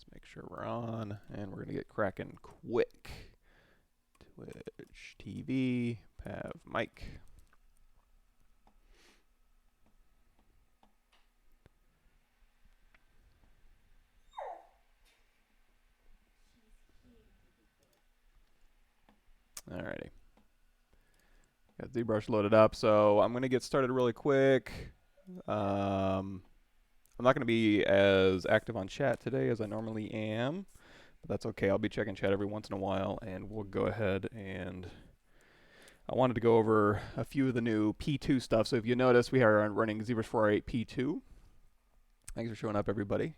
Let's make sure we're on, and we're going to get cracking quick. Twitch TV, Pav mic. Alrighty. Got Zbrush loaded up, so I'm going to get started really quick. I'm not going to be as active on chat today as I normally am, but that's okay. I'll be checking chat every once in a while, and we'll go ahead and I wanted to go over a few of the new P2 stuff. So if you notice, we are running Zbrush 408 P2. Thanks for showing up, everybody.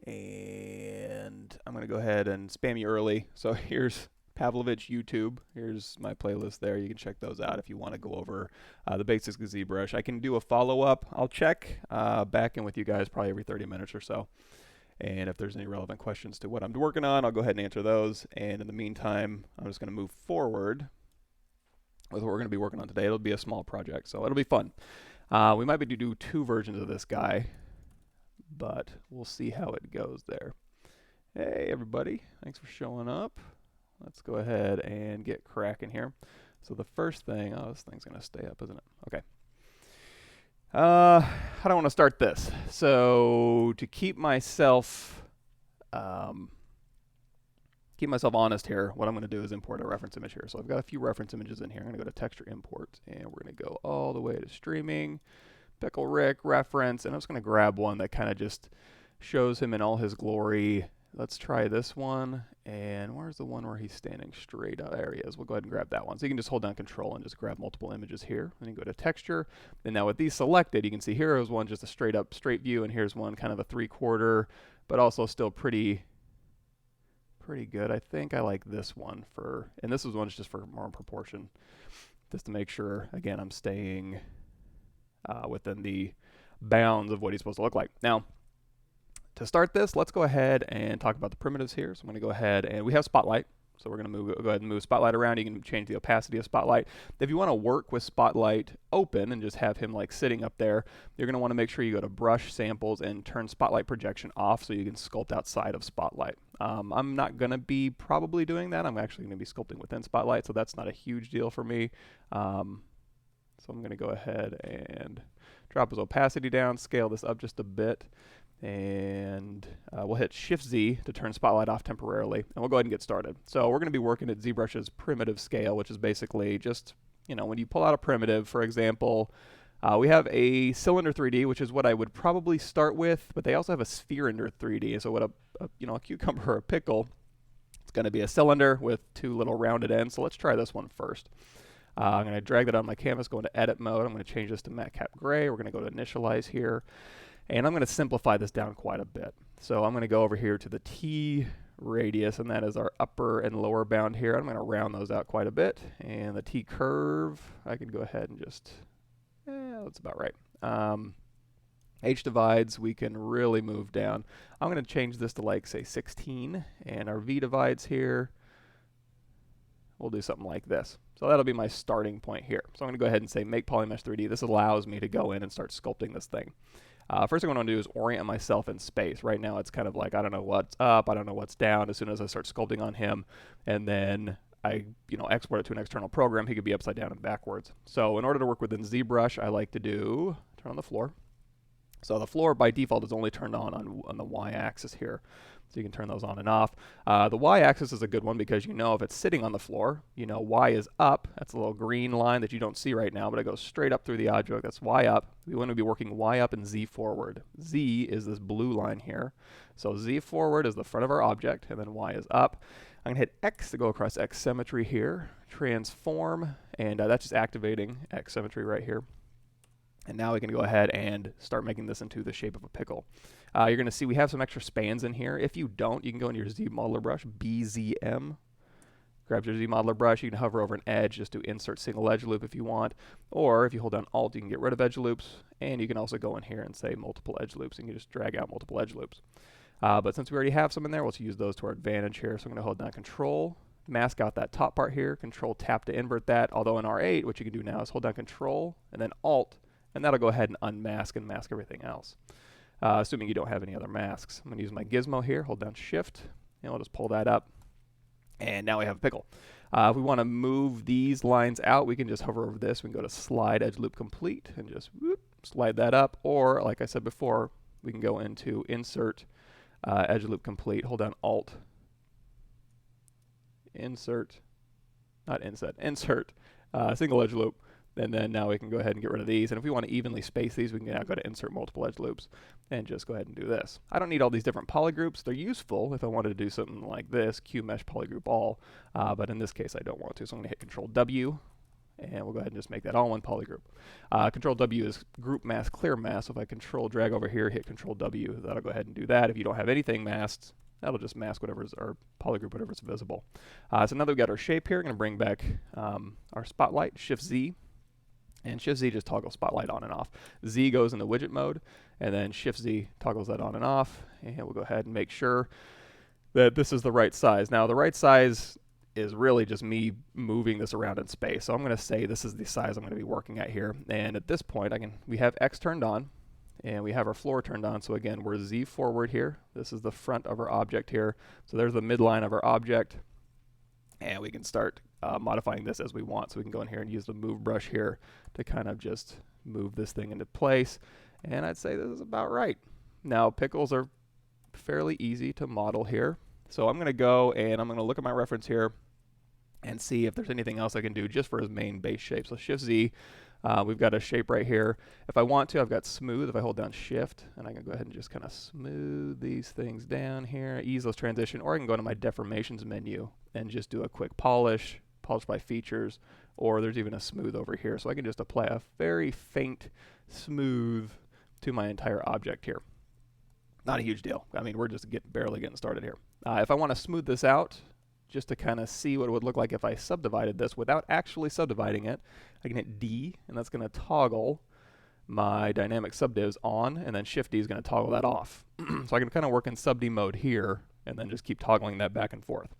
And I'm going to go ahead and spam you early. So here's Pavlovich YouTube. Here's my playlist there. You can check those out if you want to go over the basics of ZBrush. I can do a follow-up. I'll check back in with you guys probably every 30 minutes or so. And if there's any relevant questions to what I'm working on, I'll go ahead and answer those. And in the meantime, I'm just going to move forward with what we're going to be working on today. It'll be a small project, so it'll be fun. We might be to do 2 versions of this guy, but we'll see how it goes there. Hey, everybody. Thanks for showing up. Let's go ahead and get cracking here. So the first thing, oh, this thing's going to stay up, isn't it? Okay. How do I want to start this? So to keep myself honest here, what I'm going to do is import a reference image here. So I've got a few reference images in here. I'm going to go to Texture Import, and we're going to go all the way to Streaming, Pickle Rick, Reference, and I'm just going to grab one that kind of just shows him in all his glory. Let's try this one, and where's the one where he's standing straight up? There he is. We'll go ahead and grab that one. So you can just hold down Control and just grab multiple images here. Then you go to Texture, and now with these selected, you can see here is one just a straight view, and here's one kind of a 3/4, but also still pretty good. I think I like this one and this is one just for more proportion, just to make sure, again, I'm staying within the bounds of what he's supposed to look like. Now, to start this, let's go ahead and talk about the primitives here. So I'm going to go ahead and we have Spotlight. So we're going to go ahead and move Spotlight around. You can change the opacity of Spotlight. If you want to work with Spotlight open and just have him like sitting up there, you're going to want to make sure you go to Brush, Samples, and turn Spotlight Projection off so you can sculpt outside of Spotlight. I'm not going to be probably doing that. I'm actually going to be sculpting within Spotlight, so that's not a huge deal for me. So I'm going to go ahead and drop his opacity down, scale this up just a bit, and we'll hit Shift-Z to turn Spotlight off temporarily, and we'll go ahead and get started. So we're going to be working at ZBrush's primitive scale, which is basically just, you know, when you pull out a primitive, for example, we have a cylinder 3D, which is what I would probably start with, but they also have a sphere under 3D. So what a cucumber or a pickle, it's going to be a cylinder with 2 little rounded ends. So let's try this one first. I'm going to drag that on my canvas, go into edit mode. I'm going to change this to matte cap gray. We're going to go to initialize here. And I'm going to simplify this down quite a bit. So I'm going to go over here to the T radius, and that is our upper and lower bound here. I'm going to round those out quite a bit. And the T curve, I can go ahead and just, that's about right. H divides, we can really move down. I'm going to change this to like, say, 16. And our V divides here, we'll do something like this. So that'll be my starting point here. So I'm going to go ahead and say Make Polymesh 3D. This allows me to go in and start sculpting this thing. First thing I want to do is orient myself in space. Right now it's kind of like I don't know what's up, I don't know what's down. As soon as I start sculpting on him, and then I export it to an external program, he could be upside down and backwards. So in order to work within ZBrush, I like to turn on the floor. So the floor by default is only turned on the y-axis here. So you can turn those on and off. The y-axis is a good one because if it's sitting on the floor, y is up. That's a little green line that you don't see right now, but it goes straight up through the object. That's y up. We want to be working y up and z forward. Z is this blue line here. So z forward is the front of our object, and then y is up. I'm going to hit X to go across X symmetry here. Transform, and that's just activating X symmetry right here. And now we can go ahead and start making this into the shape of a pickle. You're going to see we have some extra spans in here. If you don't, you can go into your Zmodeler brush, BZM. Grab your Zmodeler brush. You can hover over an edge just to insert single edge loop if you want. Or if you hold down Alt, you can get rid of edge loops. And you can also go in here and say multiple edge loops. And you can just drag out multiple edge loops. But since we already have some in there, let's use those to our advantage here. So I'm going to hold down Control, mask out that top part here, Control Tap to invert that. Although in R8, what you can do now is hold down Control and then Alt, and that'll go ahead and unmask and mask everything else. assuming you don't have any other masks. I'm going to use my gizmo here, hold down Shift, and we'll just pull that up. And now we have a pickle. If we want to move these lines out, we can just hover over this. We can go to Slide Edge Loop Complete and just whoop, slide that up. Or, like I said before, we can go into Insert Edge Loop Complete, hold down Alt, Insert, not Inset, Insert Single Edge Loop. And then now we can go ahead and get rid of these. And if we want to evenly space these, we can now go to Insert Multiple Edge Loops and just go ahead and do this. I don't need all these different polygroups. They're useful if I wanted to do something like this, Q Mesh Polygroup All. But in this case, I don't want to. So I'm going to hit Control W, and we'll go ahead and just make that all one polygroup. Control W is Group Mask, Clear Mask. So if I Control Drag over here, hit Control W, that'll go ahead and do that. If you don't have anything masked, that'll just mask whatever's, or polygroup whatever's visible. So now that we've got our shape here, I'm going to bring back our spotlight, Shift Z. And Shift Z just toggles spotlight on and off. Z goes into widget mode, and then Shift Z toggles that on and off. And we'll go ahead and make sure that this is the right size. Now, the right size is really just me moving this around in space. So I'm going to say this is the size I'm going to be working at here. And at this point, we have X turned on, and we have our floor turned on. So again, we're Z forward here. This is the front of our object here. So there's the midline of our object. And we can start modifying this as we want. So we can go in here and use the move brush here to kind of just move this thing into place. And I'd say this is about right. Now, pickles are fairly easy to model here. So I'm going to go and I'm going to look at my reference here and see if there's anything else I can do just for his main base shape. So Shift Z, we've got a shape right here. If I want to, I've got smooth. If I hold down Shift, and I can go ahead and just kind of smooth these things down here, ease those transition, or I can go to my deformations menu and just do a quick polish by features, or there's even a smooth over here. So I can just apply a very faint smooth to my entire object here. Not a huge deal. I mean, we're just barely getting started here. If I want to smooth this out, just to kind of see what it would look like if I subdivided this without actually subdividing it, I can hit D, and that's going to toggle my dynamic subdivs on, and then Shift D is going to toggle that off. So I can kind of work in sub D mode here, and then just keep toggling that back and forth.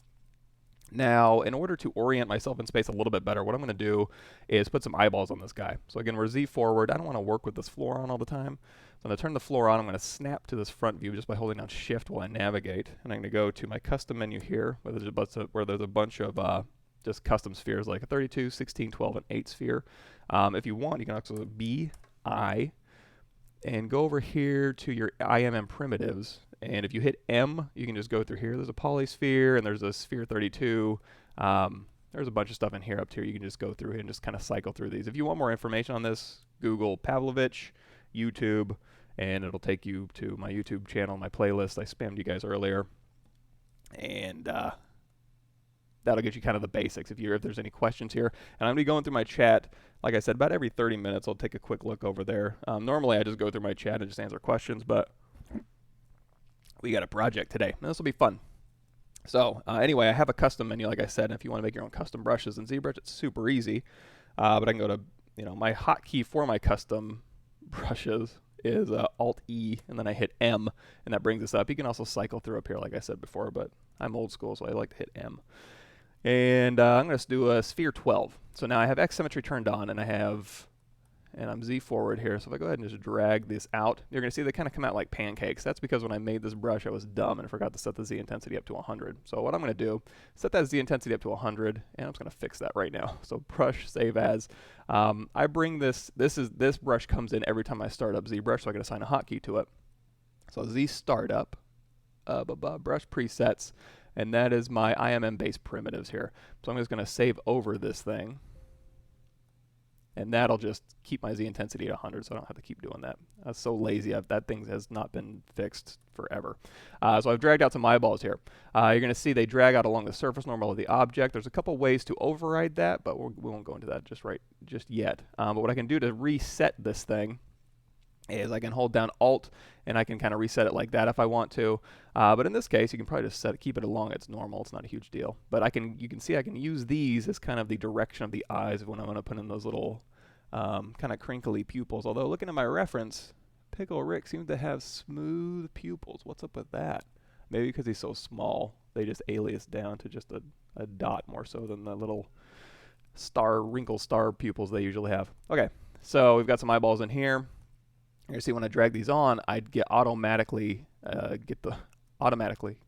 Now, in order to orient myself in space a little bit better, what I'm going to do is put some eyeballs on this guy. So again, we're Z forward. I don't want to work with this floor on all the time. So I'm going to turn the floor on. I'm going to snap to this front view just by holding down Shift while I navigate. And I'm going to go to my custom menu here, where there's a bunch of just custom spheres, like a 32, 16, 12, and 8 sphere. If you want, you can also B, I, and go over here to your IMM primitives. And if you hit M, you can just go through here. There's a polysphere, and there's a sphere 32. There's a bunch of stuff in here up to here. You can just go through and just kind of cycle through these. If you want more information on this, Google Pavlovich, YouTube, and it'll take you to my YouTube channel, my playlist. I spammed you guys earlier. And that'll get you kind of the basics if there's any questions here. And I'm going to be going through my chat. Like I said, about every 30 minutes, I'll take a quick look over there. Normally, I just go through my chat and just answer questions, but we got a project today, and this will be fun. So anyway, I have a custom menu, like I said, and if you want to make your own custom brushes in ZBrush, it's super easy. But I can go to, my hotkey for my custom brushes is Alt-E, and then I hit M, and that brings us up. You can also cycle through up here, like I said before, but I'm old school, so I like to hit M. And I'm going to do a sphere 12. So now I have X symmetry turned on, and I'm Z forward here. So if I go ahead and just drag this out, you're going to see they kind of come out like pancakes. That's because when I made this brush, I was dumb and forgot to set the Z intensity up to 100. So what I'm going to do, set that Z intensity up to 100, and I'm just going to fix that right now. So brush, save as. I bring this brush comes in every time I start up ZBrush, so I can assign a hotkey to it. So Z startup, brush presets, and that is my IMM based primitives here. So I'm just going to save over this thing. And that'll just keep my Z intensity at 100, so I don't have to keep doing that. I was so lazy. That thing has not been fixed forever. So I've dragged out some eyeballs here. You're going to see they drag out along the surface normal of the object. There's a couple ways to override that, but we won't go into that just yet. But what I can do to reset this thing is I can hold down Alt, and I can kind of reset it like that if I want to. But in this case, you can probably just keep it along its normal. It's not a huge deal. But you can see I can use these as kind of the direction of the eyes when I want to put in those little kind of crinkly pupils. Although looking at my reference, Pickle Rick seems to have smooth pupils. What's up with that? Maybe because he's so small, they just alias down to just a dot more so than the little wrinkle star pupils they usually have. Okay, so we've got some eyeballs in here. You see when I drag these on, I'd get automatically get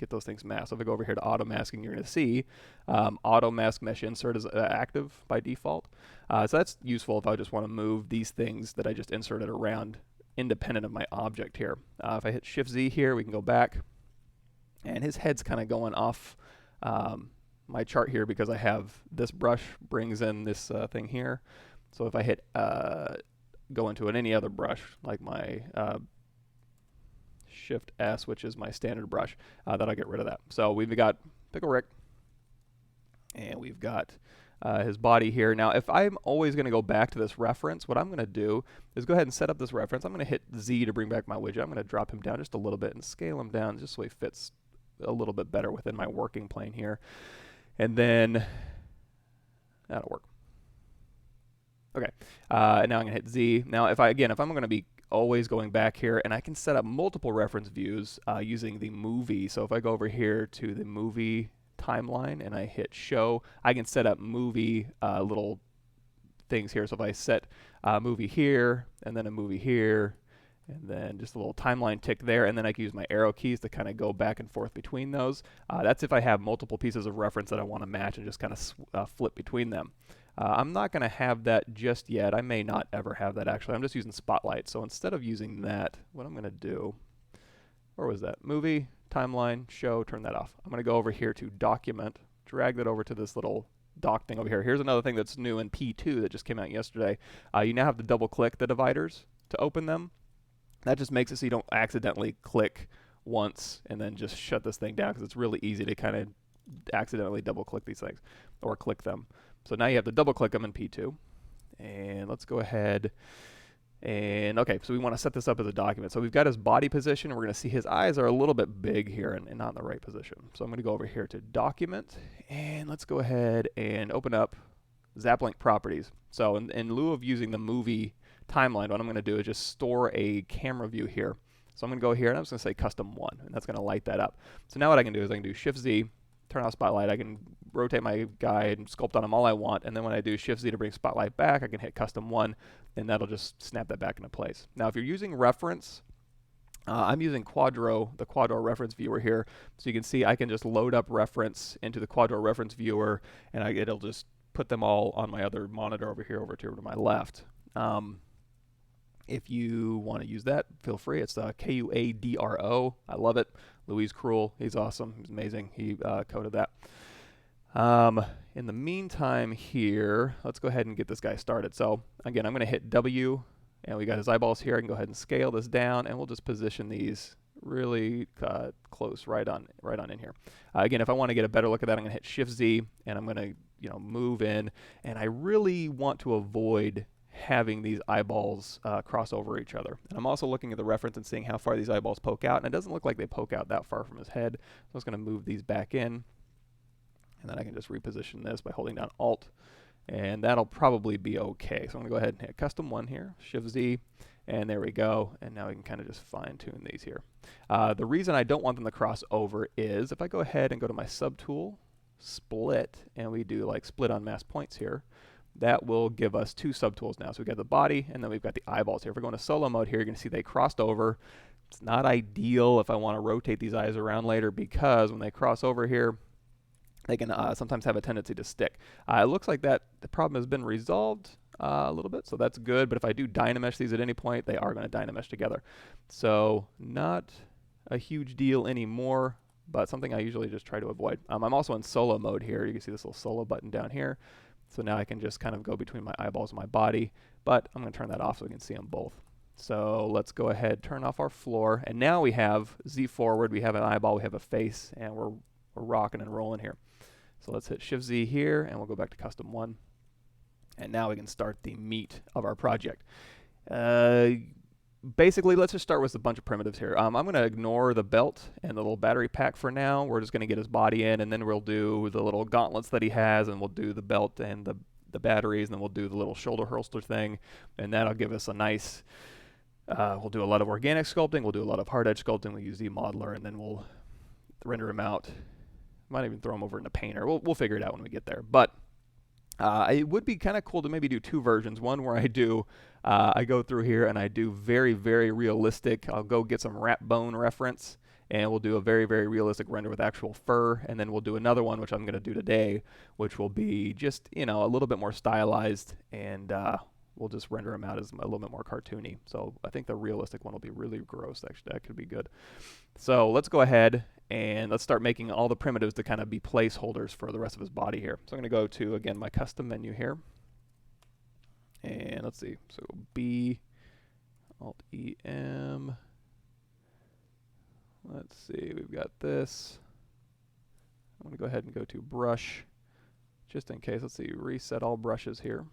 those things masked. So if I go over here to auto masking, you're going to see auto mask mesh insert is active by default. So that's useful if I just want to move these things that I just inserted around independent of my object here. If I hit Shift Z here, we can go back, and his head's kind of going off my chart here because I have this brush brings in this thing here. So if I hit go into any other brush, like my Shift S, which is my standard brush, that'll get rid of that. So we've got Pickle Rick, and we've got his body here. Now, if I'm always going to go back to this reference, what I'm going to do is go ahead and set up this reference. I'm going to hit Z to bring back my widget. I'm going to drop him down just a little bit and scale him down just so he fits a little bit better within my working plane here. And then that'll work. Okay, and now I'm going to hit Z. Now, if I'm going to be always going back here, and I can set up multiple reference views using the movie. So if I go over here to the movie timeline and I hit show, I can set up movie little things here. So if I set movie here, and then a movie here, and then just a little timeline tick there, and then I can use my arrow keys to kind of go back and forth between those. That's if I have multiple pieces of reference that I want to match and just kind of flip between them. I'm not going to have that just yet. I may not ever have that, actually. I'm just using Spotlight. So instead of using that, what I'm going to do, where was that? Movie, timeline, show, turn that off. I'm going to go over here to Document, drag that over to this little dock thing over here. Here's another thing that's new in P2 that just came out yesterday. You now have to double-click the dividers to open them. That just makes it so you don't accidentally click once and then just shut this thing down, because it's really easy to kind of accidentally double-click these things or click them. So now you have to double-click them in P2. And let's go ahead and, okay, so we want to set this up as a document. So we've got his body position, and we're going to see his eyes are a little bit big here and not in the right position. So I'm going to go over here to Document, and let's go ahead and open up ZapLink Properties. So in lieu of using the movie timeline, what I'm going to do is just store a camera view here. So I'm going to go here, and I'm just going to say Custom 1, and that's going to light that up. So now what I can do is I can do Shift-Z, turn off Spotlight. I can rotate my guy and sculpt on him all I want, and then when I do Shift-Z to bring Spotlight back, I can hit Custom 1, and that'll just snap that back into place. Now, if you're using reference, I'm using Quadro, the Quadro reference viewer here, so you can see I can just load up reference into the Quadro reference viewer, and it'll just put them all on my other monitor over here to my left. If you want to use that, feel free. It's Quadro. I love it. Louis Cruel, he's awesome. He's amazing. He coded that. In the meantime here, let's go ahead and get this guy started. So again, I'm going to hit W, and we got his eyeballs here. I can go ahead and scale this down, and we'll just position these really close right on in here. Again, if I want to get a better look at that, I'm going to hit Shift Z, and I'm going to move in, and I really want to avoid having these eyeballs cross over each other. And I'm also looking at the reference and seeing how far these eyeballs poke out, and it doesn't look like they poke out that far from his head. So I'm just going to move these back in, and then I can just reposition this by holding down Alt, and that'll probably be okay. So I'm going to go ahead and hit Custom 1 here, Shift Z, and there we go. And now we can kind of just fine tune these here. The reason I don't want them to cross over is if I go ahead and go to my subtool, Split, and we do like Split on Mask Points here, that will give us two subtools now. So we've got the body, and then we've got the eyeballs here. If we're going to solo mode here, you're going to see they crossed over. It's not ideal if I want to rotate these eyes around later, because when they cross over here, they can sometimes have a tendency to stick. It looks like that the problem has been resolved a little bit, so that's good. But if I do Dynamesh these at any point, they are going to Dynamesh together. So not a huge deal anymore, but something I usually just try to avoid. I'm also in solo mode here. You can see this little solo button down here. So now I can just kind of go between my eyeballs and my body, but I'm going to turn that off so we can see them both. So let's go ahead, turn off our floor, and now we have Z forward, we have an eyeball, we have a face, and we're rocking and rolling here. So let's hit Shift Z here, and we'll go back to Custom 1. And now we can start the meat of our project. Basically, let's just start with a bunch of primitives here. I'm going to ignore the belt and the little battery pack for now. We're just going to get his body in, and then we'll do the little gauntlets that he has, and we'll do the belt and the batteries, and then we'll do the little shoulder holster thing, and that'll give us a nice, we'll do a lot of organic sculpting, we'll do a lot of hard edge sculpting, we'll use Zmodeler, and then we'll render him out. Might even throw him over into Painter. We'll figure it out when we get there. But It would be kind of cool to maybe do two versions. One where I go through here and I do very, very realistic. I'll go get some rat bone reference, and we'll do a very, very realistic render with actual fur. And then we'll do another one, which I'm going to do today, which will be just, a little bit more stylized, and we'll just render them out as a little bit more cartoony. So I think the realistic one will be really gross. Actually, that could be good. So let's go ahead and let's start making all the primitives to kind of be placeholders for the rest of his body here. So I'm going to go to, again, my custom menu here. And let's see. So B, Alt E, M. Let's see. We've got this. I'm going to go ahead and go to brush just in case. Let's see. Reset all brushes here.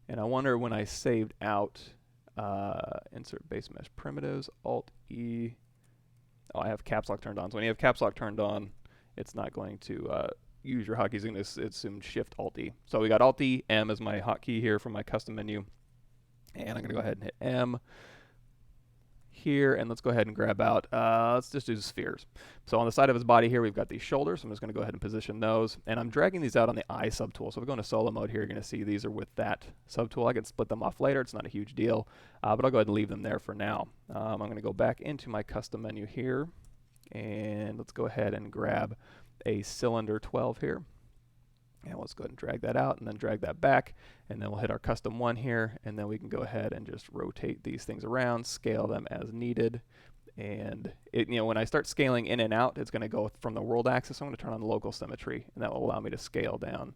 And I wonder when I saved out insert base mesh primitives, Alt E. Oh, I have caps lock turned on. So when you have caps lock turned on, it's not going to use your hotkeys. It's going to assume Shift Alt E. So we got Alt E, M as my hotkey here from my custom menu. And I'm going to go ahead and hit M here, and let's go ahead and grab out, let's just do spheres. So on the side of his body here, we've got these shoulders. So I'm just going to go ahead and position those. And I'm dragging these out on the eye subtool. So if we go into solo mode here, you're going to see these are with that subtool. I can split them off later. It's not a huge deal, but I'll go ahead and leave them there for now. I'm going to go back into my custom menu here, and let's go ahead and grab a cylinder 12 here. And let's go ahead and drag that out and then drag that back, and then we'll hit our custom one here, and then we can go ahead and just rotate these things around, scale them as needed. And when I start scaling in and out, it's going to go from the world axis. I'm going to turn on the local symmetry, and that will allow me to scale down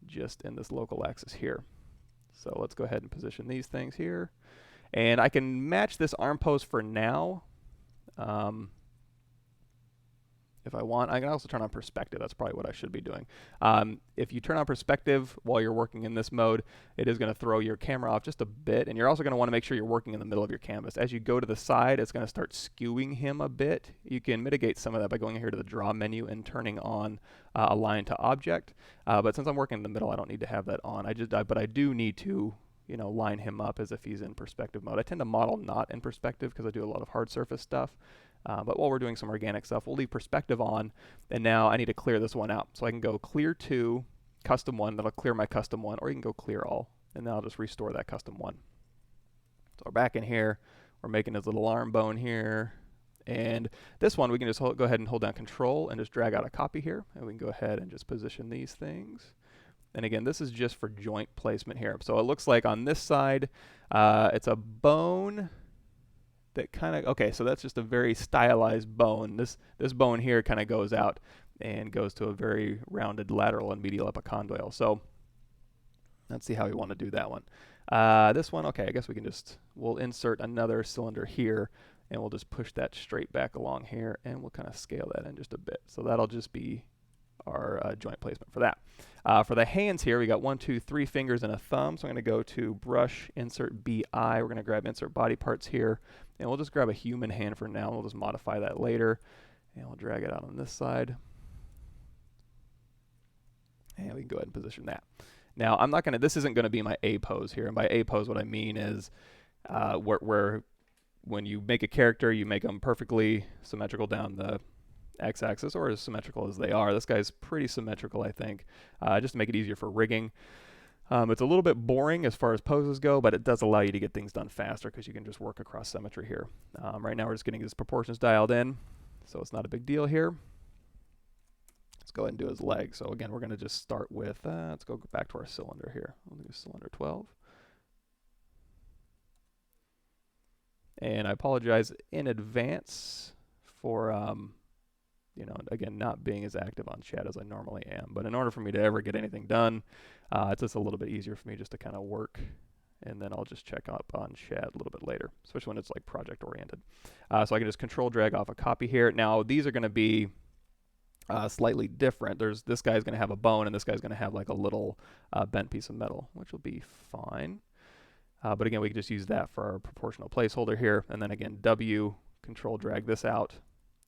just in this local axis here. So let's go ahead and position these things here. And I can match this arm pose for now. If I want, I can also turn on perspective. That's probably what I should be doing. If you turn on perspective while you're working in this mode, it is going to throw your camera off just a bit, and you're also going to want to make sure you're working in the middle of your canvas. As you go to the side, it's going to start skewing him a bit. You can mitigate some of that by going here to the draw menu and turning on align to object. But since I'm working in the middle, I don't need to have that on. But I do need to line him up as if he's in perspective mode. I tend to model not in perspective because I do a lot of hard surface stuff. But while we're doing some organic stuff, we'll leave perspective on, and now I need to clear this one out. So I can go clear to custom one, that'll clear my custom one, or you can go clear all, and then I'll just restore that custom one. So we're back in here, we're making his little arm bone here, and this one we can just go ahead and hold down Control and just drag out a copy here, and we can go ahead and just position these things. And again, this is just for joint placement here. So it looks like on this side, it's a bone that kind of, okay, so that's just a very stylized bone. This bone here kind of goes out and goes to a very rounded lateral and medial epicondyle. So let's see how we want to do that one. This one, okay, I guess we'll insert another cylinder here, and we'll just push that straight back along here, and we'll kind of scale that in just a bit. So that'll just be our joint placement for that. For the hands here, we got 1, 2, 3 fingers and a thumb. So I'm going to go to Brush, Insert BI. We're going to grab Insert Body Parts here, and we'll just grab a human hand for now. We'll just modify that later, and we'll drag it out on this side. And we can go ahead and position that. Now, this isn't going to be my A pose here. And by A pose, what I mean is where when you make a character, you make them perfectly symmetrical down the x-axis, or as symmetrical as they are. This guy's pretty symmetrical, I think, just to make it easier for rigging. It's a little bit boring as far as poses go, but it does allow you to get things done faster because you can just work across symmetry here. Right now we're just getting his proportions dialed in, so it's not a big deal here. Let's go ahead and do his leg. So again, we're going to just start with, let's go back to our cylinder here. We'll do cylinder 12. And I apologize in advance for again, not being as active on chat as I normally am. But in order for me to ever get anything done, it's just a little bit easier for me just to kind of work, and then I'll just check up on chat a little bit later, especially when it's like project oriented. So I can just Control drag off a copy here. Now these are going to be slightly different. This guy's going to have a bone, and this guy's going to have like a little bent piece of metal, which will be fine. But again, we can just use that for our proportional placeholder here, and then again, W, Control drag this out.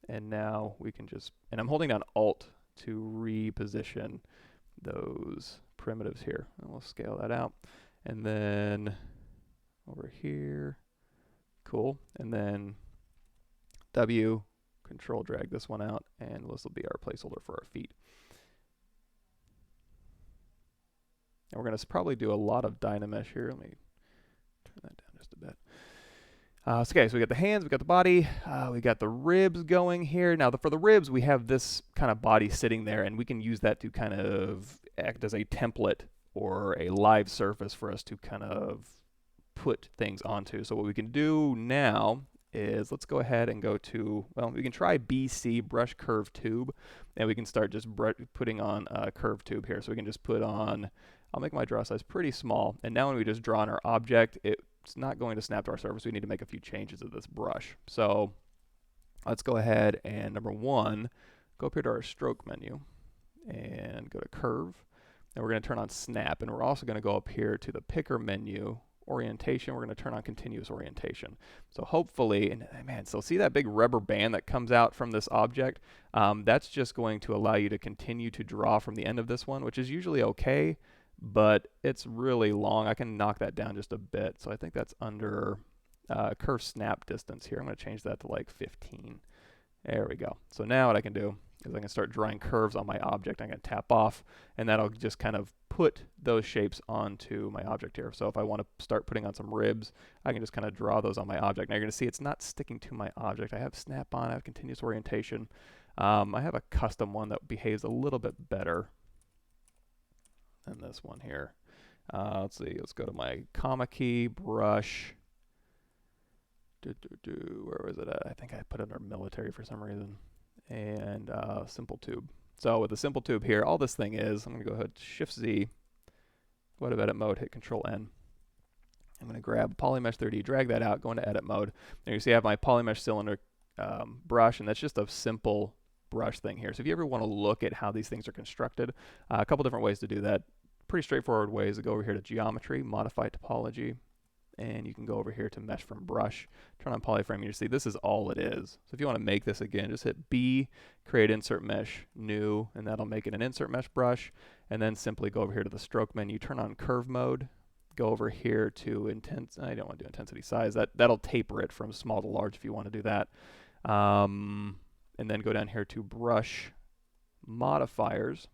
And now we can and I'm holding down Alt to reposition those primitives here. And we'll scale that out. And then over here, cool. And then W, Control drag this one out, and this will be our placeholder for our feet. And we're going to probably do a lot of Dynamesh here. Let me turn that down just a bit. Okay, so we got the hands, we got the body, we got the ribs going here. Now, for the ribs, we have this kind of body sitting there, and we can use that to kind of act as a template or a live surface for us to kind of put things onto. So what we can do now is let's go ahead and go to, well, we can try BC, brush curve tube, and we can start just putting on a curve tube here. So we can just put on, I'll make my draw size pretty small, and now when we just draw on our object, it's not going to snap to our surface. We need to make a few changes to this brush. So let's go ahead and number one, go up here to our stroke menu and go to curve. And we're going to turn on snap, and we're also going to go up here to the picker menu, orientation. We're going to turn on continuous orientation. So hopefully, and man, so see that big rubber band that comes out from this object? That's just going to allow you to continue to draw from the end of this one, which is usually okay, but it's really long. I can knock that down just a bit. So I think that's under curve snap distance here. I'm going to change that to like 15. There we go. So now what I can do is I can start drawing curves on my object. I'm going to tap off, and that'll just kind of put those shapes onto my object here. So if I want to start putting on some ribs, I can just kind of draw those on my object. Now you're going to see it's not sticking to my object. I have snap on, I have continuous orientation. I have a custom one that behaves a little bit better than this one here. Let's see, let's go to my comma key, brush. Where was it at? I think I put it under military for some reason. And simple tube. So with the simple tube here, all this thing is, I'm going to go ahead, Shift Z, go to edit mode, hit Control N. I'm going to grab Polymesh 3D, drag that out, go into edit mode. There you see I have my Polymesh cylinder brush, and that's just a simple brush thing here. So if you ever want to look at how these things are constructed, a couple different ways to do that. Pretty straightforward ways to go over here to Geometry, Modify Topology, and you can go over here to Mesh from Brush, turn on Polyframe, and you see this is all it is. So if you want to make this again, just hit B, create Insert Mesh, New, and that'll make it an Insert Mesh brush, and then simply go over here to the Stroke menu, turn on Curve Mode, go over here to I don't want to do Intensity Size, that'll taper it from small to large if you want to do that. And then go down here to Brush Modifiers.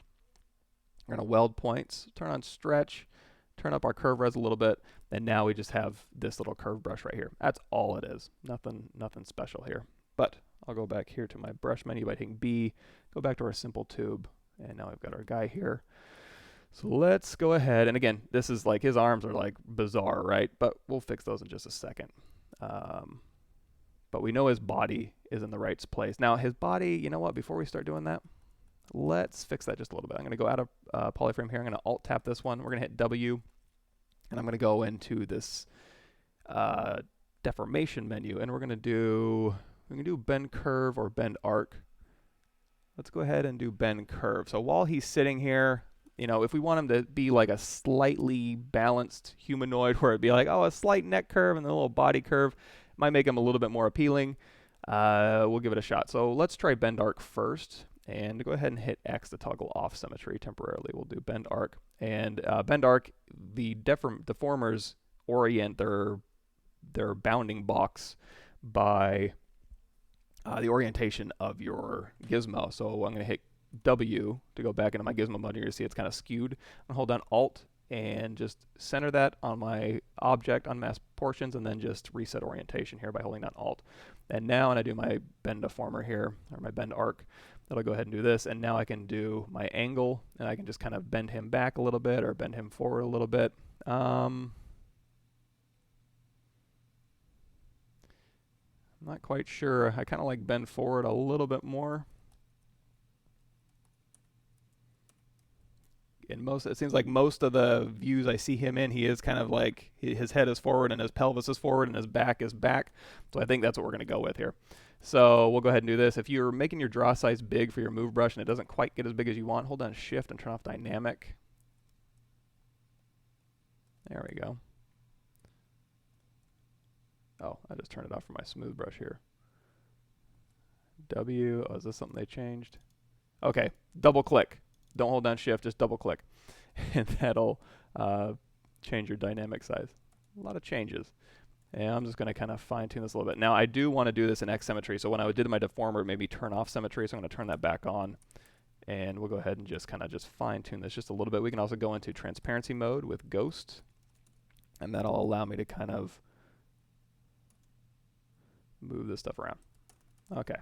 We're going to Weld Points, turn on Stretch, turn up our curve res a little bit, and now we just have this little curve brush right here. That's all it is. Nothing special here. But I'll go back here to my brush menu by hitting B, go back to our simple tube, and now we've got our guy here. So let's go ahead, and again, this is like, his arms are like bizarre, right? But we'll fix those in just a second. But we know his body is in the right place. Now his body, you know what, before we start doing that, let's fix that just a little bit. I'm going to go out of Polyframe here. I'm going to Alt Tap this one. We're going to hit W, and I'm going to go into this deformation menu, and we can do bend curve or bend arc. Let's go ahead and do bend curve. So while he's sitting here, you know, if we want him to be like a slightly balanced humanoid, where it'd be like, oh, a slight neck curve and a little body curve, might make him a little bit more appealing. We'll give it a shot. So let's try bend arc first. And go ahead and hit X to toggle off symmetry temporarily. We'll do bend arc. And bend arc, the deformers orient their bounding box by the orientation of your gizmo. So I'm going to hit W to go back into my gizmo mode. You're going to see it's kind of skewed. I'm going to hold down Alt and just center that on my object, unmask portions, and then just reset orientation here by holding down Alt. And now when I do my bend deformer here, or my bend arc, that'll go ahead and do this, and now I can do my angle, and I can just kind of bend him back a little bit or bend him forward a little bit. I'm not quite sure. I kind of like bend forward a little bit more. And it seems like most of the views I see him in, he is kind of like, his head is forward and his pelvis is forward and his back is back. So I think that's what we're going to go with here. So we'll go ahead and do this. If you're making your draw size big for your move brush and it doesn't quite get as big as you want, hold down Shift and turn off Dynamic. There we go. Oh, I just turned it off for my smooth brush here. W, oh, is this something they changed? Okay, double click. Don't hold down Shift, just double click. And that'll change your dynamic size. A lot of changes. And I'm just going to kind of fine tune this a little bit. Now I do want to do this in X symmetry. So when I did my deformer, it made me turn off symmetry. So I'm going to turn that back on. And we'll go ahead and just kind of just fine tune this just a little bit. We can also go into transparency mode with ghost. And that'll allow me to kind of move this stuff around. Okay.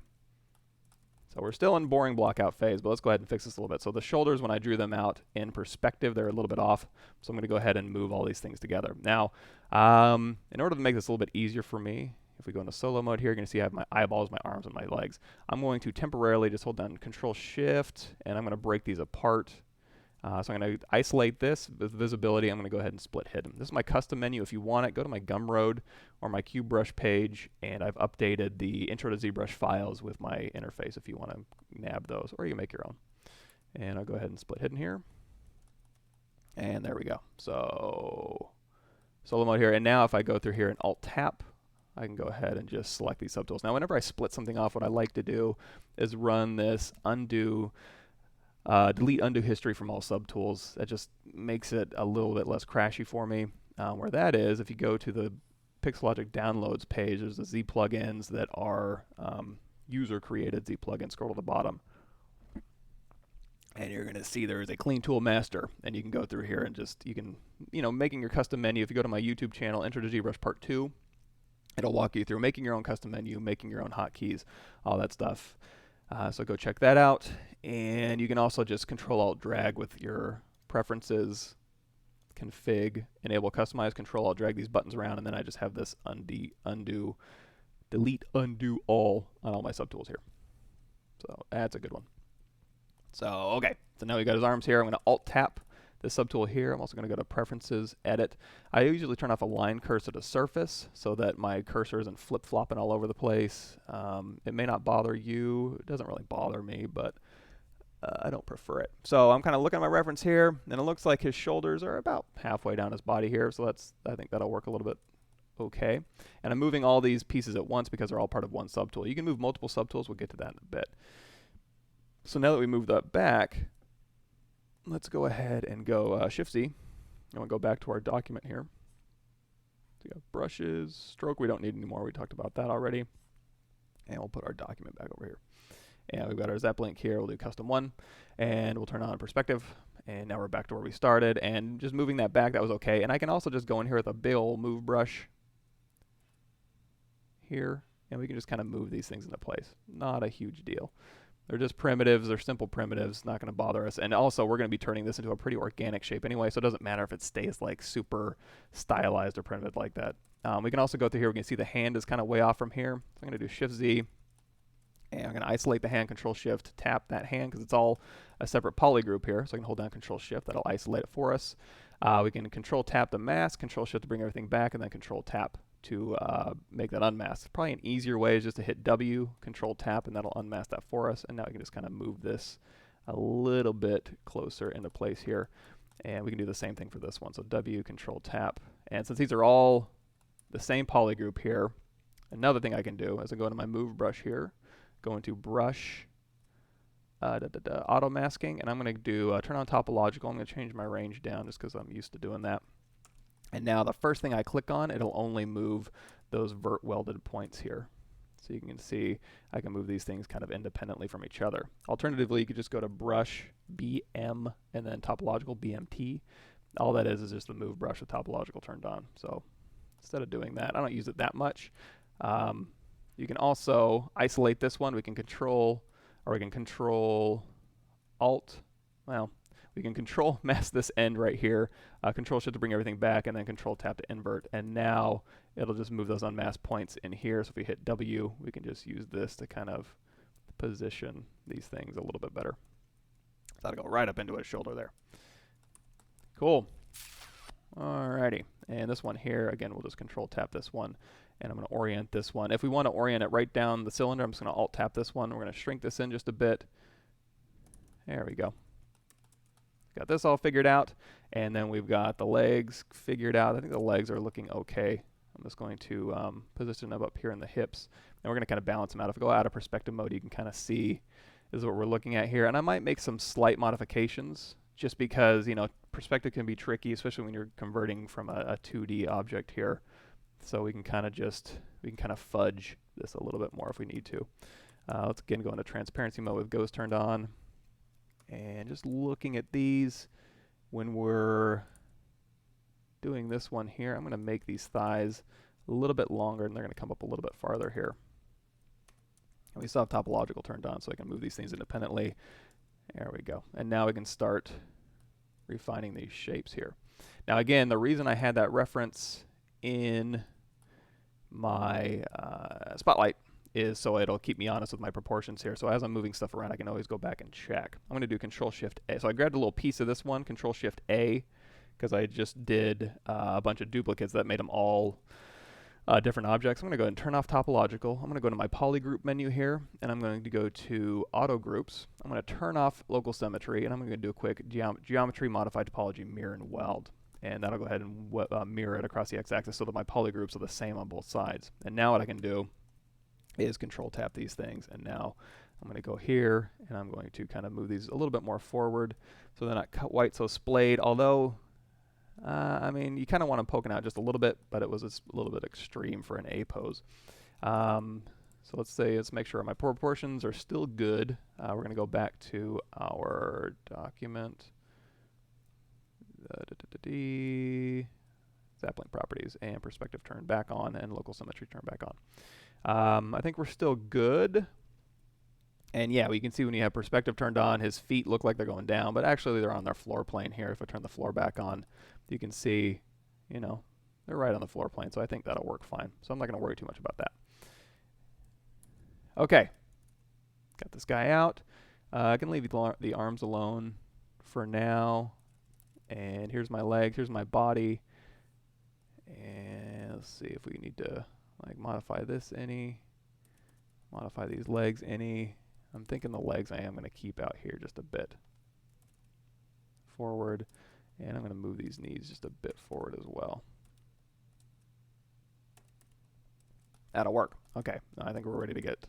So we're still in boring blockout phase, but let's go ahead and fix this a little bit. So the shoulders, when I drew them out in perspective, they're a little bit off. So I'm going to go ahead and move all these things together. Now, in order to make this a little bit easier for me, if we go into solo mode here, you're going to see I have my eyeballs, my arms, and my legs. I'm going to temporarily just hold down Control-Shift, and I'm going to break these apart. So I'm going to isolate this with visibility. I'm going to go ahead and split hidden. This is my custom menu. If you want it, go to my Gumroad or my QBrush page, and I've updated the intro to ZBrush files with my interface if you want to nab those, or you make your own. And I'll go ahead and split hidden here. And there we go. So solo mode here. And now if I go through here and Alt-Tap, I can go ahead and just select these subtools. Now whenever I split something off, what I like to do is run this delete undo history from all subtools. That just makes it a little bit less crashy for me. Where that is, if you go to the Pixelogic downloads page, there's the Z plugins that are user created Z plugins. Scroll to the bottom, and you're going to see there is a clean tool master, and you can go through here and just making your custom menu. If you go to my YouTube channel, Intro to ZBrush Part 2, it'll walk you through making your own custom menu, making your own hotkeys, all that stuff. So go check that out. And you can also just Control-Alt-Drag with your preferences, config, enable customize, Control-Alt, drag these buttons around, and then I just have this delete, undo all on all my subtools here. So that's a good one. So, okay. So now we got his arms here. I'm going to Alt-Tap this subtool here. I'm also going to go to Preferences, Edit. I usually turn off Align Cursor to Surface so that my cursor isn't flip-flopping all over the place. It may not bother you. It doesn't really bother me, but I don't prefer it. So I'm kind of looking at my reference here, and it looks like his shoulders are about halfway down his body here. So I think that'll work a little bit okay. And I'm moving all these pieces at once because they're all part of one subtool. You can move multiple subtools. We'll get to that in a bit. So now that we moved that back, let's go ahead and go Shift-Z. And we'll go back to our document here. So we got brushes, stroke we don't need anymore. We talked about that already. And we'll put our document back over here. And we've got our Zap link here. We'll do custom 1. And we'll turn on perspective. And now we're back to where we started. And just moving that back, that was okay. And I can also just go in here with a big old move brush here. And we can just kind of move these things into place. Not a huge deal. They're just primitives. They're simple primitives. Not going to bother us. And also, we're going to be turning this into a pretty organic shape anyway, so it doesn't matter if it stays like super stylized or primitive like that. We can also go through here. We can see the hand is kind of way off from here. So I'm going to do Shift-Z. And I'm going to isolate the hand, Control-Shift, tap that hand because it's all a separate polygroup here. So I can hold down Control-Shift. That'll isolate it for us. We can Control-Tap the mask, Control-Shift to bring everything back, and then Control-Tap to make that unmask. Probably an easier way is just to hit W, Control-Tap, and that'll unmask that for us. And now we can just kind of move this a little bit closer into place here. And we can do the same thing for this one. So W, Control-Tap. And since these are all the same polygroup here, another thing I can do is I go into my Move brush here, go into Brush, Auto Masking, and I'm going to do turn on Topological. I'm going to change my range down just because I'm used to doing that. And now the first thing I click on, it'll only move those vert welded points here. So you can see I can move these things kind of independently from each other. Alternatively, you could just go to Brush, BM, and then Topological, BMT. All that is just the Move brush with Topological turned on. So instead of doing that, I don't use it that much. You can also isolate this one. We can Control, or we can Control Alt. Well, we can Control mask this end right here, Control-Shift to bring everything back, and then Control-Tap to invert. And now it'll just move those unmasked points in here. So if we hit W, we can just use this to kind of position these things a little bit better. That'll go right up into his shoulder there. Cool. Alrighty. And this one here, again, we'll just Control-Tap this one. And I'm going to orient this one. If we want to orient it right down the cylinder, I'm just going to Alt-Tap this one. We're going to shrink this in just a bit. There we go. Got this all figured out, and then we've got the legs figured out. I think the legs are looking okay. I'm just going to position them up here in the hips, and we're going to kind of balance them out. If we go out of perspective mode, you can kind of see this is what we're looking at here. And I might make some slight modifications just because, perspective can be tricky, especially when you're converting from a 2D object here. So we can kind of fudge this a little bit more if we need to. Let's again go into transparency mode with ghost turned on. And just looking at these, when we're doing this one here, I'm going to make these thighs a little bit longer, and they're going to come up a little bit farther here. And we still have topological turned on, so I can move these things independently. There we go. And now we can start refining these shapes here. Now again, the reason I had that reference in my spotlight is so it'll keep me honest with my proportions here. So as I'm moving stuff around, I can always go back and check. I'm going to do Control-Shift-A. So I grabbed a little piece of this one, Control-Shift-A, because I just did a bunch of duplicates that made them all different objects. I'm going to go ahead and turn off Topological. I'm going to go to my Polygroup menu here, and I'm going to go to Auto Groups. I'm going to turn off Local Symmetry, and I'm going to do a quick Geometry, Modify Topology, Mirror, and Weld. And that'll go ahead and mirror it across the x-axis so that my polygroups are the same on both sides. And now what I can do is Control tap these things, and now I'm going to go here, and I'm going to kind of move these a little bit more forward so they're not cut white so splayed, although I mean, you kind of want them poking out just a little bit, but it was a little bit extreme for an A pose. So let's make sure my proportions are still good. We're going to go back to our document. Sapling properties and perspective turn back on and local symmetry turn back on. I think we're still good. And yeah, we can see when you have perspective turned on, his feet look like they're going down, but actually they're on their floor plane here. If I turn the floor back on, you can see, you know, they're right on the floor plane. So I think that'll work fine. So I'm not going to worry too much about that. Okay, got this guy out. I can leave the arms alone for now. And here's my legs, here's my body. And let's see if we need to like modify this any, modify these legs any. I'm thinking the legs I am going to keep out here just a bit forward, and I'm going to move these knees just a bit forward as well. That'll work. Okay, I think we're ready to get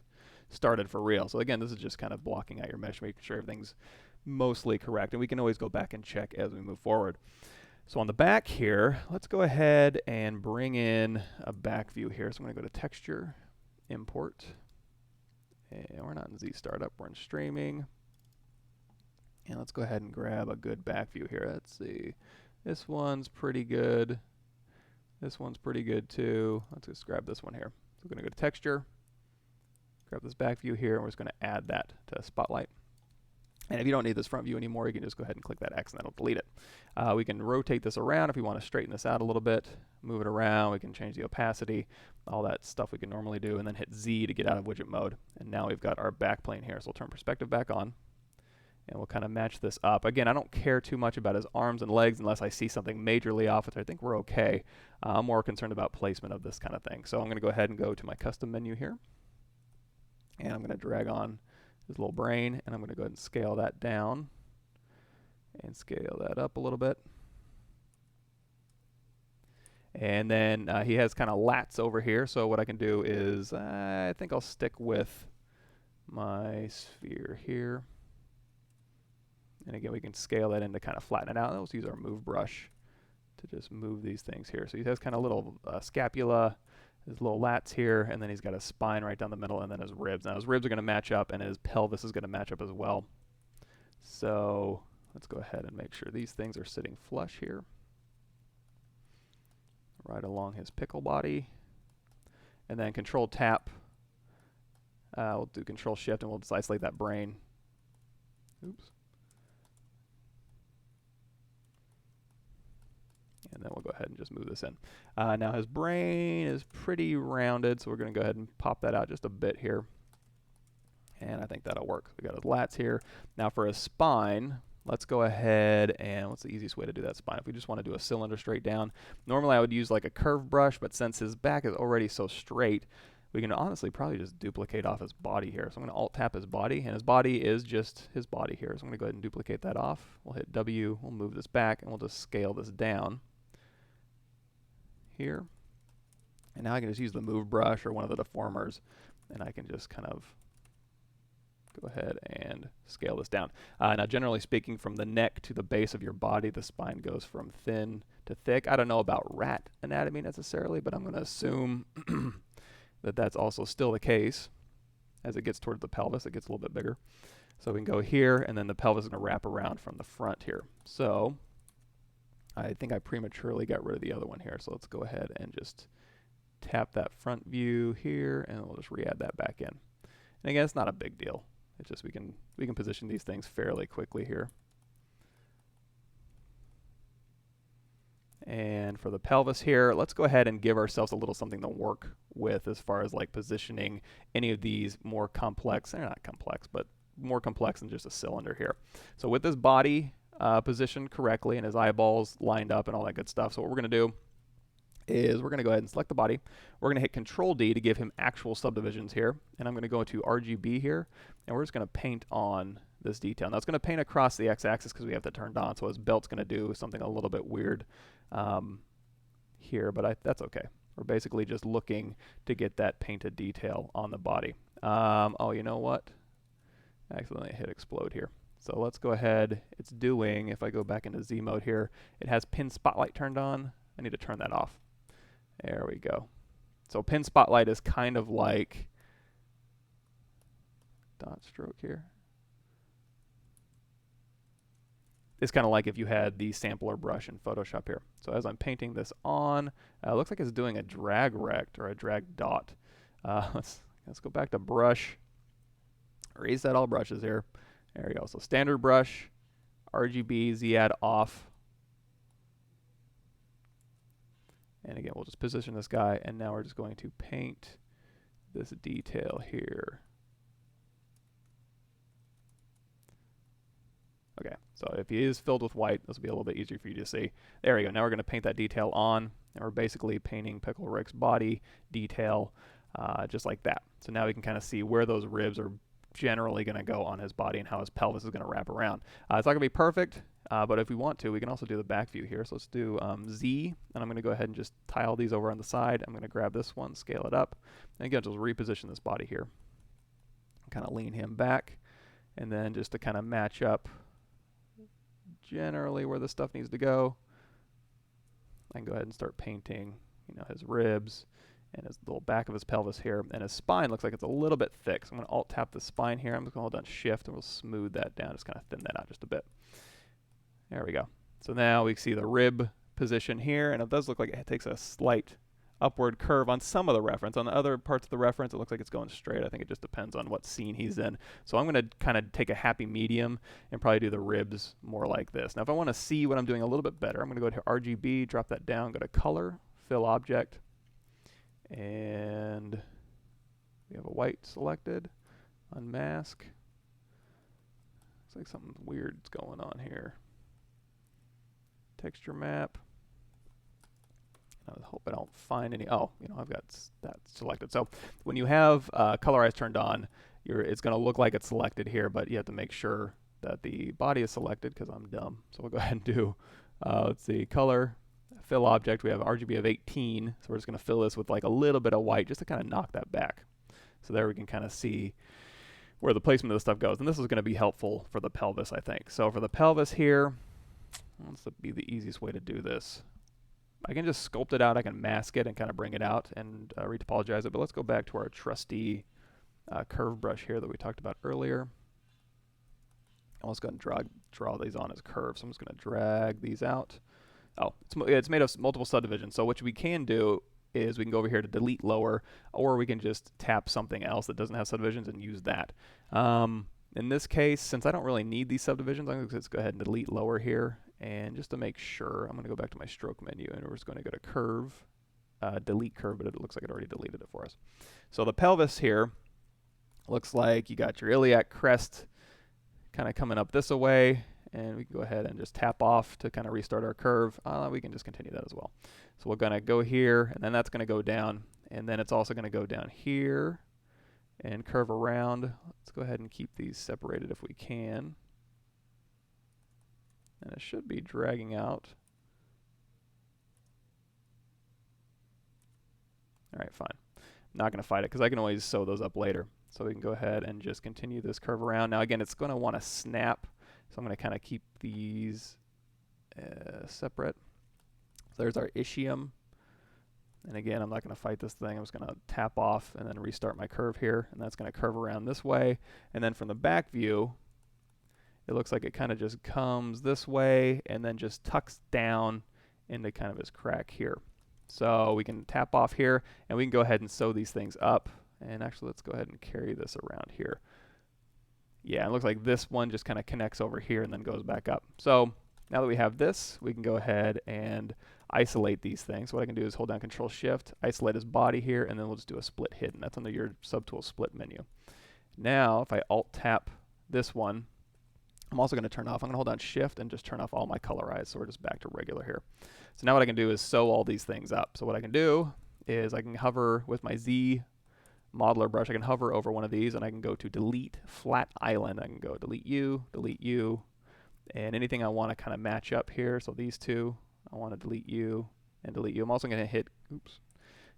started for real. So again, this is just kind of blocking out your mesh, making sure everything's mostly correct, and we can always go back and check as we move forward. So on the back here, let's go ahead and bring in a back view here. So I'm going to go to Texture, Import. And we're not in Z Startup, we're in Streaming. And let's go ahead and grab a good back view here. Let's see. This one's pretty good. This one's pretty good too. Let's just grab this one here. So we're going to go to Texture, grab this back view here, and we're just going to add that to Spotlight. And if you don't need this front view anymore, you can just go ahead and click that X and that'll delete it. We can rotate this around if we want to straighten this out a little bit, move it around. We can change the opacity, all that stuff we can normally do, and then hit Z to get out of widget mode. And now we've got our back plane here. So we'll turn perspective back on, and we'll kind of match this up. Again, I don't care too much about his arms and legs unless I see something majorly off, which I think we're okay. I'm more concerned about placement of this kind of thing. So I'm going to go ahead and go to my custom menu here, and I'm going to drag on his little brain, and I'm going to go ahead and scale that down and scale that up a little bit. And then he has kind of lats over here, so what I can do is I think I'll stick with my sphere here. And again, we can scale that in to kind of flatten it out. Let's use our move brush to just move these things here. So he has kind of little scapula, his little lats here, and then he's got a spine right down the middle, and then his ribs. Now his ribs are going to match up, and his pelvis is going to match up as well. So let's go ahead and make sure these things are sitting flush here, right along his pickle body. And then Control tap. We'll do Control Shift, and we'll just isolate that brain. Oops. And then we'll go ahead and just move this in. Now his brain is pretty rounded, so we're going to go ahead and pop that out just a bit here. And I think that'll work. We got his lats here. Now for his spine, let's go ahead and what's the easiest way to do that spine? If we just want to do a cylinder straight down, normally I would use like a curve brush, but since his back is already so straight, we can honestly probably just duplicate off his body here. So I'm going to Alt tap his body, and his body is just his body here. So I'm going to go ahead and duplicate that off. We'll hit W, we'll move this back, and we'll just scale this down here. And now I can just use the move brush or one of the deformers, and I can just kind of go ahead and scale this down. Now, generally speaking, from the neck to the base of your body, the spine goes from thin to thick. I don't know about rat anatomy necessarily, but I'm going to assume that that's also still the case. As it gets towards the pelvis, it gets a little bit bigger. So we can go here, and then the pelvis is going to wrap around from the front here. So I think I prematurely got rid of the other one here. So let's go ahead and just tap that front view here, and we'll just re-add that back in. And again, it's not a big deal. It's just we can position these things fairly quickly here. And for the pelvis here, let's go ahead and give ourselves a little something to work with as far as like positioning any of these more complex, they're not complex, but more complex than just a cylinder here. So with this body positioned correctly and his eyeballs lined up and all that good stuff, so what we're going to do is we're going to go ahead and select the body. We're going to hit Ctrl D to give him actual subdivisions here, and I'm going to go to RGB here, and we're just going to paint on this detail. Now it's going to paint across the x-axis because we have that turned on, so his belt's going to do something a little bit weird here, but that's okay. We're basically just looking to get that painted detail on the body. Oh, you know what? I accidentally hit explode here. So let's go ahead. It's doing, if I go back into Z mode here, it has pin spotlight turned on. I need to turn that off. There we go. So pin spotlight is kind of like dot stroke here. It's kind of like if you had the sampler brush in Photoshop here. So as I'm painting this on, it looks like it's doing a drag rect or a drag dot. Let's go back to brush. Reset all brushes here. There we go. So standard brush, RGB, Z add off. And again, we'll just position this guy, and now we're just going to paint this detail here. Okay, so if he is filled with white, this will be a little bit easier for you to see. There we go. Now we're going to paint that detail on, and we're basically painting Pickle Rick's body detail just like that. So now we can kind of see where those ribs are generally going to go on his body and how his pelvis is going to wrap around. It's not going to be perfect, but if we want to, we can also do the back view here. So let's do Z, and I'm going to go ahead and just tile these over on the side. I'm going to grab this one, scale it up, and again, just reposition this body here. Kind of lean him back, and then just to kind of match up generally where this stuff needs to go, I can go ahead and start painting, you know, his ribs and his little back of his pelvis here, and his spine looks like it's a little bit thick. So I'm going to alt tap the spine here. I'm just going to hold down Shift, and we'll smooth that down, just kind of thin that out just a bit. There we go. So now we see the rib position here, and it does look like it takes a slight upward curve on some of the reference. On the other parts of the reference, it looks like it's going straight. I think it just depends on what scene he's in. So I'm going to kind of take a happy medium and probably do the ribs more like this. Now if I want to see what I'm doing a little bit better, I'm going to go to RGB, drop that down, go to Color, Fill Object, and we have a white selected, Unmask. Looks like something weird's going on here. Texture map. I hope I don't find any. Oh, you know, I've got that selected. So when you have Colorize turned on, it's going to look like it's selected here, but you have to make sure that the body is selected because I'm dumb. So we'll go ahead and do, let's see, Color, Fill Object. We have RGB of 18, so we're just going to fill this with like a little bit of white just to kind of knock that back. So there we can kind of see where the placement of the stuff goes. And this is going to be helpful for the pelvis, I think. So for the pelvis here, what's be the easiest way to do this? I can just sculpt it out, I can mask it and kind of bring it out and retopologize it, but let's go back to our trusty curve brush here that we talked about earlier. And let's go ahead and draw these on as curves. So I'm just going to drag these out. Oh, it's made of multiple subdivisions, so what we can do is we can go over here to delete lower, or we can just tap something else that doesn't have subdivisions and use that. In this case, since I don't really need these subdivisions, I'm going to just go ahead and delete lower here. And just to make sure, I'm going to go back to my stroke menu, and we're just going to go to curve, delete curve, but it looks like it already deleted it for us. So the pelvis here looks like you got your iliac crest kind of coming up this way, and we can go ahead and just tap off to kind of restart our curve. We can just continue that as well. So we're going to go here, and then that's going to go down, and then it's also going to go down here and curve around. Let's go ahead and keep these separated if we can. And it should be dragging out. All right, fine. I'm not going to fight it because I can always sew those up later. So we can go ahead and just continue this curve around. Now again, it's going to want to snap, so I'm going to kind of keep these separate. So there's our ischium. And again, I'm not going to fight this thing. I'm just going to tap off and then restart my curve here, and that's going to curve around this way. And then from the back view, it looks like it kind of just comes this way and then just tucks down into kind of this crack here. So we can tap off here, and we can go ahead and sew these things up. And actually, let's go ahead and carry this around here. Yeah, it looks like this one just kind of connects over here and then goes back up. So now that we have this, we can go ahead and isolate these things. So what I can do is hold down Ctrl Shift, isolate his body here, and then we'll just do a split hidden. That's under your subtool split menu. Now, if I Alt tap this one, I'm also going to turn off. I'm going to hold down Shift and just turn off all my Colorize. So we're just back to regular here. So now what I can do is sew all these things up. So what I can do is I can hover with my Zmodeler brush. I can hover over one of these, and I can go to Delete Flat Island. I can go delete you, and anything I want to kind of match up here. So these two, I want to delete you and delete you. I'm also going to hit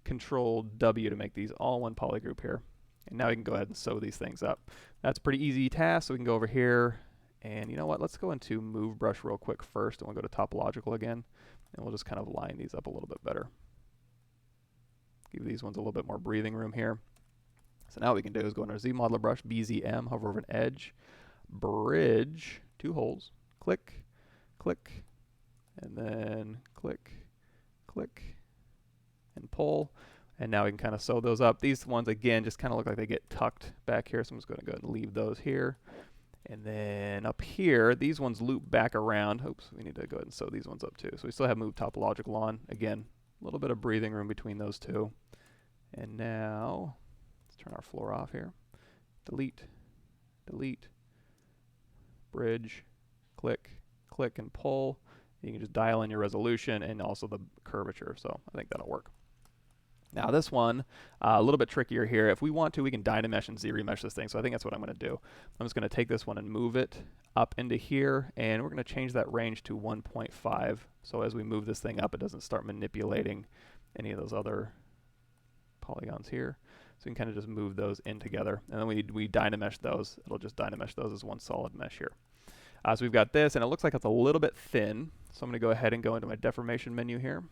Control W to make these all one polygroup here. And now we can go ahead and sew these things up. That's a pretty easy task. So we can go over here, and you know what? Let's go into Move Brush real quick first, and we'll go to Topological again, and we'll just kind of line these up a little bit better. Give these ones a little bit more breathing room here. So now what we can do is go into our Zmodeler brush, BZM, hover over an edge, bridge, 2 holes, click, click, and then click, click, and pull. And now we can kind of sew those up. These ones, again, just kind of look like they get tucked back here, so I'm just going to go ahead and leave those here. And then up here, these ones loop back around. Oops, we need to go ahead and sew these ones up too. So we still have Move Topological on. Again, a little bit of breathing room between those two. And now, let's turn our floor off here. Delete, delete, bridge, click, click, and pull. You can just dial in your resolution and also the curvature. So I think that'll work. Now this one, a little bit trickier here. If we want to, we can Dynamesh and Z-remesh this thing. So I think that's what I'm going to do. I'm just going to take this one and move it up into here, and we're going to change that range to 1.5. So as we move this thing up, it doesn't start manipulating any of those other polygons here. So we can kind of just move those in together. And then we Dynamesh those. It'll just Dynamesh those as one solid mesh here. So we've got this, and it looks like it's a little bit thin. So I'm going to go ahead and go into my deformation menu here.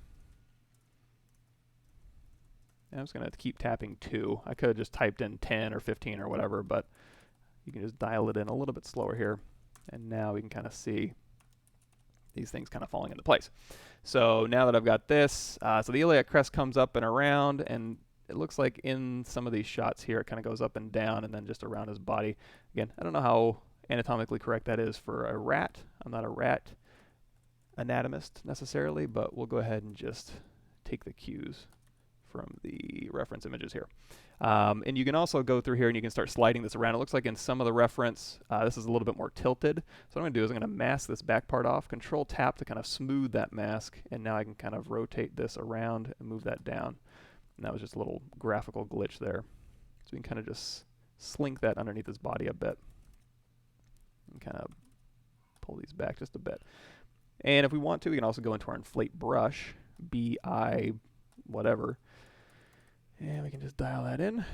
And I'm just going to keep tapping 2. I could have just typed in 10 or 15 or whatever, but you can just dial it in a little bit slower here. And now we can kind of see these things kind of falling into place. So now that I've got this, so the iliac crest comes up and around, and it looks like in some of these shots here, it kind of goes up and down and then just around his body. Again, I don't know how anatomically correct that is for a rat. I'm not a rat anatomist necessarily, but we'll go ahead and just take the cues from the reference images here. And you can also go through here and you can start sliding this around. It looks like in some of the reference, this is a little bit more tilted. So what I'm going to do is I'm going to mask this back part off, Control Tap to kind of smooth that mask, and now I can kind of rotate this around and move that down. And that was just a little graphical glitch there. So we can kind of just slink that underneath his body a bit and kind of pull these back just a bit. And if we want to, we can also go into our Inflate brush, BI whatever, and we can just dial that in.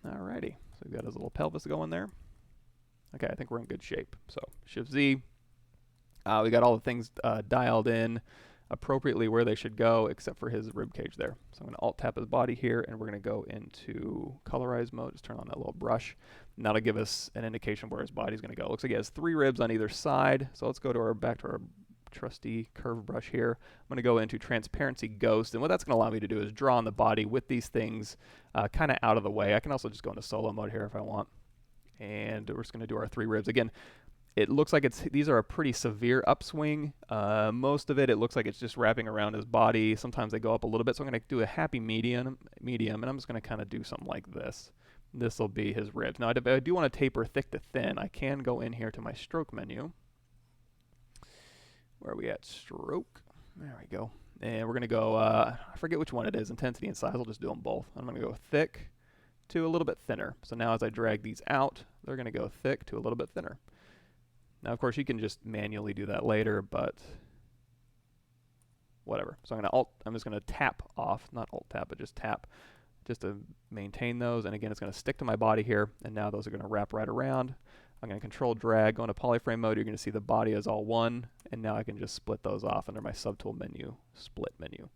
Alrighty, so we've got his little pelvis going there. Okay, I think we're in good shape. So Shift Z, we got all the things dialed in appropriately where they should go, except for his rib cage there. So I'm going to Alt tap his body here, and we're going to go into Colorize mode. Just turn on that little brush, and that'll give us an indication of where his body's going to go. Looks like he has 3 ribs on either side. So let's go to our back to our trusty curve brush here. I'm going to go into Transparency Ghost, and what that's going to allow me to do is draw on the body with these things kind of out of the way. I can also just go into solo mode here if I want, and we're just going to do our 3 ribs. Again, it looks like these are a pretty severe upswing. Most of it looks like it's just wrapping around his body. Sometimes they go up a little bit, so I'm going to do a happy medium, and I'm just going to kind of do something like this. This will be his ribs. Now, if I do want to taper thick to thin, I can go in here to my stroke menu. Where are we at? Stroke. There we go. And we're going to go, I forget which one it is, intensity and size. I'll just do them both. I'm going to go thick to a little bit thinner. So now as I drag these out, they're going to go thick to a little bit thinner. Now, of course, you can just manually do that later, but whatever. So I'm just going to tap off, not Alt tap, but just tap just to maintain those. And again, it's going to stick to my body here, and now those are going to wrap right around. I'm going to Control drag, go into polyframe mode. You're going to see the body is all one, and now I can just split those off under my subtool menu, split menu.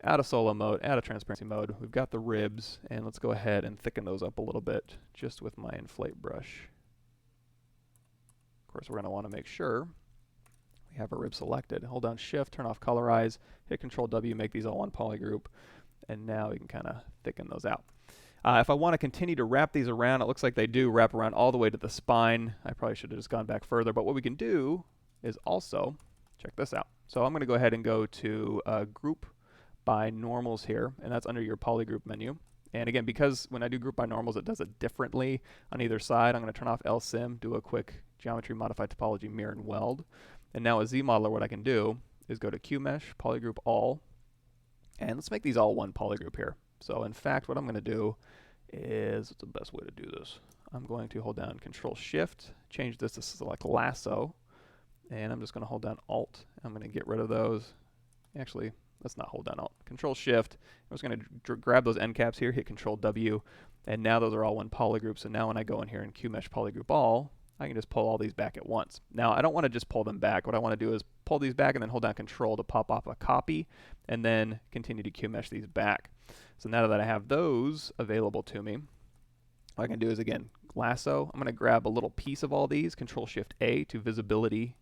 Out of solo mode, out of transparency mode. We've got the ribs, and let's go ahead and thicken those up a little bit just with my inflate brush. Of course, we're going to want to make sure we have our rib selected. Hold down Shift, turn off Colorize, hit Control W, make these all one polygroup, and now we can kind of thicken those out. If I want to continue to wrap these around, it looks like they do wrap around all the way to the spine. I probably should have just gone back further, but what we can do is also, check this out. So I'm going to go ahead and go to Group by Normals here, and that's under your Polygroup menu. And again, because when I do Group by Normals, it does it differently on either side, I'm going to turn off LSim, do a quick Geometry Modify Topology Mirror and Weld. And now with Zmodeler, what I can do is go to QMesh, Polygroup All, and let's make these all one polygroup here. So in fact, what I'm going to do is, what's the best way to do this? I'm going to hold down Control Shift, change this to select lasso, and I'm just going to hold down Alt. I'm going to get rid of those. Actually, let's not hold down Alt. Control Shift. I'm just going to grab those end caps here, hit Control W, and now those are all one polygroup. So now when I go in here and QMesh Polygroup All, I can just pull all these back at once. Now, I don't want to just pull them back. What I want to do is pull these back and then hold down Control to pop off a copy, and then continue to QMesh these back. So now that I have those available to me, what I can do is, again, lasso. I'm going to grab a little piece of all these, Control Shift A to Visibility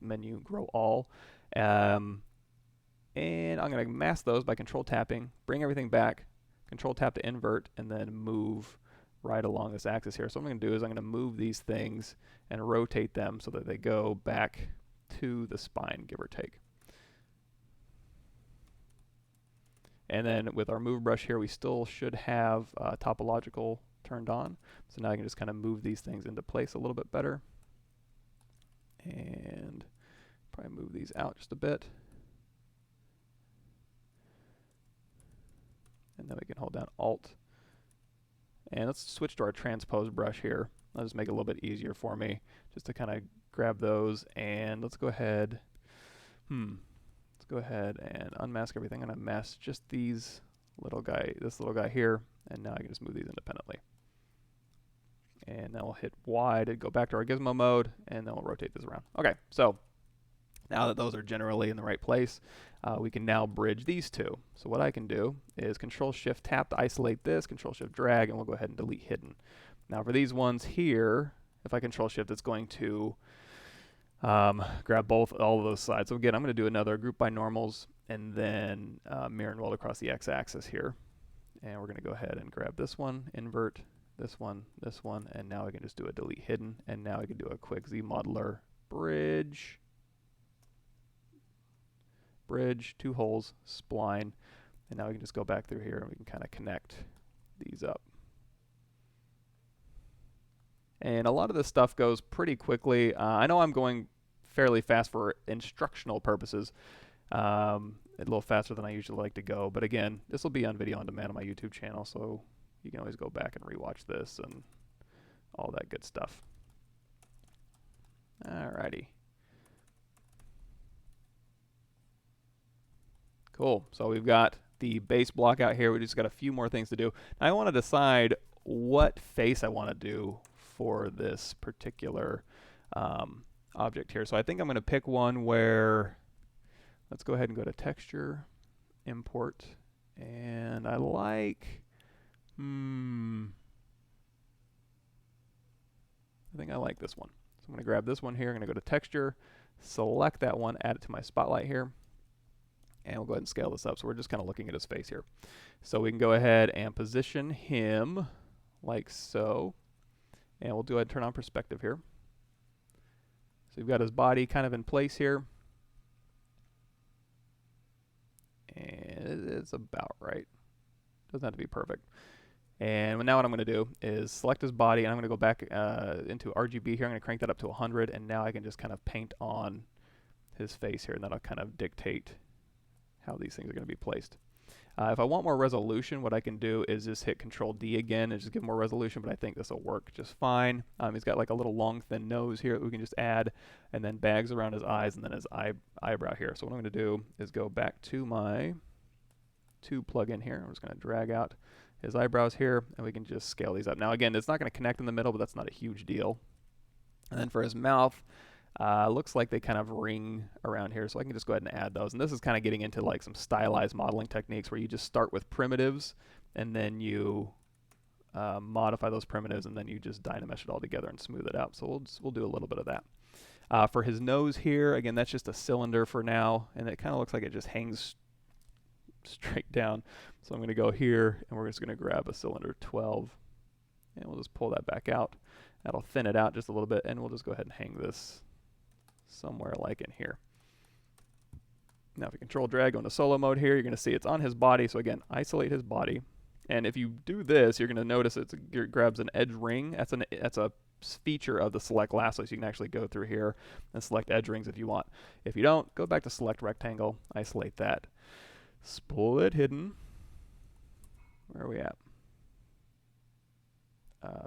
menu, Grow All. And I'm going to mask those by Control tapping, bring everything back, Control tap to invert, and then move right along this axis here. So what I'm going to do is I'm going to move these things and rotate them so that they go back to the spine, give or take. And then with our move brush here, we still should have Topological turned on. So now I can just kind of move these things into place a little bit better. And probably move these out just a bit. And then we can hold down Alt. And let's switch to our transpose brush here. I'll just make it a little bit easier for me just to kind of grab those. And let's go ahead. Let's go ahead and unmask everything. I'm going to mask just this little guy here. And now I can just move these independently. And then we'll hit Y to go back to our gizmo mode. And then we'll rotate this around. Okay, so now that those are generally in the right place, we can now bridge these two. So what I can do is Control Shift tap to isolate this, Control Shift drag, and we'll go ahead and delete hidden. Now for these ones here, if I Control Shift, it's going to grab all of those sides. So again, I'm going to do another Group by Normals and then Mirror and Weld across the X-axis here. And we're going to go ahead and grab this one, invert, this one, and now I can just do a delete hidden. And now I can do a quick Zmodeler bridge. Bridge, two holes, spline, and now we can just go back through here and we can kind of connect these up. And a lot of this stuff goes pretty quickly. I know I'm going fairly fast for instructional purposes, a little faster than I usually like to go, but again, this will be on video on demand on my YouTube channel, so you can always go back and rewatch this and all that good stuff. Alrighty. Cool. So we've got the base block out here. We just got a few more things to do. Now I want to decide what face I want to do for this particular object here. So I think I'm going to pick one where, let's go ahead and go to Texture, Import, and I like, I think I like this one. So I'm going to grab this one here. I'm going to go to Texture, select that one, add it to my spotlight here. And we'll go ahead and scale this up. So we're just kind of looking at his face here. So we can go ahead and position him like so. And we'll go ahead and turn on perspective here. So we've got his body kind of in place here. And it's about right. Doesn't have to be perfect. And now what I'm going to do is select his body. And I'm going to go back into RGB here. I'm going to crank that up to 100. And now I can just kind of paint on his face here. And that'll kind of dictate how these things are going to be placed. If I want more resolution, what I can do is just hit Control D again and just give more resolution, but I think this will work just fine. He's got like a little long thin nose here that we can just add, and then bags around his eyes and then his eyebrow here. So what I'm going to do is go back to my tube plug in here. I'm just going to drag out his eyebrows here, and we can just scale these up. Now again, it's not going to connect in the middle, but that's not a huge deal. And then for his mouth, looks like they kind of ring around here, so I can just go ahead and add those. And this is kind of getting into like some stylized modeling techniques where you just start with primitives, and then you modify those primitives, and then you just dynamesh it all together and smooth it out. So we'll do a little bit of that. For his nose here, again, that's just a cylinder for now, and it kind of looks like it just hangs straight down. So I'm going to go here, and we're just going to grab a cylinder 12, and we'll just pull that back out. That'll thin it out just a little bit, and we'll just go ahead and hang this somewhere like in here. Now if we Control drag, go into solo mode here, you're going to see it's on his body. So again, isolate his body. And if you do this, you're going to notice it grabs an edge ring. That's a feature of the select lasso, so you can actually go through here and select edge rings if you want. If you don't, go back to select rectangle, isolate that. Split hidden. Where are we at?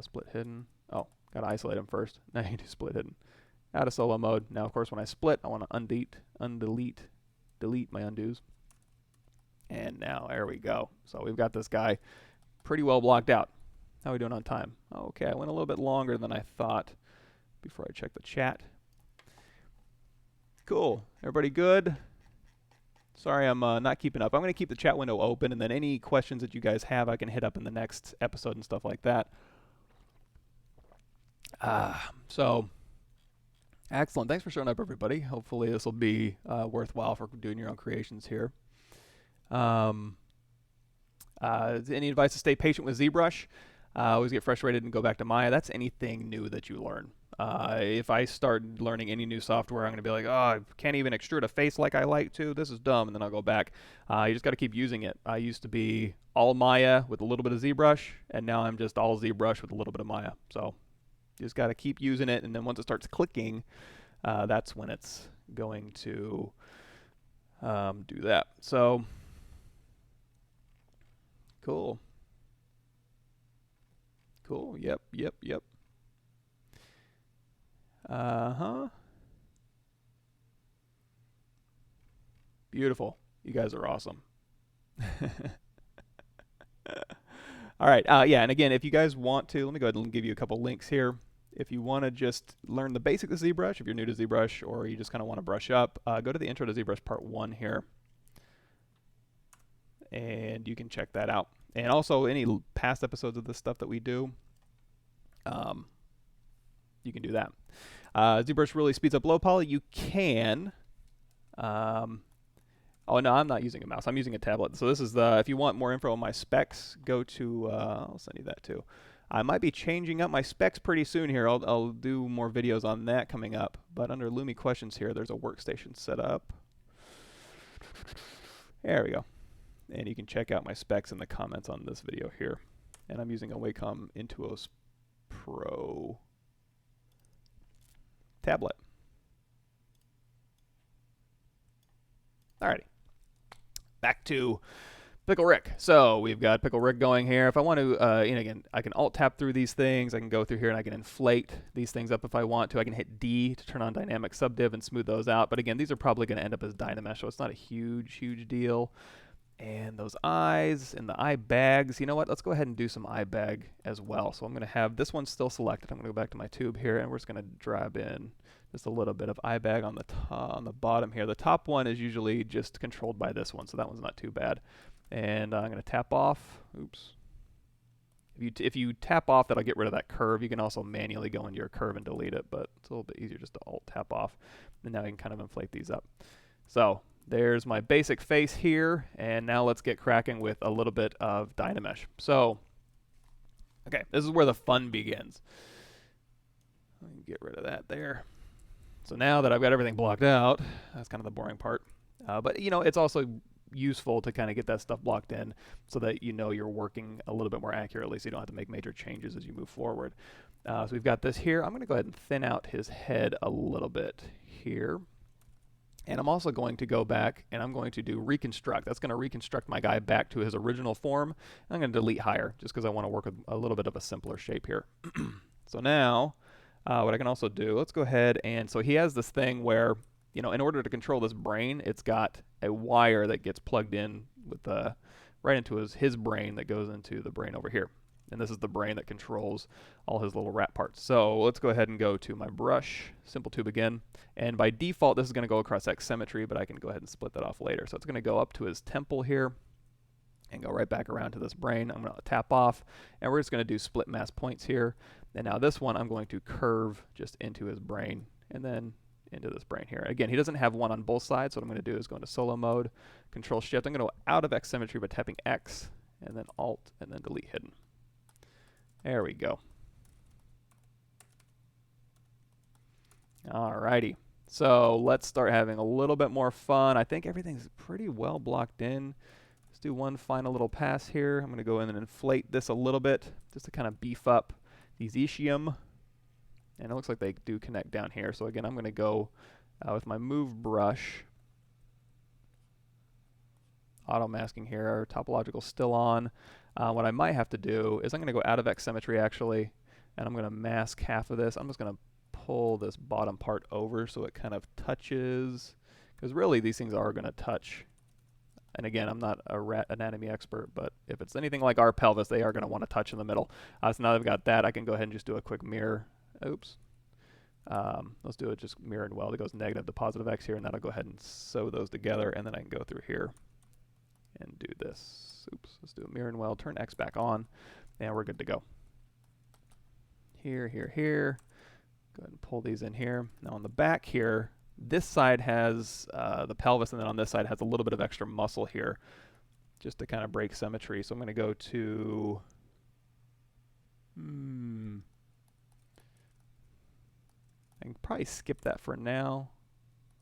Split hidden. Oh, got to isolate them first. Now you do split hidden. Out of solo mode. Now, of course, when I split, I want to delete my undos. And now, there we go. So we've got this guy pretty well blocked out. How are we doing on time? Okay, I went a little bit longer than I thought before I checked the chat. Cool. Everybody good? Sorry, I'm not keeping up. I'm going to keep the chat window open, and then any questions that you guys have, I can hit up in the next episode and stuff like that. So, excellent. Thanks for showing up, everybody. Hopefully this will be worthwhile for doing your own creations here. Any advice to stay patient with Zbrush? Always get frustrated and go back to Maya. That's anything new that you learn. If I start learning any new software, I'm going to be like, oh, I can't even extrude a face like I like to. This is dumb, and then I'll go back. You just got to keep using it. I used to be all Maya with a little bit of Zbrush, and now I'm just all Zbrush with a little bit of Maya. So you just got to keep using it, and then once it starts clicking, that's when it's going to do that. So cool. Cool. Yep. Beautiful. You guys are awesome. All right. Yeah, and again, if you guys want to, let me go ahead and give you a couple links here. If you want to just learn the basics of ZBrush, if you're new to ZBrush, or you just kind of want to brush up, go to the Intro to ZBrush Part 1 here, and you can check that out. And also, any past episodes of this stuff that we do, you can do that. ZBrush really speeds up low poly. You can. Oh, no, I'm not using a mouse. I'm using a tablet. So this is the, if you want more info on my specs, go to, I'll send you that too. I might be changing up my specs pretty soon here. I'll do more videos on that coming up. But under Lumi questions here, there's a workstation set up. There we go. And you can check out my specs in the comments on this video here. And I'm using a Wacom Intuos Pro tablet. Alrighty. Back to Pickle Rick. So we've got Pickle Rick going here. If I want to, again, I can alt-tab through these things. I can go through here and I can inflate these things up if I want to. I can hit D to turn on dynamic subdiv and smooth those out. But again, these are probably going to end up as Dynamesh, so it's not a huge deal. And those eyes and the eye bags, you know what? Let's go ahead and do some eye bag as well. So I'm going to have this one still selected. I'm going to go back to my tube here, and we're just going to drab in just a little bit of eye bag on the bottom here. The top one is usually just controlled by this one, so that one's not too bad. And I'm going to tap off. Oops. If you tap off, that'll get rid of that curve. You can also manually go into your curve and delete it, but it's a little bit easier just to alt tap off. And now you can kind of inflate these up. So there's my basic face here, and now let's get cracking with a little bit of Dynamesh. So, okay, this is where the fun begins. Let me get rid of that there. So now that I've got everything blocked out, that's kind of the boring part. But, you know, it's also useful to kind of get that stuff blocked in so that you know you're working a little bit more accurately so you don't have to make major changes as you move forward. So we've got this here. I'm going to go ahead and thin out his head a little bit here. And I'm also going to go back and I'm going to do Reconstruct. That's going to reconstruct my guy back to his original form. I'm going to delete higher just because I want to work with a little bit of a simpler shape here. So now what I can also do, let's go ahead and, so he has this thing where, you know, in order to control this brain, it's got a wire that gets plugged in with the right into his brain that goes into the brain over here. And this is the brain that controls all his little rat parts. So let's go ahead and go to my brush, simple tube again. And by default, this is going to go across X symmetry, but I can go ahead and split that off later. So it's going to go up to his temple here and go right back around to this brain. I'm going to tap off, and we're just going to do split mask points here. And now this one, I'm going to curve just into his brain and then into this brain here. Again, he doesn't have one on both sides, so what I'm going to do is go into solo mode, Control Shift. I'm going to go out of X symmetry by tapping X, and then Alt, and then delete hidden. There we go. Alrighty. So let's start having a little bit more fun. I think everything's pretty well blocked in. Let's do one final little pass here. I'm going to go in and inflate this a little bit just to kind of beef up these ischium. And it looks like they do connect down here. So again, I'm going to go with my move brush. Auto masking here, topological still on. What I might have to do is I'm going to go out of X symmetry actually, and I'm going to mask half of this. I'm just going to pull this bottom part over so it kind of touches, because really these things are going to touch. And again, I'm not a rat anatomy expert, but if it's anything like our pelvis, they are going to want to touch in the middle. So now that I've got that, I can go ahead and just do a quick mirror. Oops. Let's do it just mirror and weld. It goes negative to positive X here, and that'll go ahead and sew those together, and then I can go through here and do this. Oops, let's do a mirror and weld, turn X back on, and we're good to go. Here, here, here. Go ahead and pull these in here. Now on the back here, this side has the pelvis, and then on this side has a little bit of extra muscle here, just to kind of break symmetry. So I'm going to go to, I can probably skip that for now.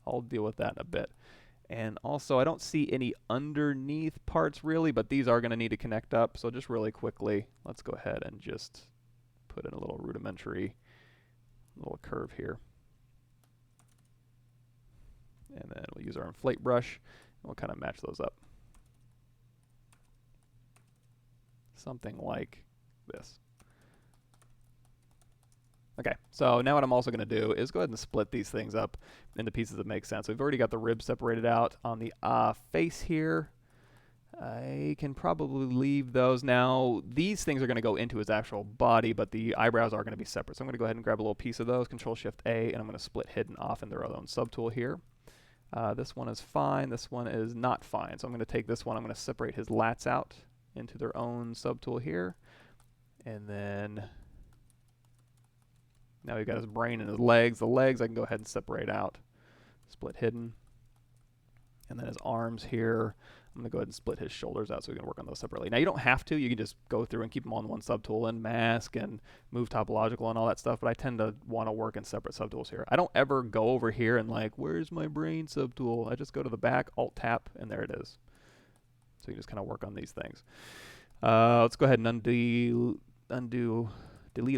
I'll deal with that in a bit. And also, I don't see any underneath parts really, but these are going to need to connect up. So just really quickly, let's go ahead and just put in a little rudimentary little curve here. And then we'll use our inflate brush, and we'll kind of match those up. Something like this. Okay, so now what I'm also going to do is go ahead and split these things up into pieces that make sense. We've already got the ribs separated out on the face here. I can probably leave those. Now, these things are going to go into his actual body, but the eyebrows are going to be separate. So I'm going to go ahead and grab a little piece of those, Control-Shift-A, and I'm going to split hidden off in their own subtool here. This one is fine. This one is not fine. So I'm going to take this one. I'm going to separate his lats out into their own subtool here. And then now we've got his brain and his legs. The legs I can go ahead and separate out. Split hidden. And then his arms here, I'm going to go ahead and split his shoulders out so we can work on those separately. Now you don't have to. You can just go through and keep them on one subtool and mask and move topological and all that stuff, but I tend to want to work in separate subtools here. I don't ever go over here and like, where's my brain subtool? I just go to the back, Alt-Tap, and there it is. So you just kind of work on these things. Let's go ahead and delete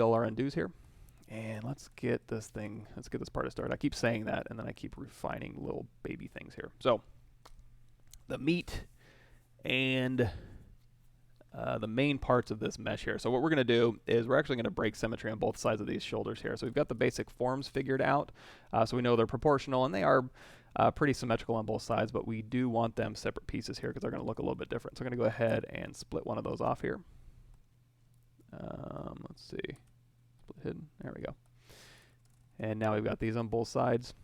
all our undos here. And let's get this part to start. I keep saying that, and then I keep refining little baby things here. So the meat and the main parts of this mesh here. So what we're going to do is we're actually going to break symmetry on both sides of these shoulders here. So we've got the basic forms figured out. So we know they're proportional, and they are pretty symmetrical on both sides, but we do want them separate pieces here because they're going to look a little bit different. So I'm going to go ahead and split one of those off here. Let's see. Hidden. There we go. And now we've got these on both sides.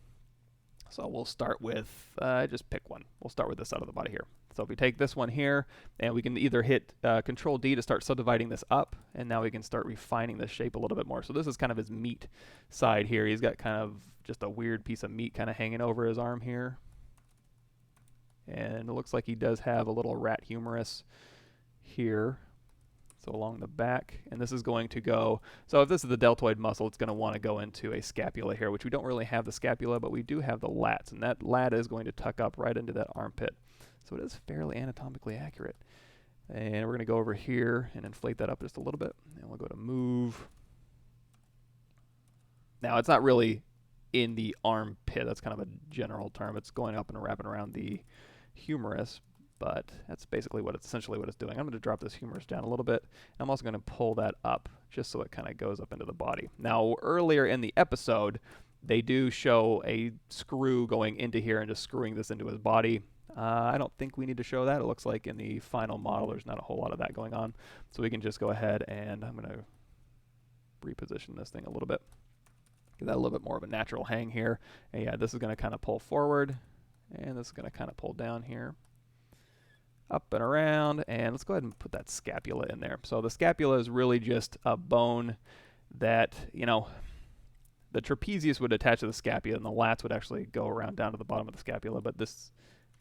So we'll start with, just pick one. We'll start with this side of the body here. So if we take this one here, and we can either hit Control D to start subdividing this up, and now we can start refining this shape a little bit more. So this is kind of his meat side here. He's got kind of just a weird piece of meat kind of hanging over his arm here. And it looks like he does have a little rat humerus here. So along the back, and this is going to go, so if this is the deltoid muscle, it's going to want to go into a scapula here, which we don't really have the scapula, but we do have the lats, and that lat is going to tuck up right into that armpit. So it is fairly anatomically accurate. And we're going to go over here and inflate that up just a little bit, and we'll go to move. Now it's not really in the armpit, that's kind of a general term. It's going up and wrapping around the humerus. But that's basically essentially what it's doing. I'm going to drop this humerus down a little bit. I'm also going to pull that up just so it kind of goes up into the body. Now, earlier in the episode, they do show a screw going into here and just screwing this into his body. I don't think we need to show that. It looks like in the final model there's not a whole lot of that going on. So we can just go ahead and I'm going to reposition this thing a little bit. Give that a little bit more of a natural hang here. And yeah, this is going to kind of pull forward, and this is going to kind of pull down here. Up and around, and let's go ahead and put that scapula in there. So the scapula is really just a bone that, you know, the trapezius would attach to the scapula, and the lats would actually go around down to the bottom of the scapula, but this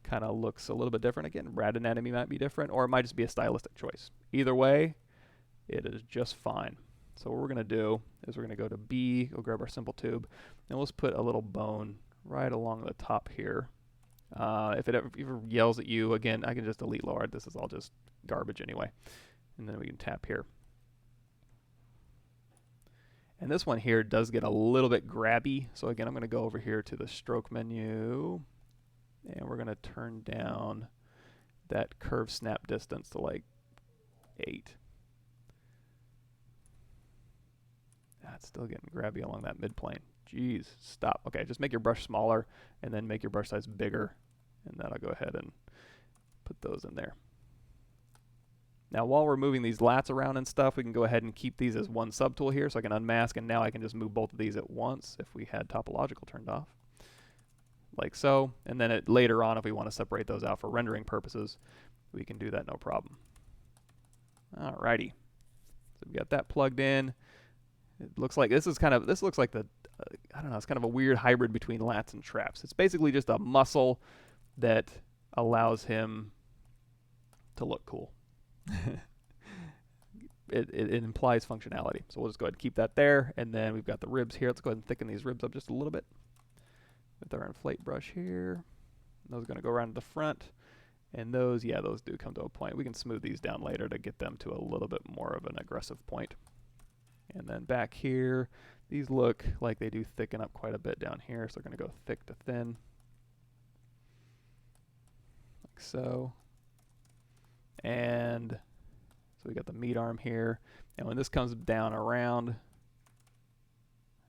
kind of looks a little bit different. Again, rat anatomy might be different, or it might just be a stylistic choice. Either way, it is just fine. So what we're going to do is we're going to go to B, go grab our simple tube, and we'll just put a little bone right along the top here. If it ever yells at you, again, I can just delete low art. This is all just garbage anyway. And then we can tap here. And this one here does get a little bit grabby. So again, I'm going to go over here to the stroke menu, and we're going to turn down that curve snap distance to like 8. That's still getting grabby along that midplane. Jeez, stop. Okay, just make your brush smaller and then make your brush size bigger. And then I'll go ahead and put those in there. Now while we're moving these lats around and stuff, we can go ahead and keep these as one subtool here. So I can unmask, and now I can just move both of these at once if we had topological turned off. Like so. And then later on, if we want to separate those out for rendering purposes, we can do that no problem. Alrighty. So we've got that plugged in. It looks like this looks like the, I don't know, it's kind of a weird hybrid between lats and traps. It's basically just a muscle that allows him to look cool. it implies functionality. So we'll just go ahead and keep that there. And then we've got the ribs here. Let's go ahead and thicken these ribs up just a little bit with our inflate brush here. Those are going to go around to the front. And those, yeah, those do come to a point. We can smooth these down later to get them to a little bit more of an aggressive point. And then back here, these look like they do thicken up quite a bit down here. So they're going to go thick to thin. Like so. And so we got the meat arm here. And when this comes down around,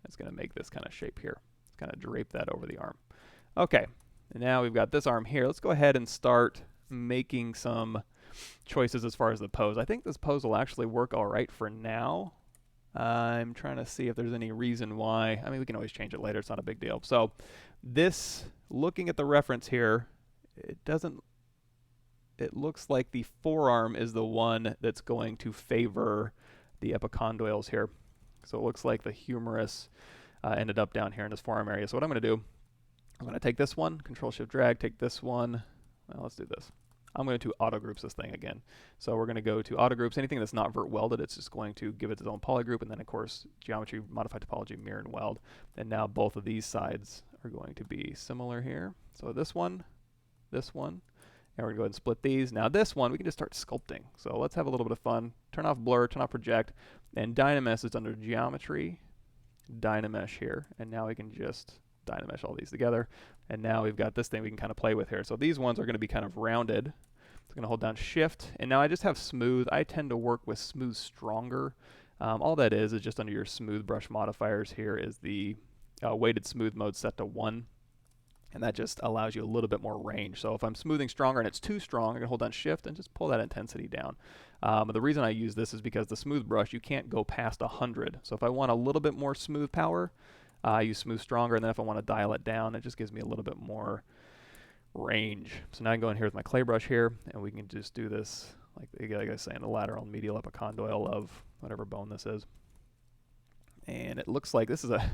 it's going to make this kind of shape here. Let's kind of drape that over the arm. Okay, and now we've got this arm here. Let's go ahead and start making some choices as far as the pose. I think this pose will actually work all right for now. I'm trying to see if there's any reason why. I mean, we can always change it later. It's not a big deal. So this, looking at the reference here, it looks like the forearm is the one that's going to favor the epicondyles here. So it looks like the humerus ended up down here in this forearm area. So what I'm going to do, I'm going to take this one, Control-Shift-Drag, take this one. Well, let's do this. I'm going to auto groups this thing again. So we're going to go to auto groups. Anything that's not vert welded, it's just going to give it its own polygroup. And then, of course, geometry, modify topology, Marin, Weld. And now both of these sides are going to be similar here. So this one, and we're going to go ahead and split these. Now this one, we can just start sculpting. So let's have a little bit of fun. Turn off blur, turn off project, and Dynamesh is under geometry, Dynamesh here. And now we can just Dynamesh all these together. And now we've got this thing we can kind of play with here. So these ones are going to be kind of rounded. I'm going to hold down Shift, and now I just have smooth. I tend to work with smooth stronger. All that is just under your smooth brush modifiers here is the weighted smooth mode set to 1. And that just allows you a little bit more range. So if I'm smoothing stronger and it's too strong, I'm going to hold down Shift and just pull that intensity down. The reason I use this is because the smooth brush, you can't go past 100. So if I want a little bit more smooth power, I use smooth stronger, and then if I want to dial it down, it just gives me a little bit more range. So now I can go in here with my clay brush here, and we can just do this, like I was saying, the lateral and medial epicondyle of whatever bone this is. And it looks like this is a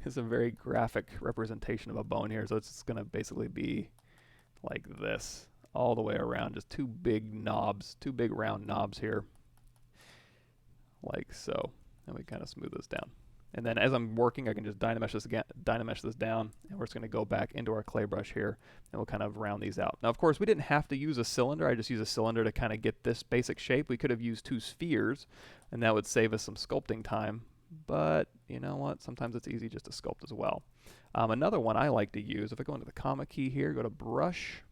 it's a very graphic representation of a bone here. So it's going to basically be like this all the way around, just two big knobs, two big round knobs here, like so. And we kind of smooth this down. And then as I'm working, I can just Dynamesh this down, and we're just going to go back into our clay brush here, and we'll kind of round these out. Now, of course, we didn't have to use a cylinder. I just used a cylinder to kind of get this basic shape. We could have used 2 spheres, and that would save us some sculpting time. But you know what? Sometimes it's easy just to sculpt as well. Another one I like to use, if I go into the comma key here, go to Brush,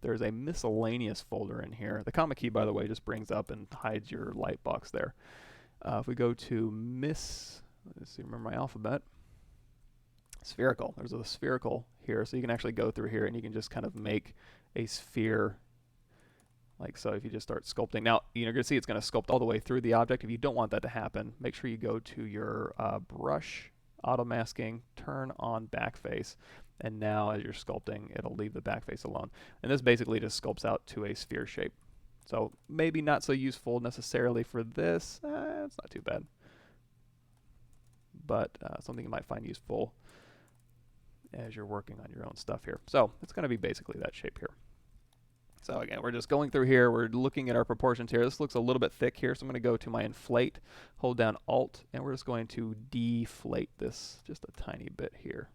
there's a miscellaneous folder in here. The comma key, by the way, just brings up and hides your light box there. If we go to let's see, remember my alphabet. spherical. There's a spherical here, so you can actually go through here and you can just kind of make a sphere like so. If you just start sculpting, now you're going to see it's going to sculpt all the way through the object. If you don't want that to happen, make sure you go to your brush, auto masking, turn on backface, and now as you're sculpting, it'll leave the backface alone. And this basically just sculpts out to a sphere shape. So maybe not so useful necessarily for this. It's not too bad, but something you might find useful as you're working on your own stuff here. So it's going to be basically that shape here. So again, we're just going through here, we're looking at our proportions here. This looks a little bit thick here, so I'm going to go to my Inflate, hold down Alt, and we're just going to deflate this just a tiny bit here.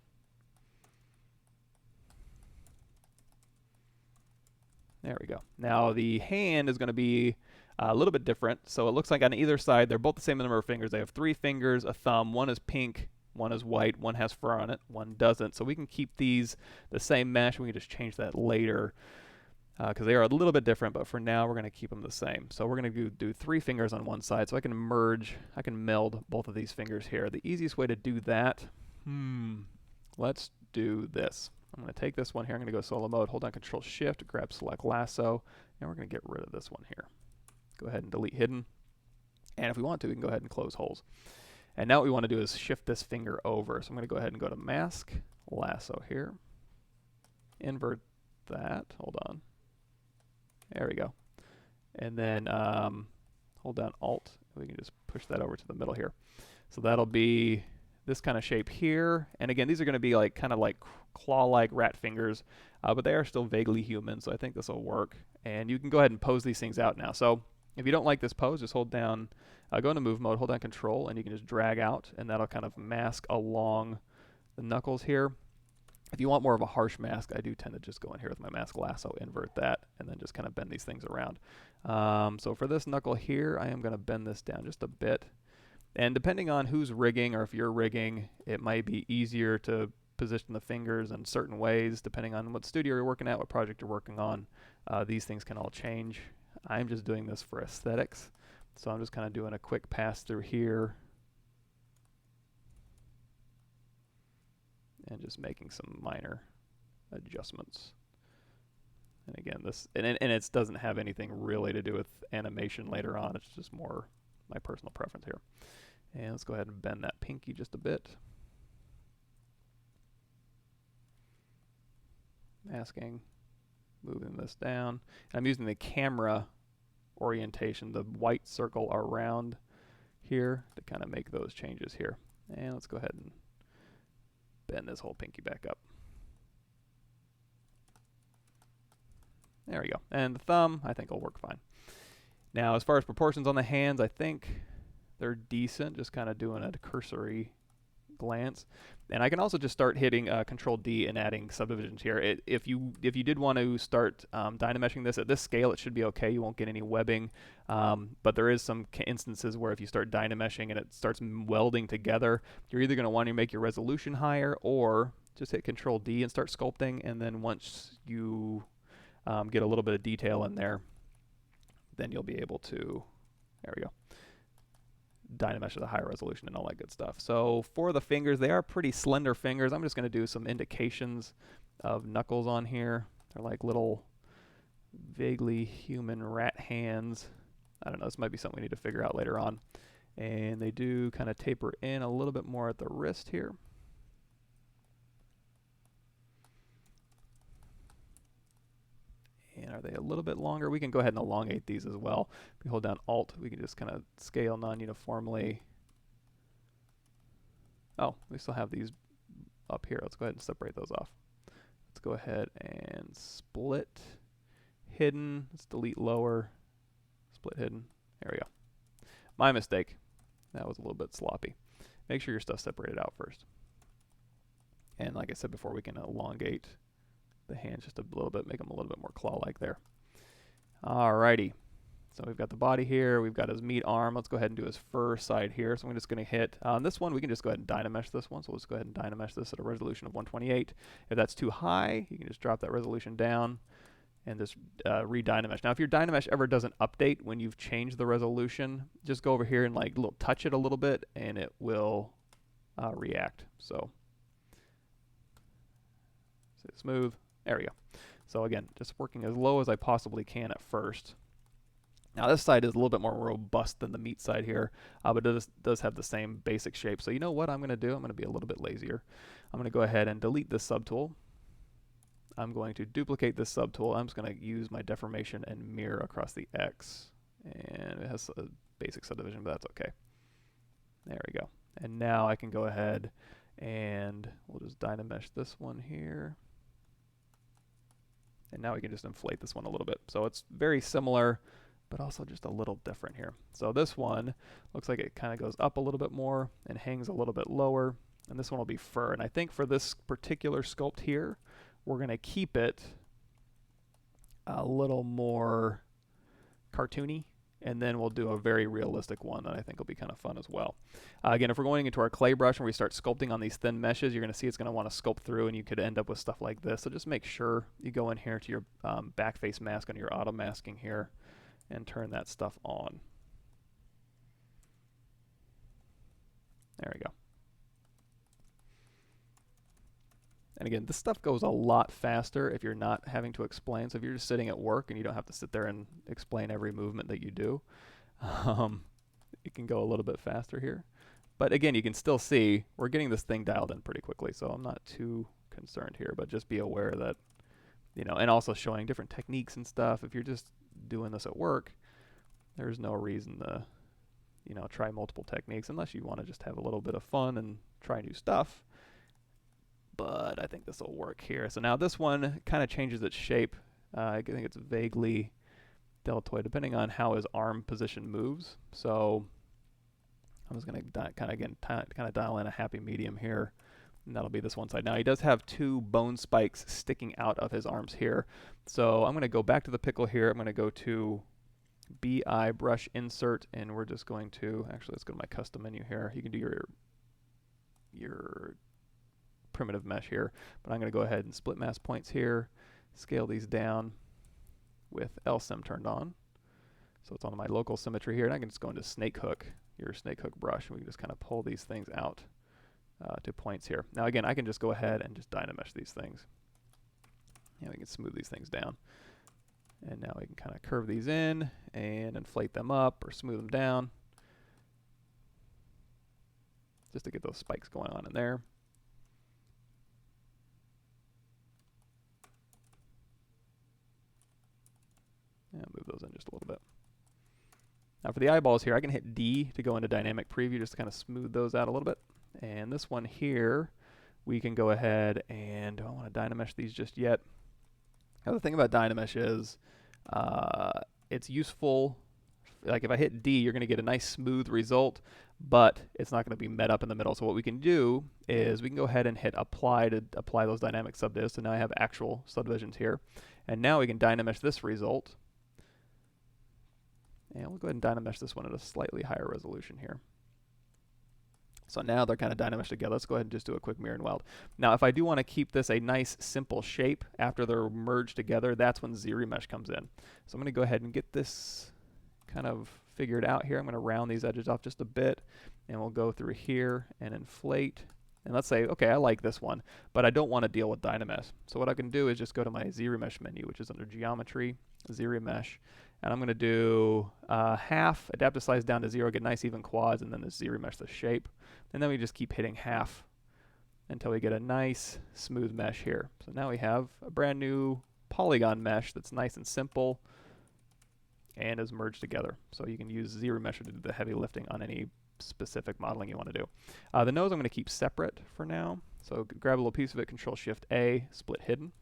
There we go. Now the hand is going to be a little bit different. So it looks like on either side, they're both the same number of fingers. They have 3 fingers, a thumb. One is pink, one is white, one has fur on it, one doesn't. So we can keep these the same mesh. We can just change that later because they are a little bit different, but for now we're going to keep them the same. So we're going to do 3 fingers on one side, so I can merge, I can meld both of these fingers here. The easiest way to do that, let's do this. I'm going to take this one here, I'm going to go solo mode, hold down Control Shift, grab Select Lasso, and we're going to get rid of this one here. Go ahead and delete Hidden, and if we want to, we can go ahead and close holes. And now what we want to do is shift this finger over. So I'm going to go ahead and go to Mask, Lasso here, invert that, hold on. There we go. And then hold down Alt. We can just push that over to the middle here. So that'll be this kind of shape here. And again, these are going to be like kind of like claw-like rat fingers, but they are still vaguely human, so I think this will work. And you can go ahead and pose these things out now. So if you don't like this pose, just hold down, go into Move Mode, hold down Control, and you can just drag out, and that'll kind of mask along the knuckles here. If you want more of a harsh mask, I do tend to just go in here with my Mask Lasso, invert that, and then just kind of bend these things around. So for this knuckle here, I am going to bend this down just a bit. And depending on who's rigging, or if you're rigging, it might be easier to position the fingers in certain ways, depending on what studio you're working at, what project you're working on. These things can all change. I'm just doing this for aesthetics. So I'm just kind of doing a quick pass through here. And just making some minor adjustments. And again, this and it doesn't have anything really to do with animation later on. It's just more my personal preference here. And let's go ahead and bend that pinky just a bit. Masking, moving this down. And I'm using the camera orientation, the white circle around here, to kind of make those changes here. And let's go ahead and bend this whole pinky back up. There we go. And the thumb, I think will work fine. Now, as far as proportions on the hands, I think they're decent, just kind of doing a cursory glance. And I can also just start hitting Control D and adding subdivisions here. If you did want to start dynameshing this at this scale, it should be okay. You won't get any webbing. But there is some instances where if you start dynameshing and it starts welding together, you're either going to want to make your resolution higher, or just hit Control D and start sculpting. And then once you get a little bit of detail in there, then you'll be able to, there we go, dynamesh at a higher resolution and all that good stuff. So for the fingers, they are pretty slender fingers. I'm just going to do some indications of knuckles on here. They're like little vaguely human rat hands. I don't know, this might be something we need to figure out later on. And they do kind of taper in a little bit more at the wrist here. And are they a little bit longer? We can go ahead and elongate these as well. If we hold down Alt, we can just kind of scale non-uniformly. Oh, we still have these up here. Let's go ahead and separate those off. Let's go ahead and split hidden. Let's delete lower, split hidden. There we go. My mistake. That was a little bit sloppy. Make sure your stuff's separated out first. And like I said before, we can elongate the hands just a little bit, make them a little bit more claw-like there. Alrighty. So we've got the body here, we've got his meat arm. Let's go ahead and do his fur side here. So I'm just going to hit, on this one, we can just go ahead and dynamesh this one. So let's go ahead and dynamesh this at a resolution of 128. If that's too high, you can just drop that resolution down and just re-dynamesh. Now, if your dynamesh ever doesn't update when you've changed the resolution, just go over here and like touch it a little bit and it will react. So Smooth. There we go. So again, just working as low as I possibly can at first. Now this side is a little bit more robust than the meat side here, but it does have the same basic shape. So you know what I'm going to do? I'm going to be a little bit lazier. I'm going to go ahead and delete this subtool. I'm going to duplicate this subtool. I'm just going to use my deformation and mirror across the X. And it has a basic subdivision, but that's okay. There we go. And now I can go ahead and we'll just dynamesh this one here. And now we can just inflate this one a little bit. So it's very similar, but also just a little different here. So this one looks like it kind of goes up a little bit more and hangs a little bit lower. And this one will be fur. And I think for this particular sculpt here, we're going to keep it a little more cartoony. And then we'll do a very realistic one that I think will be kind of fun as well. Again, if we're going into our clay brush and we start sculpting on these thin meshes, you're going to see it's going to want to sculpt through, and you could end up with stuff like this. So just make sure you go in here to your backface mask on your auto masking here and turn that stuff on. There we go. And again, this stuff goes a lot faster if you're not having to explain. So if you're just sitting at work and you don't have to sit there and explain every movement that you do, it can go a little bit faster here. But again, you can still see we're getting this thing dialed in pretty quickly, so I'm not too concerned here. But just be aware that, you know, and also showing different techniques and stuff. If you're just doing this at work, there's no reason to, you know, try multiple techniques unless you want to just have a little bit of fun and try new stuff. But I think this will work here. So now this one kind of changes its shape. I think it's vaguely deltoid, depending on how his arm position moves. So I'm just going to kind of dial in a happy medium here, and that'll be this one side. Now he does have two bone spikes sticking out of his arms here. So I'm going to go back to the pickle here. I'm going to go to BI brush insert, and we're just going to, actually let's go to my custom menu here. You can do your primitive mesh here, but I'm going to go ahead and split mask points here, scale these down with LSIM turned on. So it's on my local symmetry here, and I can just go into snake hook, your snake hook brush, and we can just kind of pull these things out to points here. Now again, I can just go ahead and just dynamesh these things. And we can smooth these things down. And now we can kind of curve these in and inflate them up or smooth them down, just to get those spikes going on in there. And move those in just a little bit. Now for the eyeballs here, I can hit D to go into dynamic preview just to kind of smooth those out a little bit. And this one here, we can go ahead and, I don't want to dynamesh these just yet. Now the thing about dynamesh is it's useful. Like if I hit D, you're going to get a nice smooth result, but it's not going to be met up in the middle. So what we can do is we can go ahead and hit apply to apply those dynamic subdivs. So now I have actual subdivisions here. And now we can dynamesh this result. And we'll go ahead and dynamesh this one at a slightly higher resolution here. So now they're kind of dynameshed together. Let's go ahead and just do a quick mirror and weld. Now if I do want to keep this a nice simple shape after they're merged together, that's when Z-remesh comes in. So I'm going to go ahead and get this kind of figured out here. I'm going to round these edges off just a bit, and we'll go through here and inflate. And let's say, okay, I like this one, but I don't want to deal with dynamesh. So what I can do is just go to my Z-remesh menu, which is under Geometry, Z-remesh, and I'm going to do half, adapt the size down to 0, get nice even quads, and then the Z-remesh the shape. And then we just keep hitting half until we get a nice smooth mesh here. So now we have a brand new polygon mesh that's nice and simple and is merged together. So you can use Z-remesh to do the heavy lifting on any specific modeling you want to do. The nose I'm going to keep separate for now. So grab a little piece of it, Control-Shift-A, split hidden.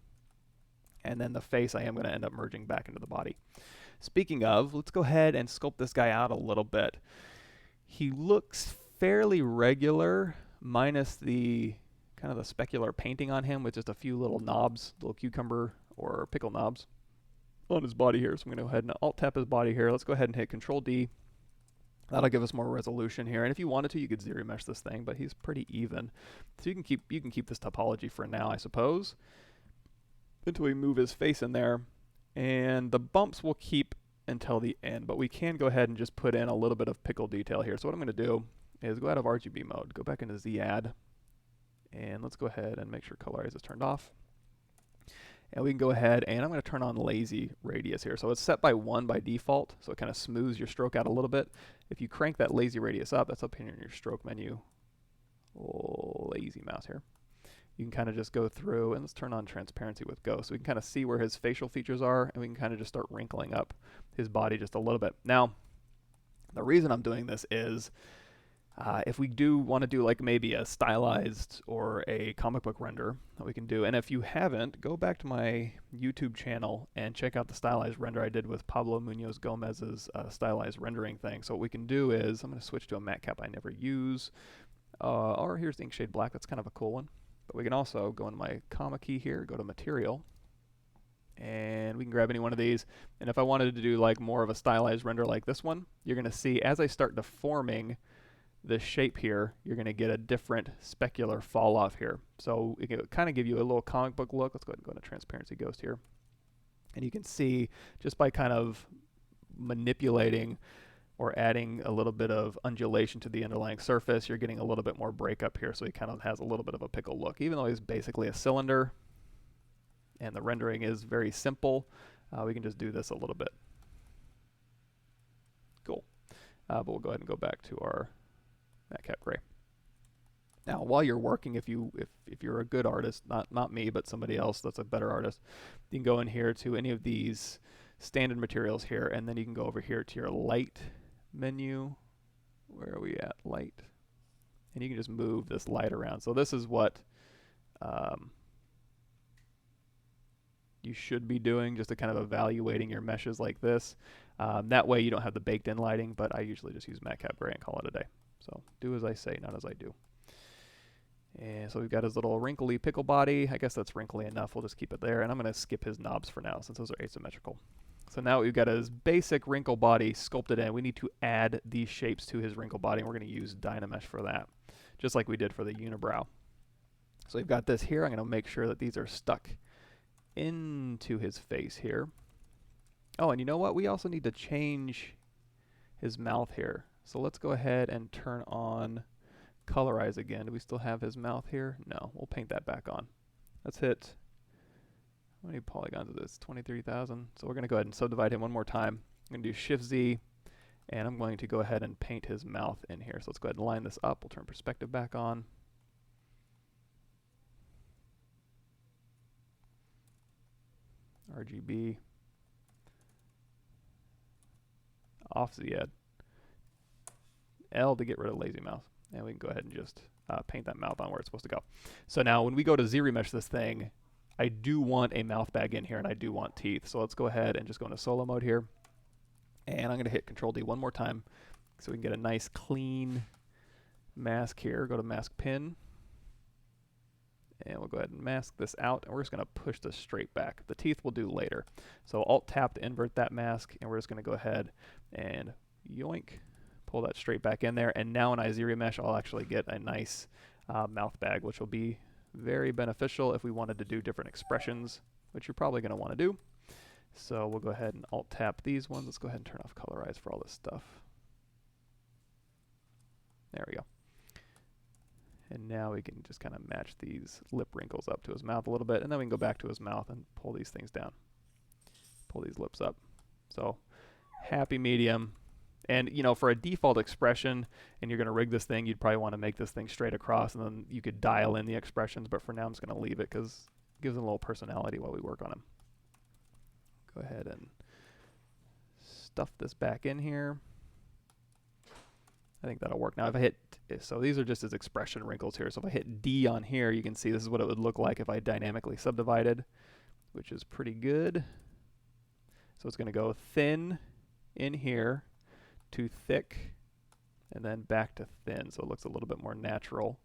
And then the face I am going to end up merging back into the body. Speaking of, let's go ahead and sculpt this guy out a little bit. He looks fairly regular, minus the kind of the specular painting on him with just a few little knobs, little cucumber or pickle knobs on his body here. So I'm going to go ahead and Alt-tap his body here. Let's go ahead and hit Control-D. That'll give us more resolution here. And if you wanted to, you could Z-remesh this thing, but he's pretty even. So you can keep this topology for now, I suppose, until we move his face in there. And the bumps we'll keep until the end, but we can go ahead and just put in a little bit of pickle detail here. So what I'm going to do is go out of RGB mode, go back into Z-Add, and let's go ahead and make sure Colorize is turned off. And we can go ahead and I'm going to turn on lazy radius here. So it's set by 1 by default, so it kind of smooths your stroke out a little bit. If you crank that lazy radius up, that's up here in your stroke menu. Lazy mouse here. You can kind of just go through, and let's turn on transparency with Go, so we can kind of see where his facial features are, and we can kind of just start wrinkling up his body just a little bit. Now, the reason I'm doing this is if we do want to do like maybe a stylized or a comic book render that we can do, and if you haven't, go back to my YouTube channel and check out the stylized render I did with Pablo Munoz Gomez's stylized rendering thing. So what we can do is, I'm going to switch to a matte cap I never use, or here's the ink shade black, that's kind of a cool one. But we can also go in my comma key here, go to material, and we can grab any one of these. And if I wanted to do like more of a stylized render like this one, you're going to see as I start deforming this shape here, you're going to get a different specular fall off here. So it can kind of give you a little comic book look. Let's go ahead and go into Transparency Ghost here. And you can see just by kind of manipulating or adding a little bit of undulation to the underlying surface, you're getting a little bit more breakup here. So he kind of has a little bit of a pickle look, even though he's basically a cylinder and the rendering is very simple. We can just do this a little bit. Cool. But we'll go ahead and go back to our matte cap gray. Now, while you're working, if you're a good artist, not me, but somebody else that's a better artist, you can go in here to any of these standard materials here, and then you can go over here to your light menu. Where are we at? Light. And you can just move this light around. So this is what you should be doing, just to kind of evaluating your meshes like this. That way you don't have the baked in lighting, but I usually just use matte cap gray and call it a day. So do as I say, not as I do. And so we've got his little wrinkly pickle body. I guess that's wrinkly enough. We'll just keep it there. And I'm going to skip his knobs for now since those are asymmetrical. So now we've got his basic wrinkle body sculpted in. We need to add these shapes to his wrinkle body, and we're going to use Dynamesh for that, just like we did for the unibrow. So we've got this here. I'm going to make sure that these are stuck into his face here. Oh, and you know what? We also need to change his mouth here. So let's go ahead and turn on Colorize again. Do we still have his mouth here? No, we'll paint that back on. Let's hit, how many polygons is this? 23,000. So we're going to go ahead and subdivide him one more time. I'm going to do Shift Z, and I'm going to go ahead and paint his mouth in here. So let's go ahead and line this up. We'll turn perspective back on. RGB. Off Z-Ed. L to get rid of lazy mouth. And we can go ahead and just paint that mouth on where it's supposed to go. So now when we go to Z-Remesh this thing, I do want a mouth bag in here, and I do want teeth. So let's go ahead and just go into solo mode here. And I'm going to hit Control D one more time so we can get a nice clean mask here. Go to Mask Pin. And we'll go ahead and mask this out, and we're just going to push this straight back. The teeth we'll do later. So Alt-Tap to invert that mask, and we're just going to go ahead and yoink, pull that straight back in there. And now when I Z-Remesh, I'll actually get a nice mouth bag, which will be very beneficial if we wanted to do different expressions, which you're probably going to want to do. So we'll go ahead and Alt-Tap these ones. Let's go ahead and turn off Colorize for all this stuff. There we go. And now we can just kind of match these lip wrinkles up to his mouth a little bit, and then we can go back to his mouth and pull these things down. Pull these lips up. So happy medium. And you know, for a default expression, and you're going to rig this thing, you'd probably want to make this thing straight across, and then you could dial in the expressions, but for now I'm just going to leave it because it gives him a little personality while we work on him. Go ahead and stuff this back in here. I think that'll work. Now if I hit, so these are just his expression wrinkles here. So if I hit D on here, you can see this is what it would look like if I dynamically subdivided, which is pretty good. So it's going to go thin in here to thick and then back to thin. So it looks a little bit more natural.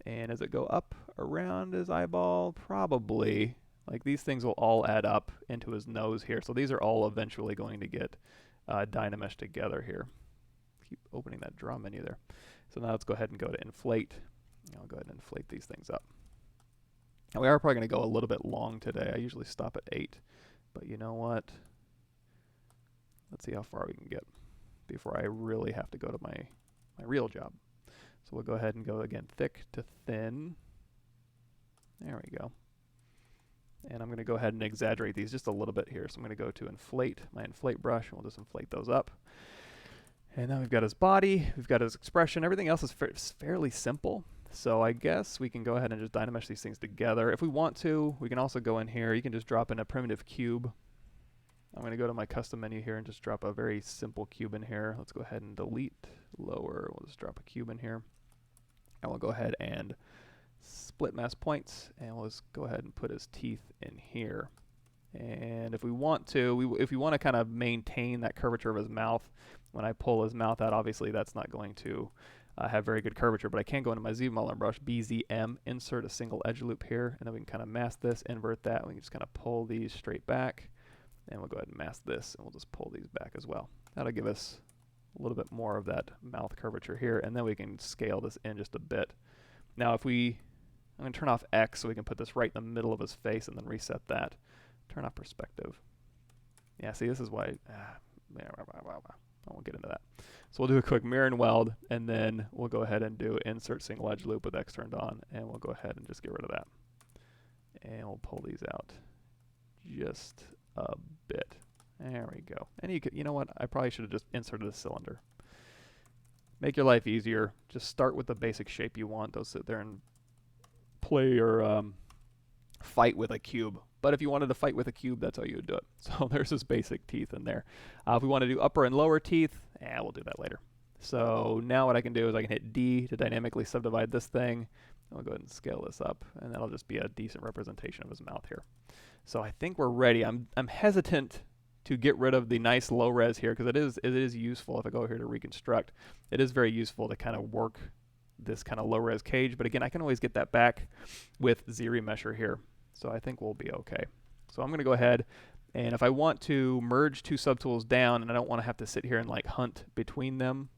And as it go up around his eyeball, probably, like these things will all add up into his nose here. So these are all eventually going to get Dynamesh together here. Keep opening that draw menu there. So now let's go ahead and go to Inflate. I'll go ahead and inflate these things up. Now we are probably going to go a little bit long today. I usually stop at 8. But you know what? Let's see how far we can get before I really have to go to my real job. So we'll go ahead and go again thick to thin. There we go. And I'm going to go ahead and exaggerate these just a little bit here. So I'm going to go to inflate, my inflate brush, and we'll just inflate those up. And then we've got his body, we've got his expression. Everything else is fairly simple. So I guess we can go ahead and just dynamesh these things together. If we want to, we can also go in here. You can just drop in a primitive cube. I'm going to go to my custom menu here and just drop a very simple cube in here. Let's go ahead and delete lower. We'll just drop a cube in here. And we'll go ahead and split mask points. And we'll just go ahead and put his teeth in here. And if we want to, if we want to kind of maintain that curvature of his mouth, when I pull his mouth out, obviously that's not going to have very good curvature, but I can go into my Zmodeler brush, BZM, insert a single edge loop here, and then we can kind of mask this, invert that, and we can just kind of pull these straight back, and we'll go ahead and mask this, and we'll just pull these back as well. That'll give us a little bit more of that mouth curvature here, and then we can scale this in just a bit. Now I'm going to turn off X so we can put this right in the middle of his face and then reset that. Turn off perspective. Yeah, see, this is why, I won't get into that. So we'll do a quick Marin weld, and then we'll go ahead and do insert single edge loop with X turned on, and we'll go ahead and just get rid of that. And we'll pull these out just a bit. There we go. And you know what? I probably should have just inserted a cylinder. Make your life easier. Just start with the basic shape you want. Don't sit there and play or fight with a cube. But if you wanted to fight with a cube, that's how you would do it. So there's his basic teeth in there. If we want to do upper and lower teeth, we'll do that later. So now what I can do is I can hit D to dynamically subdivide this thing. I'll go ahead and scale this up, and that'll just be a decent representation of his mouth here. So I think we're ready. I'm hesitant to get rid of the nice low res here because it is useful. If I go here to reconstruct, it is very useful to kind of work this kind of low res cage. But again, I can always get that back with Z-remesher here. So I think we'll be okay. So I'm going to go ahead, and if I want to merge two subtools down and I don't want to have to sit here and like hunt between them,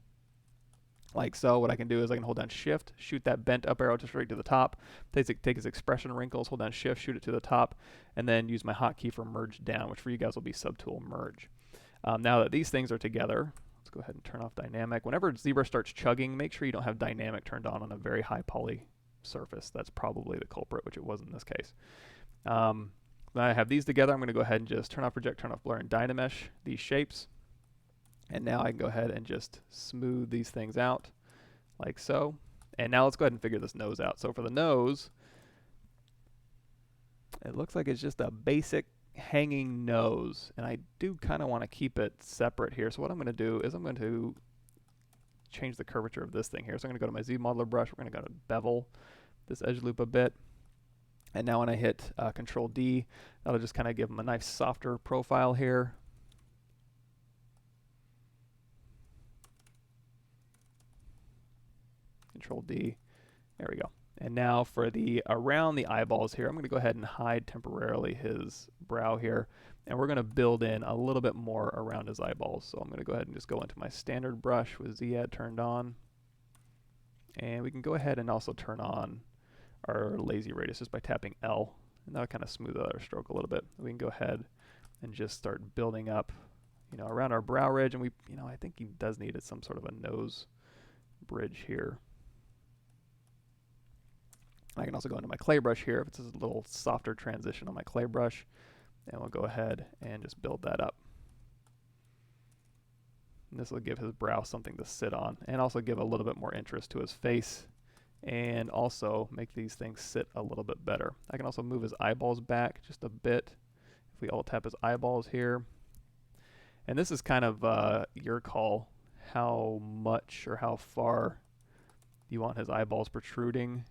like so, what I can do is I can hold down Shift, shoot that bent up arrow just right to the top, take his expression wrinkles, hold down Shift, shoot it to the top, and then use my hotkey for merge down, which for you guys will be subtool merge. Now that these things are together, let's go ahead and turn off dynamic. Whenever ZBrush starts chugging, make sure you don't have dynamic turned on a very high poly surface. That's probably the culprit, which it was in this case. Then I have these together. I'm going to go ahead and just turn off project, turn off blur, and dynamesh these shapes. And now I can go ahead and just smooth these things out like so. And now let's go ahead and figure this nose out. So for the nose, it looks like it's just a basic hanging nose. And I do kind of want to keep it separate here. So what I'm going to do is I'm going to change the curvature of this thing here. So I'm going to go to my Zmodeler brush. We're going to go to bevel this edge loop a bit. And now when I hit Ctrl D, that'll just kind of give them a nice softer profile here. Ctrl D, there we go. And now for the around the eyeballs here, I'm going to go ahead and hide temporarily his brow here. And we're going to build in a little bit more around his eyeballs. So I'm going to go ahead and just go into my standard brush with Z-add turned on. And we can go ahead and also turn on our lazy radius just by tapping L, and that'll kind of smooth out our stroke a little bit. We can go ahead and just start building up, around our brow ridge, and I think he does need some sort of a nose bridge here. I can also go into my clay brush here if it's a little softer transition on my clay brush, and we'll go ahead and just build that up. And this will give his brow something to sit on, and also give a little bit more interest to his face, and also make these things sit a little bit better. I can also move his eyeballs back just a bit. If we alt tap his eyeballs here. And this is kind of your call, how much or how far you want his eyeballs protruding.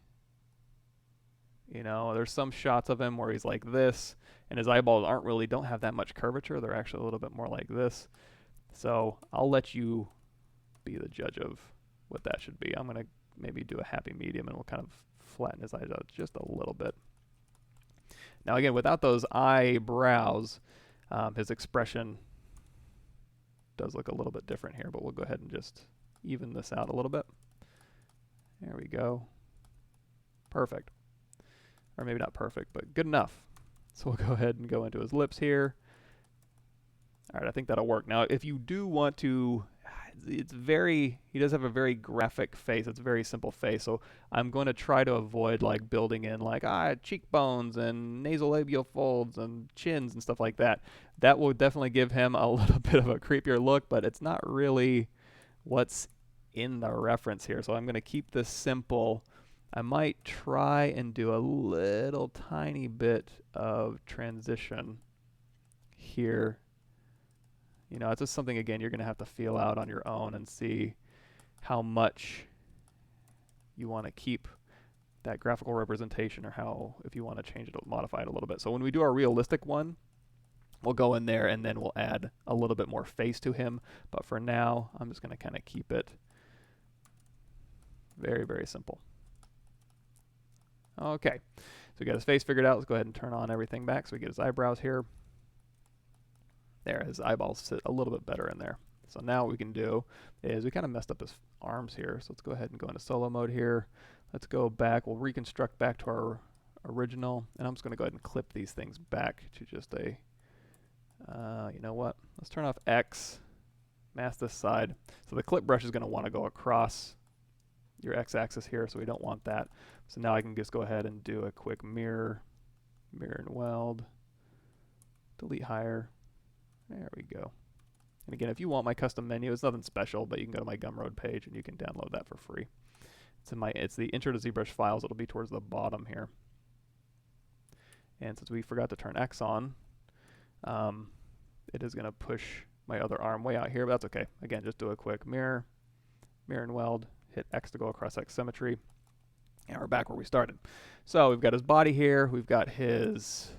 There's some shots of him where he's like this, and his eyeballs don't have that much curvature. They're actually a little bit more like this. So I'll let you be the judge of what that should be. I'm going to maybe do a happy medium, and we'll kind of flatten his eyes out just a little bit. Now again, without those eyebrows, his expression does look a little bit different here, but we'll go ahead and just even this out a little bit. There we go. Perfect. Or maybe not perfect, but good enough. So we'll go ahead and go into his lips here. All right, I think that'll work. Now, if you do want to, it's very, he does have a very graphic face. It's a very simple face. So I'm going to try to avoid like building in like cheekbones and nasolabial folds and chins and stuff like that. That will definitely give him a little bit of a creepier look, but it's not really what's in the reference here. So I'm going to keep this simple. I might try and do a little tiny bit of transition here. You know, it's just something, again, you're going to have to feel out on your own and see how much you want to keep that graphical representation, or how, if you want to change it, modify it a little bit. So when we do our realistic one, we'll go in there and then we'll add a little bit more face to him. But for now, I'm just going to kind of keep it very, very simple. Okay, so we got his face figured out. Let's go ahead and turn on everything back so we get his eyebrows here. There, his eyeballs sit a little bit better in there. So now what we can do is, we kind of messed up his arms here. So let's go ahead and go into solo mode here. Let's go back. We'll reconstruct back to our original. And I'm just going to go ahead and clip these things back to just a, you know what? Let's turn off X, mask this side. So the clip brush is going to want to go across your X-axis here, so we don't want that. So now I can just go ahead and do a quick mirror and weld, delete higher. There we go. And again, if you want my custom menu, it's nothing special, but you can go to my Gumroad page and you can download that for free. It's the intro to ZBrush files. It'll be towards the bottom here. And since we forgot to turn X on, it is going to push my other arm way out here, but that's okay. Again, just do a quick mirror and weld, hit X to go across X symmetry, and we're back where we started. So we've got his body here, we've got his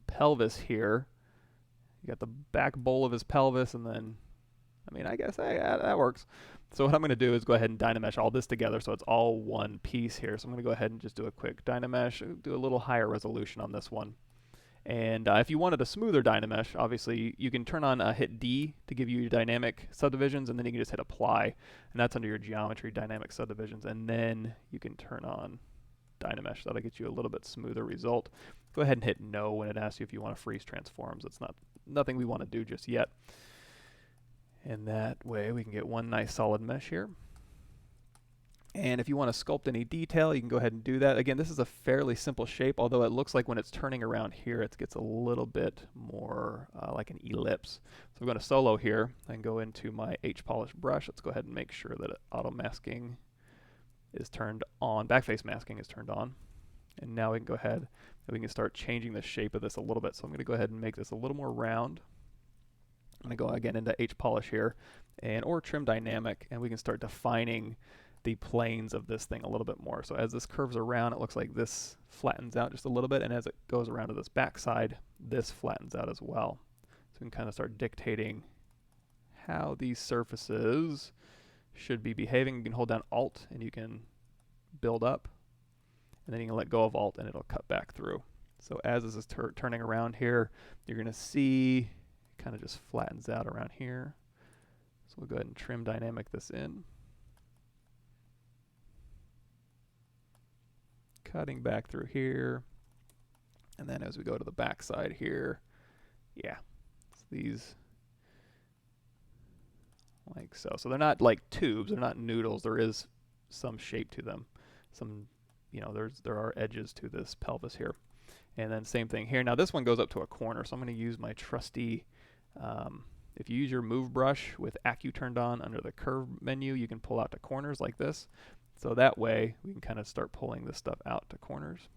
pelvis here. You got the back bowl of his pelvis, and then, I mean, I guess that works. So what I'm going to do is go ahead and Dynamesh all this together so it's all one piece here. So I'm going to go ahead and just do a quick Dynamesh, do a little higher resolution on this one. And if you wanted a smoother Dynamesh, obviously you can turn on hit D to give you dynamic subdivisions, and then you can just hit apply, and that's under your geometry dynamic subdivisions, and then you can turn on Dynamesh. That'll get you a little bit smoother result. Go ahead and hit no when it asks you if you want to freeze transforms. It's nothing we want to do just yet. And that way we can get one nice solid mesh here. And if you want to sculpt any detail, you can go ahead and do that. Again, this is a fairly simple shape, although it looks like when it's turning around here, it gets a little bit more like an ellipse. So we're going to solo here and go into my H-polish brush. Let's go ahead and make sure that auto masking is turned on, backface masking is turned on. And now we can go ahead and we can start changing the shape of this a little bit. So I'm going to go ahead and make this a little more round. I'm going to go again into H-polish here, or trim dynamic, and we can start defining the planes of this thing a little bit more. So as this curves around, it looks like this flattens out just a little bit, and as it goes around to this back side, this flattens out as well. So we can kind of start dictating how these surfaces should be behaving. You can hold down Alt and you can build up, and then you can let go of Alt and it'll cut back through. So as this is turning around here, you're going to see it kind of just flattens out around here. So we'll go ahead and trim dynamic this in. Cutting back through here, and then as we go to the back side here, yeah, it's these like so. So they're not like tubes, they're not noodles. There is some shape to them. Some, you know, there are edges to this pelvis here. And then same thing here. Now this one goes up to a corner, so I'm going to use my trusty. If you use your move brush with Accu turned on under the curve menu, you can pull out to corners like this. So that way we can kind of start pulling this stuff out to corners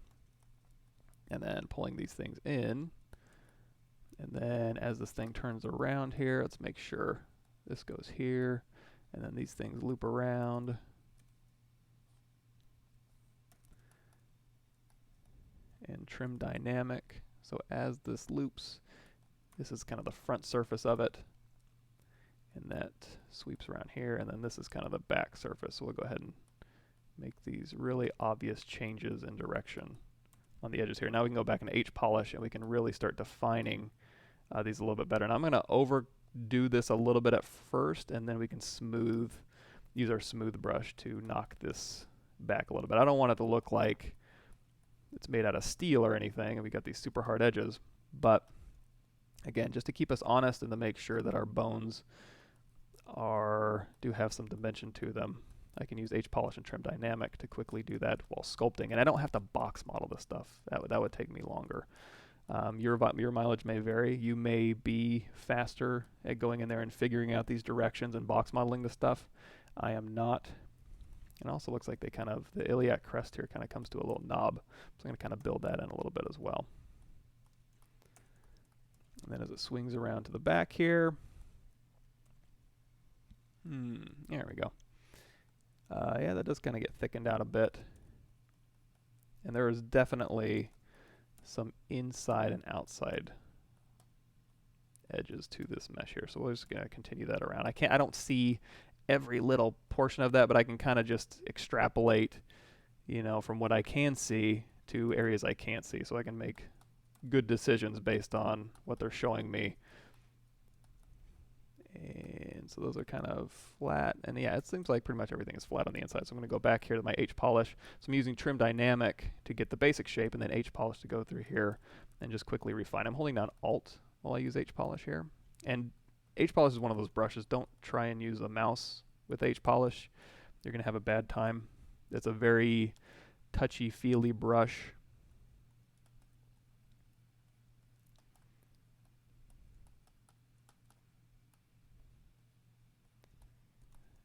and then pulling these things in. And then as this thing turns around here, let's make sure this goes here, and then these things loop around. And trim dynamic. So as this loops, this is kind of the front surface of it, and that sweeps around here, and then this is kind of the back surface. So we'll go ahead and make these really obvious changes in direction on the edges here. Now we can go back into H-polish and we can really start defining these a little bit better. And I'm going to overdo this a little bit at first, and then we can use our smooth brush to knock this back a little bit. I don't want it to look like it's made out of steel or anything, and we got these super hard edges. But again, just to keep us honest and to make sure that our bones do have some dimension to them. I can use H-Polish and Trim Dynamic to quickly do that while sculpting, and I don't have to box model this stuff. That would take me longer. Your mileage may vary. You may be faster at going in there and figuring out these directions and box modeling the stuff. I am not. It also looks like the iliac crest here kind of comes to a little knob. So I'm going to kind of build that in a little bit as well. And then as it swings around to the back here, there we go. Yeah, that does kind of get thickened out a bit. And there is definitely some inside and outside edges to this mesh here. So we're just going to continue that around. I don't see every little portion of that, but I can kind of just extrapolate, from what I can see to areas I can't see. So I can make good decisions based on what they're showing me. And so those are kind of flat. And yeah, it seems like pretty much everything is flat on the inside. So I'm going to go back here to my H-Polish. So I'm using Trim Dynamic to get the basic shape, and then H-Polish to go through here and just quickly refine. I'm holding down Alt while I use H-Polish here. And H-Polish is one of those brushes. Don't try and use a mouse with H-Polish. You're going to have a bad time. It's a very touchy-feely brush.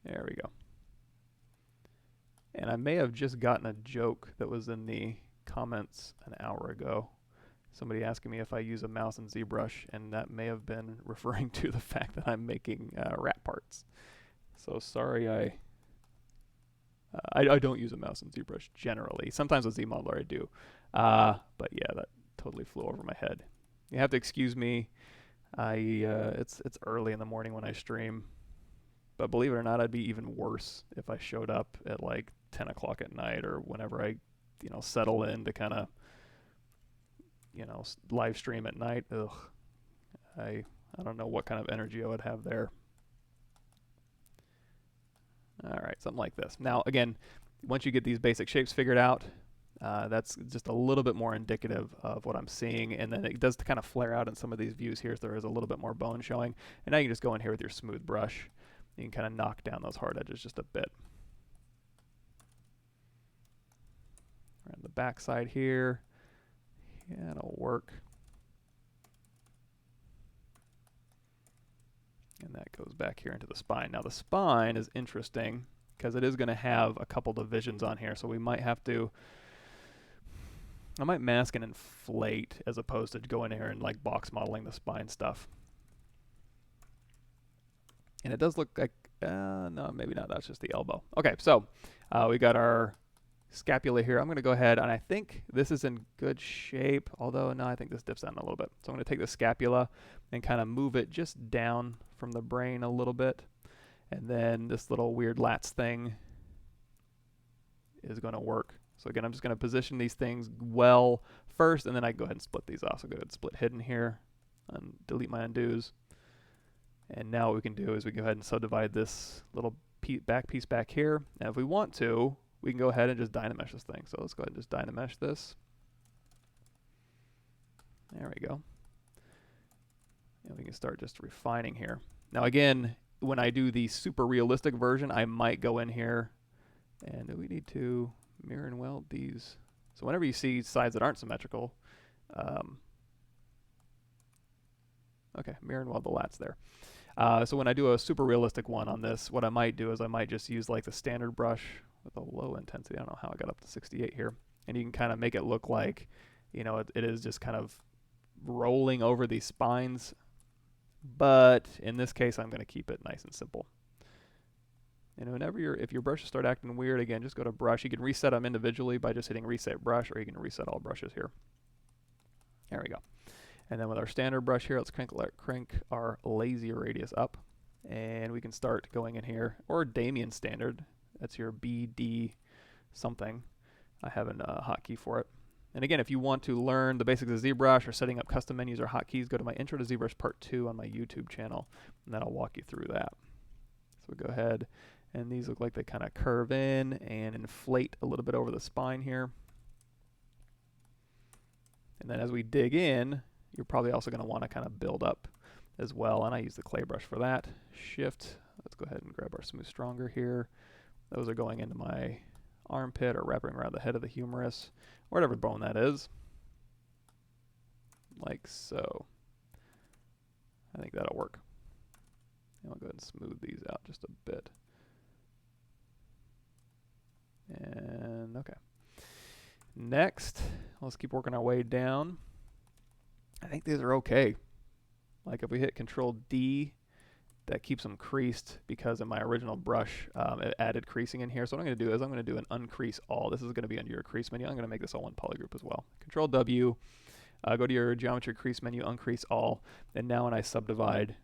There we go. And I may have just gotten a joke that was in the comments an hour ago. Somebody asking me if I use a mouse in ZBrush, and that may have been referring to the fact that I'm making rat parts. So sorry, I don't use a mouse in ZBrush generally. Sometimes with Zmodeler I do. But yeah, that totally flew over my head. You have to excuse me. It's early in the morning when I stream. But believe it or not, I'd be even worse if I showed up at like 10 o'clock at night or whenever I, settle in to kind of, live stream at night. Ugh. I don't know what kind of energy I would have there. All right, something like this. Now, again, once you get these basic shapes figured out, that's just a little bit more indicative of what I'm seeing. And then it does kind of flare out in some of these views here, so there is a little bit more bone showing. And now you can just go in here with your smooth brush. You can kind of knock down those hard edges just a bit. Around the back side here. Yeah, it'll work. And that goes back here into the spine. Now the spine is interesting because it is going to have a couple divisions on here. So we might have to, I might mask and inflate as opposed to go in here and like box modeling the spine stuff. And it does look like, no, maybe not. That's just the elbow. Okay, so we got our scapula here. I'm going to go ahead, and I think this is in good shape, although, no, I think this dips down a little bit. So I'm going to take the scapula and kind of move it just down from the brain a little bit. And then this little weird lats thing is going to work. So again, I'm just going to position these things well first, and then I can go ahead and split these off. So go ahead and split hidden here and delete my undos. And now what we can do is we can go ahead and subdivide this little back piece back here. And if we want to, we can go ahead and just Dynamesh this thing. So let's go ahead and just Dynamesh this. There we go. And we can start just refining here. Now again, when I do the super realistic version, I might go in here and we need to mirror and weld these. So whenever you see sides that aren't symmetrical, okay, mirror and weld the lats there. So when I do a super realistic one on this, what I might do is I might just use like the standard brush with a low intensity. I don't know how I got up to 68 here. And you can kind of make it look like, it is just kind of rolling over these spines. But in this case, I'm going to keep it nice and simple. And whenever if your brushes start acting weird, again, just go to brush. You can reset them individually by just hitting reset brush, or you can reset all brushes here. There we go. And then with our standard brush here, let's crank our lazy radius up. And we can start going in here, or Damien standard. That's your BD something. I have a hotkey for it. And again, if you want to learn the basics of ZBrush or setting up custom menus or hotkeys, go to my Intro to ZBrush Part 2 on my YouTube channel, and that'll walk you through that. So we go ahead, and these look like they kind of curve in and inflate a little bit over the spine here. And then as we dig in, you're probably also going to want to kind of build up as well, and I use the clay brush for that. Shift Let's go ahead and grab our Smooth Stronger here. Those are going into my armpit or wrapping around the head of the humerus, whatever bone that is, like so. I think that'll work. And I'll go ahead and smooth these out just a bit. And okay. Next, let's keep working our way down. I think these are okay. Like if we hit Control D, that keeps them creased because in my original brush, it added creasing in here. So what I'm going to do is I'm going to do an uncrease all. This is going to be under your crease menu. I'm going to make this all one polygroup as well. Control W, go to your geometry crease menu, uncrease all, and now when I subdivide,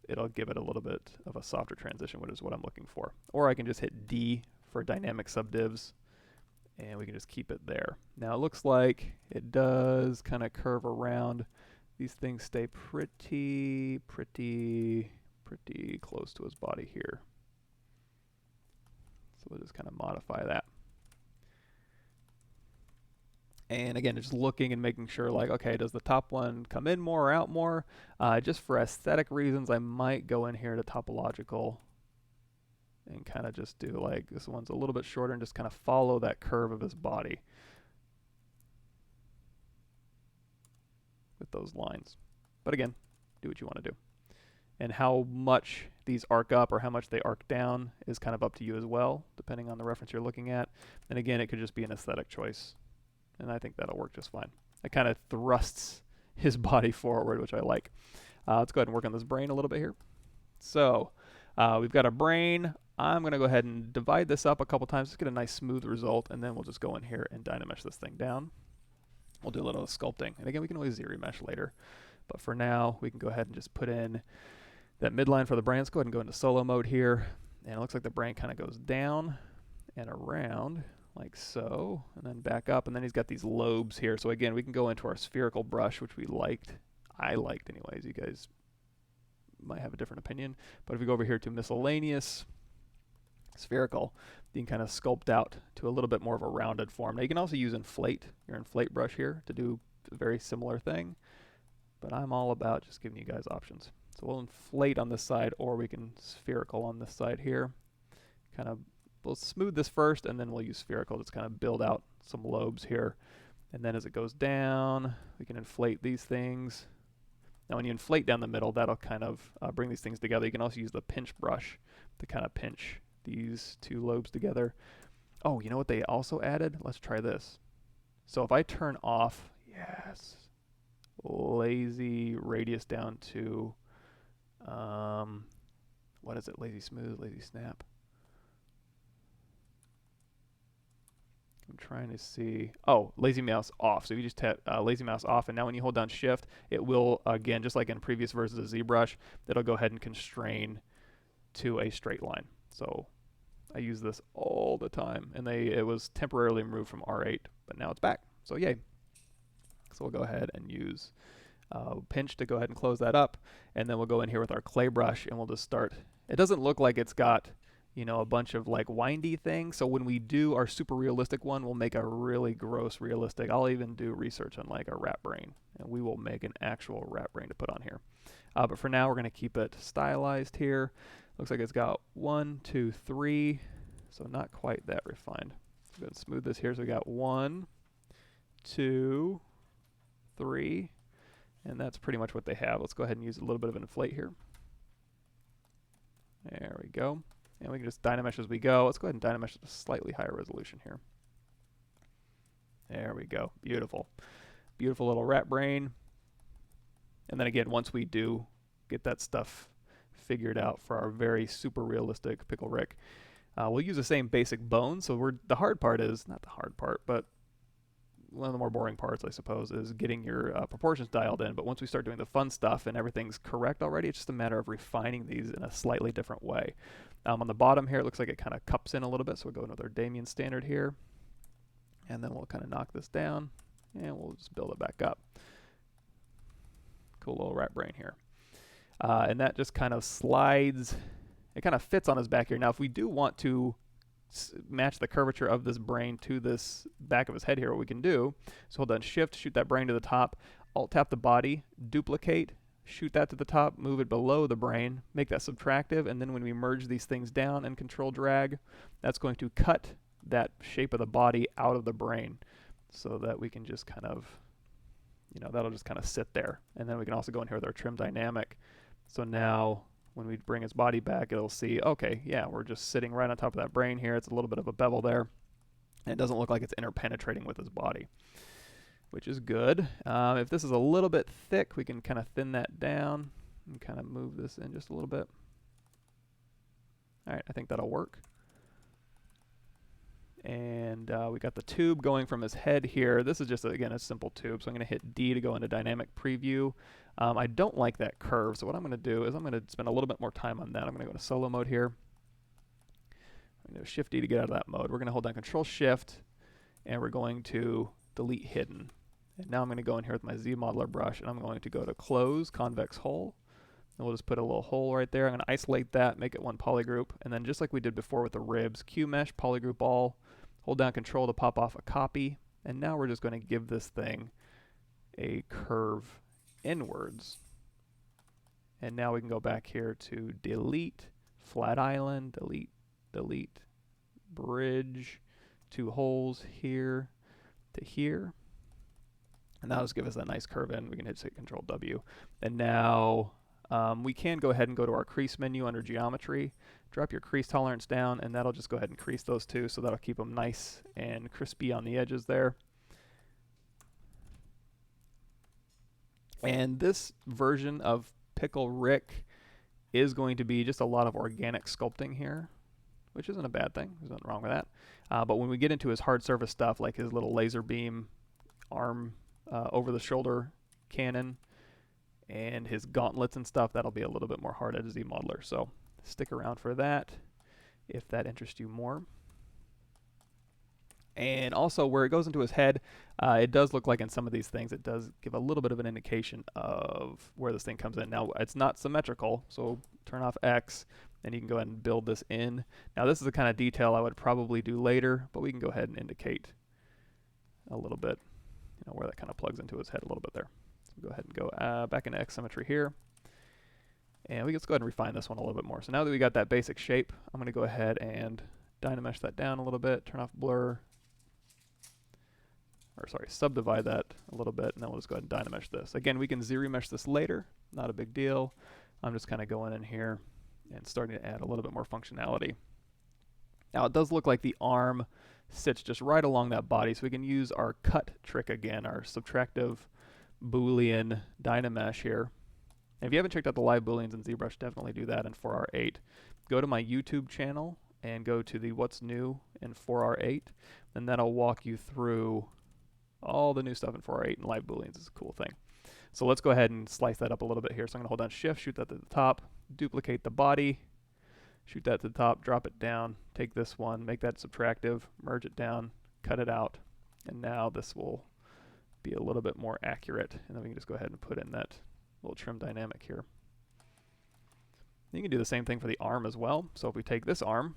it'll give it a little bit of a softer transition, which is what I'm looking for. Or I can just hit D for dynamic subdivs, and we can just keep it there. Now it looks like it does kind of curve around. These things stay pretty close to his body here. So we'll just kind of modify that. And again, just looking and making sure, like, okay, does the top one come in more or out more? Just for aesthetic reasons, I might go in here to Topological and kind of just do like, this one's a little bit shorter and just kind of follow that curve of his body with those lines. But again, do what you want to do. And how much these arc up or how much they arc down is kind of up to you as well, depending on the reference you're looking at. And again, it could just be an aesthetic choice. And I think that'll work just fine. It kind of thrusts his body forward, which I like. Let's go ahead and work on this brain a little bit here. So we've got a brain. I'm going to go ahead and divide this up a couple times to get a nice smooth result, and then we'll just go in here and dynamesh this thing down. We'll do a little sculpting. And again, we can always Z-remesh later. But for now, we can go ahead and just put in that midline for the brain. Let's go ahead and go into solo mode here. And it looks like the brain kind of goes down and around like so, and then back up. And then he's got these lobes here. So again, we can go into our spherical brush, which we liked. I liked anyways. You guys might have a different opinion. But if we go over here to miscellaneous spherical, you can kind of sculpt out to a little bit more of a rounded form. Now you can also use Inflate, your Inflate brush here, to do a very similar thing. But I'm all about just giving you guys options. So we'll inflate on this side, or we can spherical on this side here. Kind of, we'll smooth this first, and then we'll use spherical to just kind of build out some lobes here. And then as it goes down, we can inflate these things. Now when you inflate down the middle, that'll kind of bring these things together. You can also use the pinch brush to kind of pinch these two lobes together. Oh, you know what they also added? Let's try this. So if I turn off, yes, lazy radius down to, what is it? Lazy smooth, lazy snap. I'm trying to see. Oh, lazy mouse off. So you just tap lazy mouse off, and now when you hold down shift, it will, again, just like in previous versions of ZBrush, it'll go ahead and constrain to a straight line. So I use this all the time, and it was temporarily removed from R8, but now it's back. So yay. So we'll go ahead and use pinch to go ahead and close that up, and then we'll go in here with our clay brush, and we'll just start. It doesn't look like it's got, you know, a bunch of like windy things. So when we do our super realistic one, we'll make a really gross realistic. I'll even do research on like a rat brain, and we will make an actual rat brain to put on here. But for now, we're going to keep it stylized here. Looks like it's got 1, 2, 3, so not quite that refined. Go ahead and smooth this here. So we got 1, 2, 3, and that's pretty much what they have. Let's go ahead and use a little bit of an inflate here. There we go. And we can just dynamesh as we go. Let's go ahead and dynamesh at a slightly higher resolution here. There we go. Beautiful. Beautiful little rat brain. And then again, once we do get that stuff figured out for our very super realistic Pickle Rick, we'll use the same basic bones. So the hard part is, not the hard part, but one of the more boring parts, I suppose, is getting your proportions dialed in. But once we start doing the fun stuff and everything's correct already, it's just a matter of refining these in a slightly different way. On the bottom here, it looks like it kind of cups in a little bit. So we'll go into our Damien standard here. And then we'll kind of knock this down, and we'll just build it back up. Cool little rat brain here. And that just kind of slides. It kind of fits on his back here. Now, if we do want to match the curvature of this brain to this back of his head here, what we can do is hold down shift, shoot that brain to the top, alt tap the body, duplicate, shoot that to the top, move it below the brain, make that subtractive, and then when we merge these things down and control drag, that's going to cut that shape of the body out of the brain so that we can just kind of, you know, that'll just kind of sit there. And then we can also go in here with our trim dynamic. So now when we bring his body back, it'll see, okay, yeah, we're just sitting right on top of that brain here. It's a little bit of a bevel there. And it doesn't look like it's interpenetrating with his body, which is good. If this is a little bit thick, we can kind of thin that down and kind of move this in just a little bit. All right, I think that'll work. And we got the tube going from his head here. This is just, again, a simple tube, so I'm going to hit D to go into dynamic preview. I don't like that curve, so what I'm going to do is I'm going to spend a little bit more time on that. I'm going to go to solo mode here. I'm going to Shift D to get out of that mode. We're going to hold down Control Shift, and we're going to delete hidden. And now I'm going to go in here with my Zmodeler brush, and I'm going to go to Close, Convex Hole. And we'll just put a little hole right there. I'm going to isolate that, make it one polygroup, and then just like we did before with the ribs, Q Mesh, Polygroup All, hold down Control to pop off a copy, and now we're just going to give this thing a curve inwards. And now we can go back here to delete, flat island, delete, delete, bridge, two holes here to here. And that'll just give us that nice curve in. We can hit Control W. And now we can go ahead and go to our crease menu under geometry, drop your crease tolerance down, and that'll just go ahead and crease those two, so that'll keep them nice and crispy on the edges there. And this version of Pickle Rick is going to be just a lot of organic sculpting here, which isn't a bad thing. There's nothing wrong with that. But when we get into his hard surface stuff, like his little laser beam arm over the shoulder cannon and his gauntlets and stuff, that'll be a little bit more hard edge Zmodeler. So stick around for that if that interests you more. And also where it goes into his head, it does look like in some of these things, it does give a little bit of an indication of where this thing comes in. Now, it's not symmetrical, so turn off X, and you can go ahead and build this in. Now, this is the kind of detail I would probably do later, but we can go ahead and indicate a little bit, you know, where that kind of plugs into his head a little bit there. So go ahead and go back into X Symmetry here. And let's go ahead and refine this one a little bit more. So now that we got that basic shape, I'm going to go ahead and Dynamesh that down a little bit, turn off blur, or sorry, subdivide that a little bit, and then we'll just go ahead and Dynamesh this. Again, we can Z-remesh this later, not a big deal. I'm just kind of going in here and starting to add a little bit more functionality. Now it does look like the arm sits just right along that body, so we can use our cut trick again, our subtractive Boolean Dynamesh here. And if you haven't checked out the live Booleans in ZBrush, definitely do that in 4R8. Go to my YouTube channel and go to the What's New in 4R8, and that'll walk you through all the new stuff in 4R8, and live Booleans is a cool thing. So let's go ahead and slice that up a little bit here. So I'm going to hold down Shift, shoot that to the top, duplicate the body, shoot that to the top, drop it down, take this one, make that subtractive, merge it down, cut it out, and now this will be a little bit more accurate. And then we can just go ahead and put in that little trim dynamic here. You can do the same thing for the arm as well. So if we take this arm,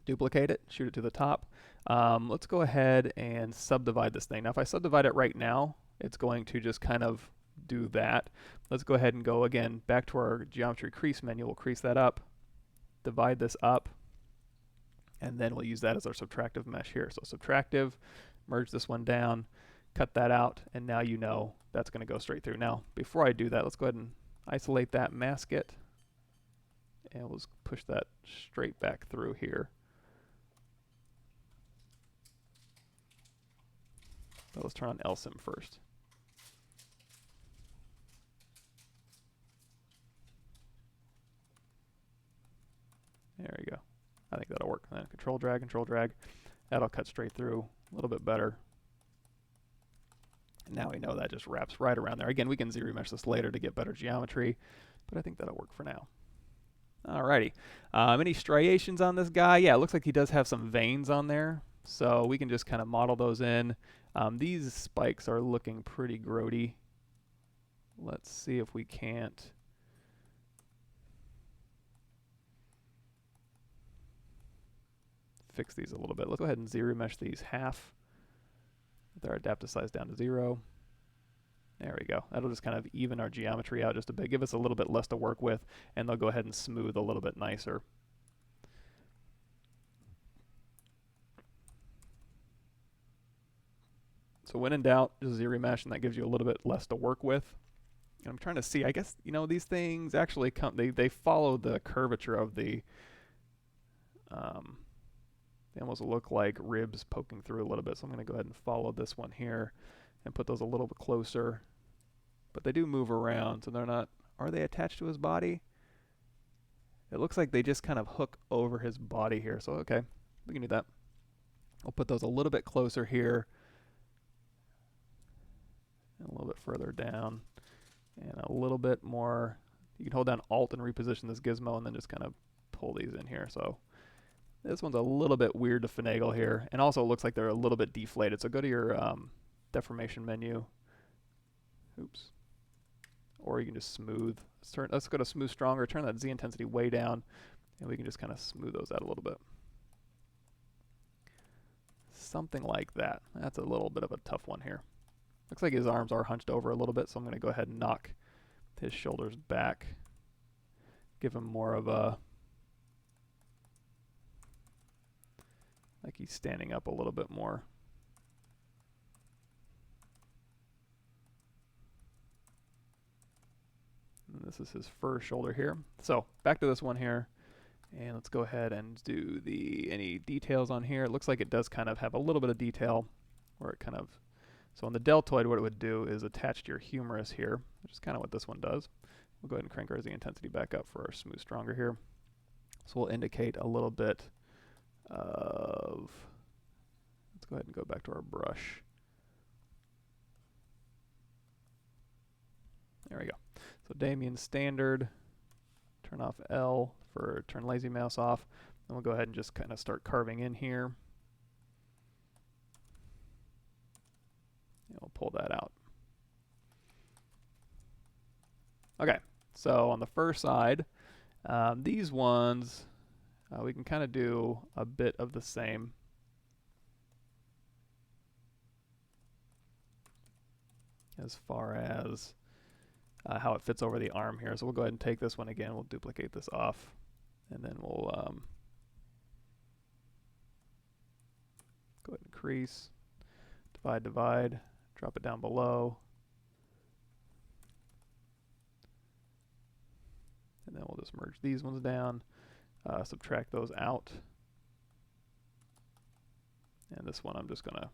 duplicate it, shoot it to the top. Let's go ahead and subdivide this thing. Now if I subdivide it right now, it's going to just kind of do that. Let's go ahead and go again back to our geometry crease menu. We'll crease that up, divide this up, and then we'll use that as our subtractive mesh here. So subtractive, merge this one down, cut that out, and now you know that's going to go straight through. Now before I do that, let's go ahead and isolate that, mask it, and we'll just push that straight back through here. But let's turn on LSIM first. There you go. I think that'll work. And then control drag. That'll cut straight through a little bit better. And now we know that just wraps right around there. Again, we can Z-remesh this later to get better geometry, but I think that'll work for now. Alrighty. Any striations on this guy? Yeah, it looks like he does have some veins on there. So we can just kind of model those in. These spikes are looking pretty grody. Let's see if we can't fix these a little bit. Let's go ahead and Z-remesh these half with our adaptive size down to 0. There we go. That'll just kind of even our geometry out just a bit, give us a little bit less to work with, and they'll go ahead and smooth a little bit nicer. So when in doubt, just zero remesh, and that gives you a little bit less to work with. And I'm trying to see, I guess, you know, these things actually come, they follow the curvature of the, they almost look like ribs poking through a little bit. So I'm going to go ahead and follow this one here and put those a little bit closer. But they do move around, so they're not, are they attached to his body? It looks like they just kind of hook over his body here. So, okay, we can do that. I'll put those a little bit closer here. And a little bit further down. And a little bit more. You can hold down Alt and reposition this gizmo and then just kind of pull these in here. So this one's a little bit weird to finagle here. And also it looks like they're a little bit deflated. So go to your deformation menu. Oops. Or you can just smooth. Let's go to smooth stronger. Turn that Z intensity way down. And we can just kind of smooth those out a little bit. Something like that. That's a little bit of a tough one here. Looks like his arms are hunched over a little bit, so I'm going to go ahead and knock his shoulders back. Give him more of a, like he's standing up a little bit more. And this is his first shoulder here. So back to this one here. And let's go ahead and do any details on here. It looks like it does kind of have a little bit of detail where it kind of, so on the deltoid, what it would do is attach to your humerus here, which is kind of what this one does. We'll go ahead and crank our Z intensity back up for our smooth stronger here. So we'll indicate a little bit of, let's go ahead and go back to our brush. There we go. So Damien standard, turn off L for turn lazy mouse off. And we'll go ahead and just kind of start carving in here. And we'll pull that out. Okay, so on the first side, these ones, we can kind of do a bit of the same. As far as how it fits over the arm here. So we'll go ahead and take this one again. We'll duplicate this off. And then we'll go ahead and crease, divide, drop it down below. And then we'll just merge these ones down, subtract those out. And this one I'm just going to,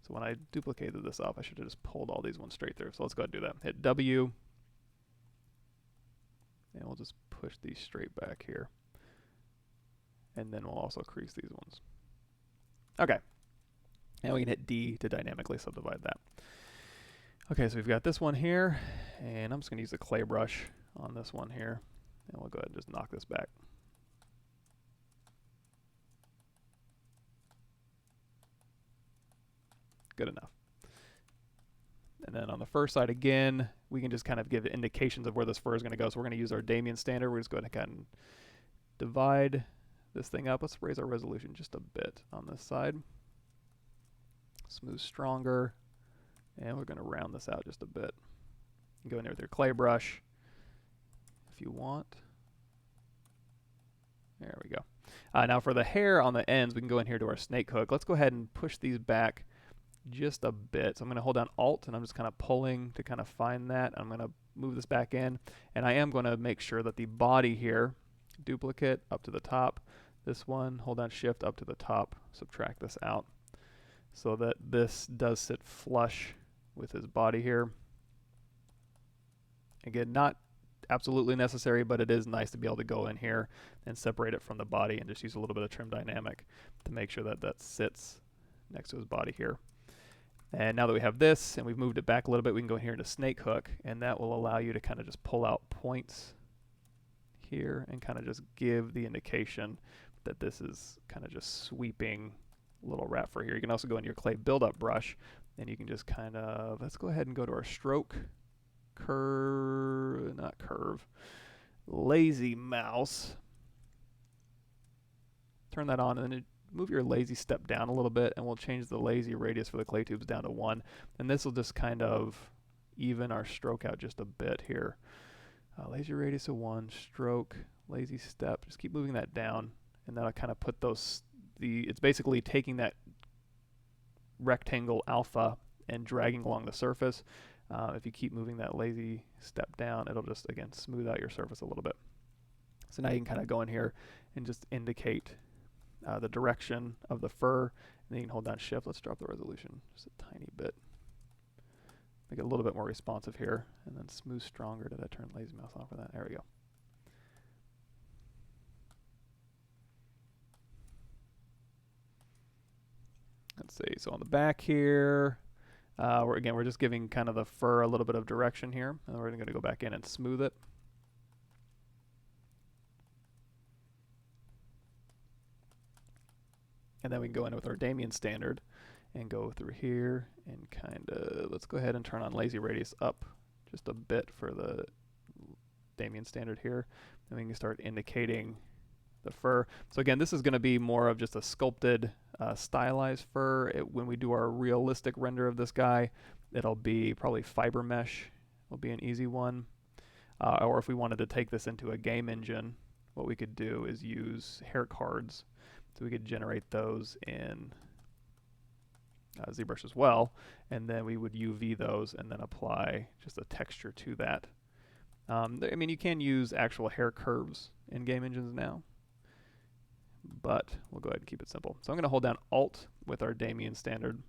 so when I duplicated this off, I should have just pulled all these ones straight through. So let's go ahead and do that. Hit W. And we'll just push these straight back here. And then we'll also crease these ones. Okay. And we can hit D to dynamically subdivide that. Okay, so we've got this one here. And I'm just going to use the clay brush on this one here. And we'll go ahead and just knock this back. Good enough. And then on the first side again, we can just kind of give indications of where this fur is going to go. So we're going to use our Damien standard. We're just going to kind of divide this thing up. Let's raise our resolution just a bit on this side. Smooth stronger. And we're going to round this out just a bit. You go in there with your clay brush if you want. There we go. Now for the hair on the ends, we can go in here to our snake hook. Let's go ahead and push these back just a bit. So I'm going to hold down Alt and I'm just kind of pulling to kind of find that. I'm going to move this back in, and I am going to make sure that the body here, duplicate up to the top, this one, hold down Shift up to the top, subtract this out so that this does sit flush with his body here. Again, not absolutely necessary, but it is nice to be able to go in here and separate it from the body and just use a little bit of trim dynamic to make sure that that sits next to his body here. And now that we have this and we've moved it back a little bit, we can go here into snake hook, and that will allow you to kind of just pull out points here and kind of just give the indication that this is kind of just sweeping little wrap for here. You can also go into your clay buildup brush and you can just kind of, let's go ahead and go to our stroke curve, not curve, lazy mouse. Turn that on and then move your lazy step down a little bit, and we'll change the lazy radius for the clay tubes down to 1. And this will just kind of even our stroke out just a bit here. Lazy radius of 1, stroke, lazy step. Just keep moving that down, and that'll kind of put those, it's basically taking that rectangle alpha and dragging along the surface. If you keep moving that lazy step down, it'll just, again, smooth out your surface a little bit. So now you can kind of go in here and just indicate the direction of the fur, and then you can hold down Shift. Let's drop the resolution just a tiny bit. Make it a little bit more responsive here, and then smooth stronger. Did I turn lazy mouse off for that? There we go. Let's see, so on the back here, we're just giving kind of the fur a little bit of direction here, and then we're going to go back in and smooth it. And then we can go in with our Damien standard and go through here and kind of, let's go ahead and turn on lazy radius up just a bit for the Damien standard here. And we can start indicating the fur. So again, this is going to be more of just a sculpted, stylized fur. When we do our realistic render of this guy, it'll be probably fiber mesh will be an easy one. Or if we wanted to take this into a game engine, what we could do is use hair cards. So we could generate those in Zbrush as well, and then we would UV those and then apply just a texture to that. I mean, you can use actual hair curves in game engines now, but we'll go ahead and keep it simple. So I'm going to hold down Alt with our Damien standard,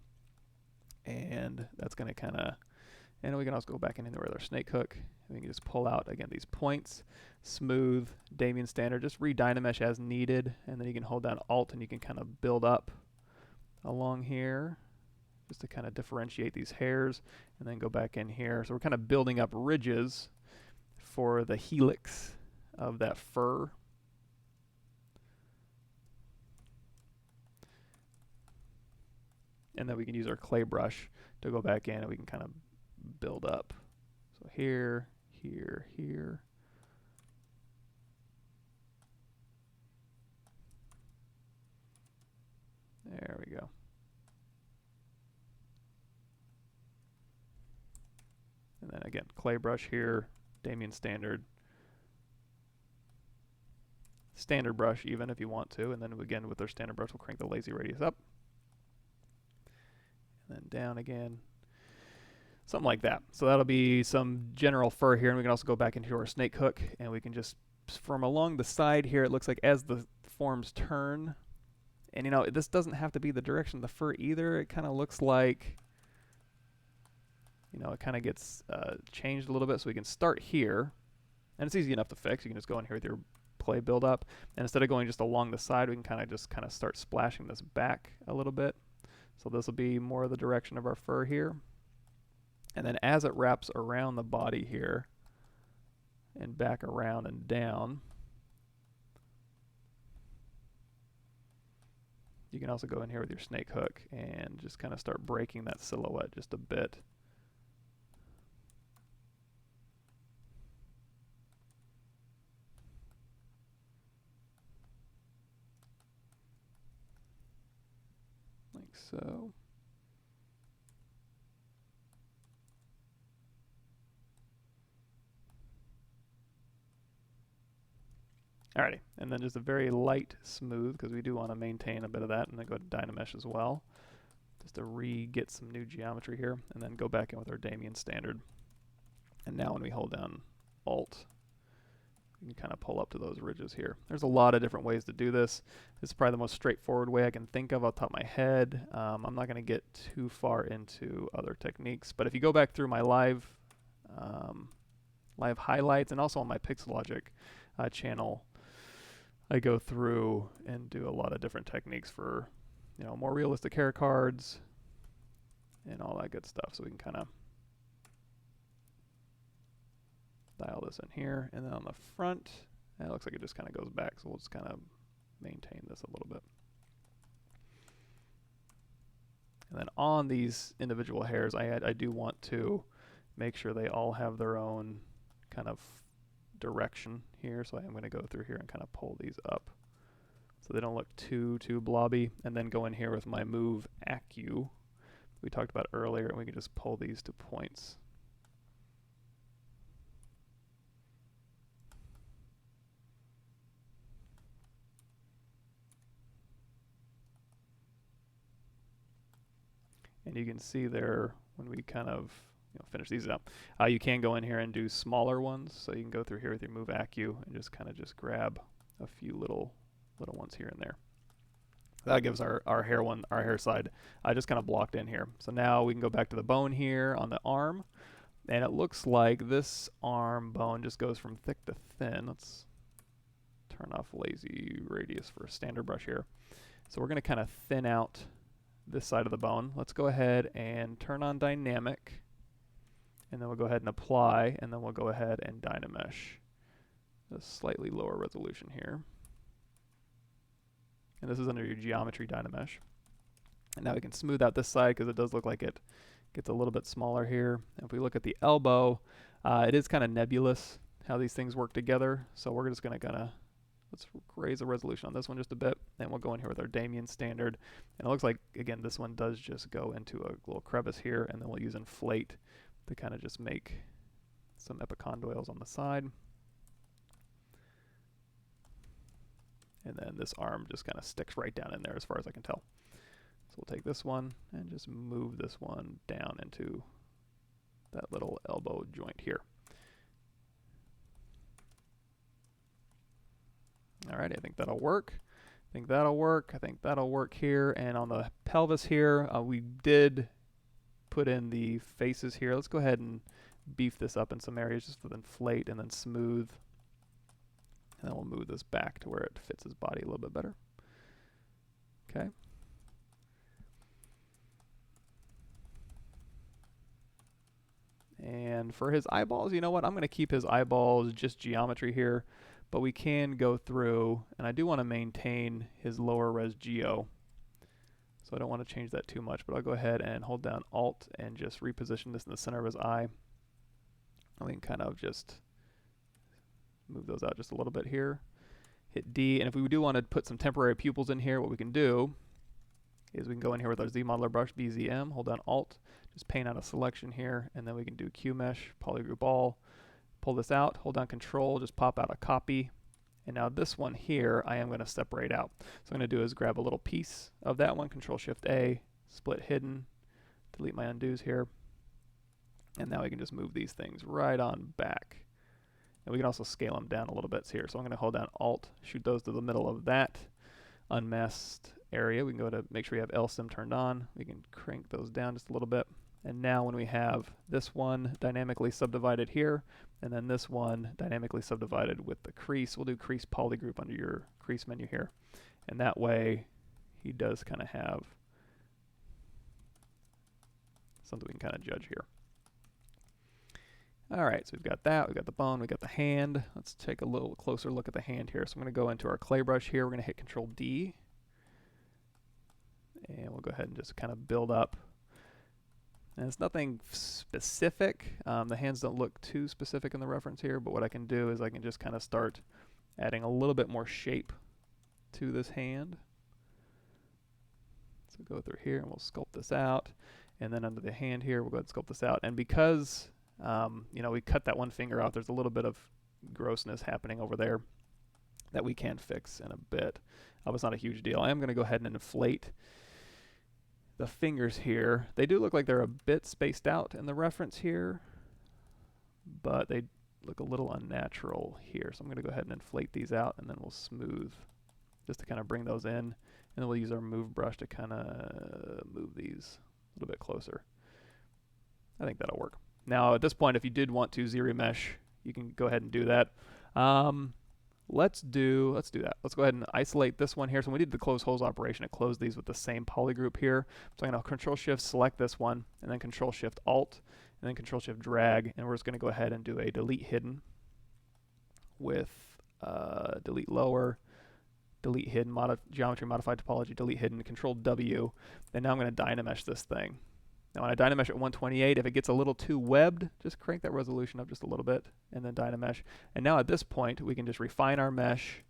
and that's going to kind of, and we can also go back in there with our snake hook, and we can just pull out, again, these points, smooth, Damien standard, just re-dynamesh as needed, and then you can hold down Alt and you can kind of build up along here just to kind of differentiate these hairs, and then go back in here. So we're kind of building up ridges for the helix of that fur. And then we can use our clay brush to go back in and we can kind of build up. So here, here, here. There we go. And then again, clay brush here, Damien standard. Standard brush even if you want to, and then again with our standard brush we'll crank the lazy radius up. And then down again. Something like that. So that'll be some general fur here, and we can also go back into our snake hook, and we can just, from along the side here, it looks like as the forms turn, and you know, this doesn't have to be the direction of the fur either. It kind of looks like, you know, it kind of gets changed a little bit, so we can start here, and it's easy enough to fix. You can just go in here with your clay buildup, and instead of going just along the side, we can kind of start splashing this back a little bit. So this will be more of the direction of our fur here. And then as it wraps around the body here and back around and down, you can also go in here with your snake hook and just kind of start breaking that silhouette just a bit. Like so. Alrighty, and then just a very light smooth, because we do want to maintain a bit of that, and then go to Dynamesh as well, just to get some new geometry here, and then go back in with our Damien standard. And now when we hold down Alt, we can kind of pull up to those ridges here. There's a lot of different ways to do this. This is probably the most straightforward way I can think of off the top of my head. I'm not going to get too far into other techniques, but if you go back through my live highlights, and also on my Pixelogic channel, I go through and do a lot of different techniques for, you know, more realistic hair cards and all that good stuff. So we can kind of dial this in here, and then on the front, it looks like it just kind of goes back. So we'll just kind of maintain this a little bit. And then on these individual hairs, I do want to make sure they all have their own kind of direction here, so I'm going to go through here and kind of pull these up so they don't look too blobby, and then go in here with my move Accu we talked about earlier, and we can just pull these to points And you can see there when we kind of finish these up, you can go in here and do smaller ones. So you can go through here with your Move Acu and just kind of grab a few little ones here and there. That gives our hair side just kind of blocked in here. So now we can go back to the bone here on the arm, and it looks like this arm bone just goes from thick to thin. Let's turn off lazy radius for a standard brush here. So we're going to kind of thin out this side of the bone. Let's go ahead and turn on dynamic, and then we'll go ahead and apply, and then we'll go ahead and Dynamesh a slightly lower resolution here. And this is under your geometry Dynamesh. And now we can smooth out this side because it does look like it gets a little bit smaller here. And if we look at the elbow, it is kind of nebulous how these things work together. So we're just going to let's raise the resolution on this one just a bit. Then we'll go in here with our Damien standard. And it looks like, again, this one does just go into a little crevice here. And then we'll use Inflate to kind of just make some epicondyles on the side. And then this arm just kind of sticks right down in there as far as I can tell. So we'll take this one and just move this one down into that little elbow joint here. All right, I think that'll work. I think that'll work here. And on the pelvis here, we did put in the faces here. Let's go ahead and beef this up in some areas just with Inflate and then smooth. And then we'll move this back to where it fits his body a little bit better. Okay. And for his eyeballs, you know what? I'm going to keep his eyeballs just geometry here, but we can go through, and I do want to maintain his lower res geo. So I don't want to change that too much, but I'll go ahead and hold down Alt and just reposition this in the center of his eye. And we can kind of just move those out just a little bit here. Hit D, and if we do want to put some temporary pupils in here, what we can do is we can go in here with our Zmodeler brush, BZM, hold down Alt, just paint out a selection here, and then we can do QMesh, Polygroup All, pull this out, hold down Control, just pop out a copy, and now this one here I am going to separate out. So what I'm going to do is grab a little piece of that one, Control-Shift-A, split hidden, delete my undos here, and now we can just move these things right on back. And we can also scale them down a little bit here. So I'm going to hold down Alt, shoot those to the middle of that unmasked area. We can go to make sure we have LSIM turned on. We can crank those down just a little bit. And now when we have this one dynamically subdivided here, and then this one dynamically subdivided with the crease, we'll do Crease Polygroup under your crease menu here. And that way he does kind of have something we can kind of judge here. All right, so we've got that, we've got the bone, we've got the hand. Let's take a little closer look at the hand here. So I'm going to go into our clay brush here. We're going to hit Control D. And we'll go ahead and just kind of build up. And it's nothing specific. The hands don't look too specific in the reference here, but what I can do is I can just kind of start adding a little bit more shape to this hand. So go through here and we'll sculpt this out. And then under the hand here, we'll go ahead and sculpt this out. And because we cut that one finger out, there's a little bit of grossness happening over there that we can fix in a bit. It's not a huge deal. I am going to go ahead and inflate the fingers here. They do look like they're a bit spaced out in the reference here, but they look a little unnatural here. So I'm going to go ahead and inflate these out, and then we'll smooth just to kind of bring those in. And then we'll use our move brush to kind of move these a little bit closer. I think that'll work. Now at this point, if you did want to Z-remesh, you can go ahead and do that. Let's do that. Let's go ahead and isolate this one here. So when we did the close holes operation, it closed these with the same polygroup here. So I'm going to Control-Shift select this one, and then Control-Shift-Alt, and then Control-Shift-Drag, and we're just going to go ahead and do a delete hidden with delete lower, delete hidden, geometry modified topology, delete hidden, Control-W, and now I'm going to Dynamesh this thing. Now when I Dynamesh at 128, if it gets a little too webbed, just crank that resolution up just a little bit, and then Dynamesh. And now at this point, we can just refine our mesh,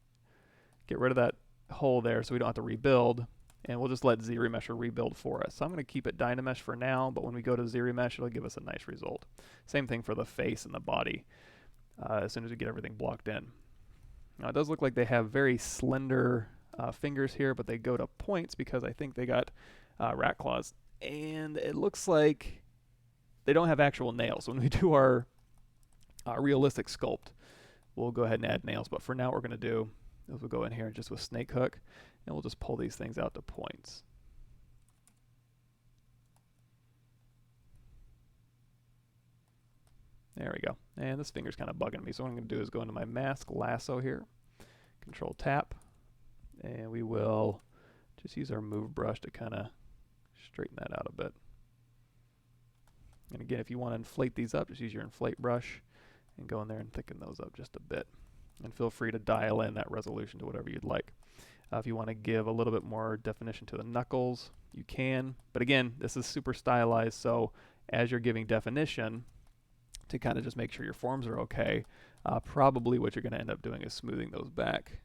get rid of that hole there so we don't have to rebuild, and we'll just let Z-Remesher rebuild for us. So I'm going to keep it Dynamesh for now, but when we go to Z-Remesh, it'll give us a nice result. Same thing for the face and the body as soon as we get everything blocked in. Now it does look like they have very slender fingers here, but they go to points because I think they got rat claws And it looks like they don't have actual nails. When we do our realistic sculpt, we'll go ahead and add nails. But for now, what we're going to do is we'll go in here just with snake hook, and we'll just pull these things out to points. There we go. And this finger's kind of bugging me. So what I'm going to do is go into my mask lasso here, Control tap, and we will just use our move brush to kind of straighten that out a bit. And again, if you want to inflate these up, just use your inflate brush and go in there and thicken those up just a bit. And feel free to dial in that resolution to whatever you'd like. If you want to give a little bit more definition to the knuckles, you can. But again, this is super stylized, so as you're giving definition, to kind of just make sure your forms are okay, probably what you're going to end up doing is smoothing those back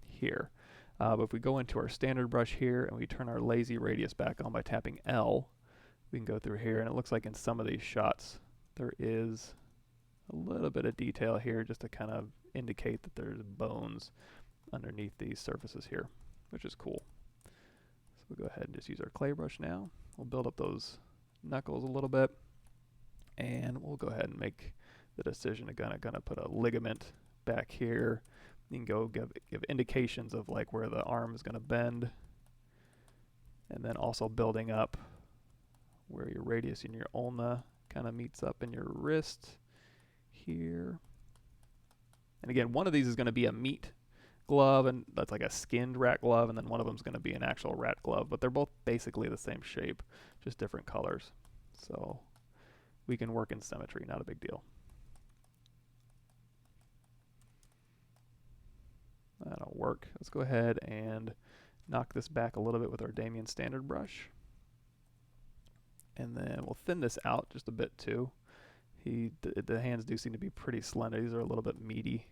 here. But if we go into our standard brush here and we turn our lazy radius back on by tapping L, we can go through here, and it looks like in some of these shots there is a little bit of detail here just to kind of indicate that there's bones underneath these surfaces here, which is cool. So we'll go ahead and just use our clay brush now. We'll build up those knuckles a little bit, and we'll go ahead and make the decision to gonna put a ligament back here. You can go give indications of like where the arm is gonna bend, and then also building up where your radius and your ulna kind of meets up in your wrist here. And again, one of these is going to be a meat glove, and that's like a skinned rat glove, and then one of them is going to be an actual rat glove, but they're both basically the same shape, just different colors. So we can work in symmetry, not a big deal. That'll work. Let's go ahead and knock this back a little bit with our Damien standard brush. And then we'll thin this out just a bit too. The hands do seem to be pretty slender. These are a little bit meaty.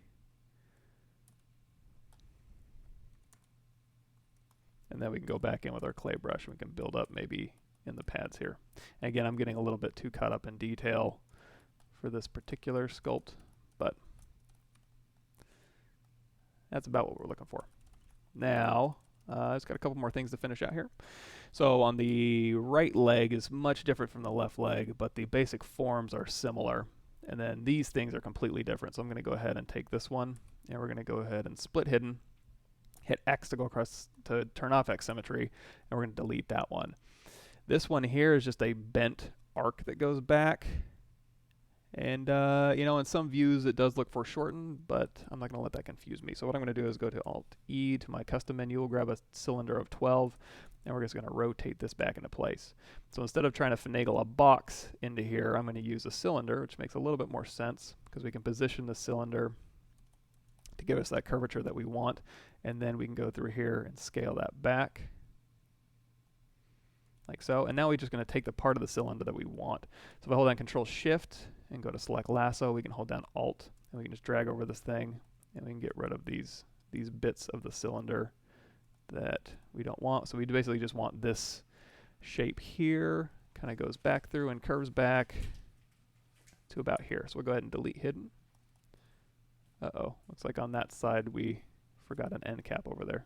And then we can go back in with our clay brush and we can build up maybe in the pads here. And again, I'm getting a little bit too caught up in detail for this particular sculpt, but that's about what we're looking for. Now, it's got a couple more things to finish out here. So on the right leg is much different from the left leg, but the basic forms are similar. And then these things are completely different. So I'm going to go ahead and take this one, and we're going to go ahead and split hidden, hit X to go across to turn off X symmetry, and we're going to delete that one. This one here is just a bent arc that goes back. And, you know, in some views it does look foreshortened, but I'm not going to let that confuse me. So what I'm going to do is go to Alt-E to my custom menu, we'll grab a cylinder of 12, and we're just going to rotate this back into place. So instead of trying to finagle a box into here, I'm going to use a cylinder, which makes a little bit more sense, because we can position the cylinder to give us that curvature that we want, and then we can go through here and scale that back, like so. And now we're just going to take the part of the cylinder that we want. So if I hold down Control-Shift, and go to select lasso, we can hold down Alt, and we can just drag over this thing, and we can get rid of these bits of the cylinder that we don't want. So we basically just want this shape here, kind of goes back through and curves back to about here. So we'll go ahead and delete hidden. Uh-oh, looks like on that side we forgot an end cap over there.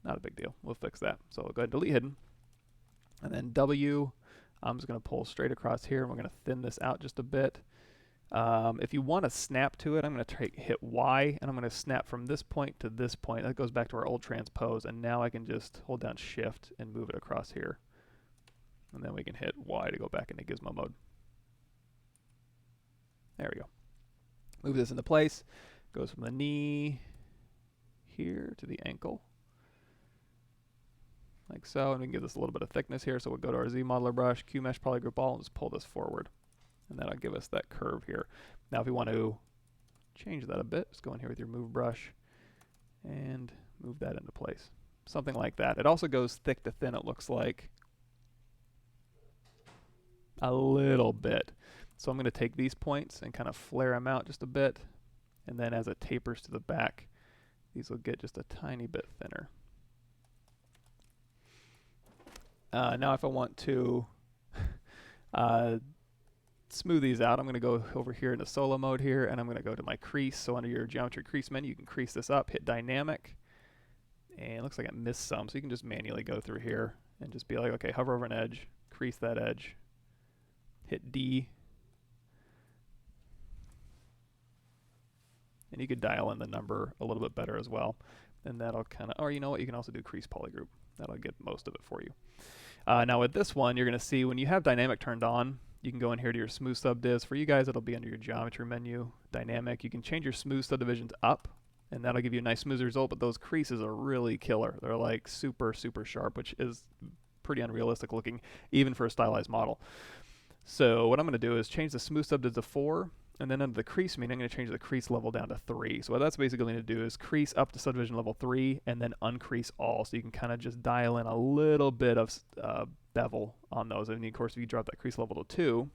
Not a big deal, we'll fix that. So we'll go ahead and delete hidden, and then W, I'm just going to pull straight across here, and we're going to thin this out just a bit. If you want to snap to it, I'm going to hit Y, and I'm going to snap from this point to this point. That goes back to our old transpose, and now I can just hold down Shift and move it across here. And then we can hit Y to go back into gizmo mode. There we go. Move this into place. Goes from the knee here to the ankle, like so, and we can give this a little bit of thickness here. So we'll go to our Zmodeler brush, Q-Mesh, Polygroup All, and just pull this forward, and that'll give us that curve here. Now if you want to change that a bit, just go in here with your move brush and move that into place. Something like that. It also goes thick to thin, it looks like, a little bit. So I'm going to take these points and kind of flare them out just a bit, and then as it tapers to the back, these will get just a tiny bit thinner. Now if I want to smooth these out, I'm going to go over here into solo mode here, and I'm going to go to my crease. So under your geometry crease menu, you can crease this up, hit dynamic, and it looks like I missed some, so you can just manually go through here and just be like, okay, hover over an edge, crease that edge, hit D, and you could dial in the number a little bit better as well, and that'll kind of, or you know what, you can also do crease polygroup. That'll get most of it for you. Now with this one, you're going to see when you have dynamic turned on, you can go in here to your smooth subdivs. For you guys, it'll be under your geometry menu, dynamic. You can change your smooth subdivisions up, and that'll give you a nice smooth result, but those creases are really killer. They're like super, super sharp, which is pretty unrealistic looking, even for a stylized model. So what I'm going to do is change the smooth subdiv to 4, and then under the crease mean, I'm going to change the crease level down to 3. So what that's basically going to do is crease up to subdivision level 3, and then uncrease all, so you can kind of just dial in a little bit of bevel on those. And of course, if you drop that crease level to 2,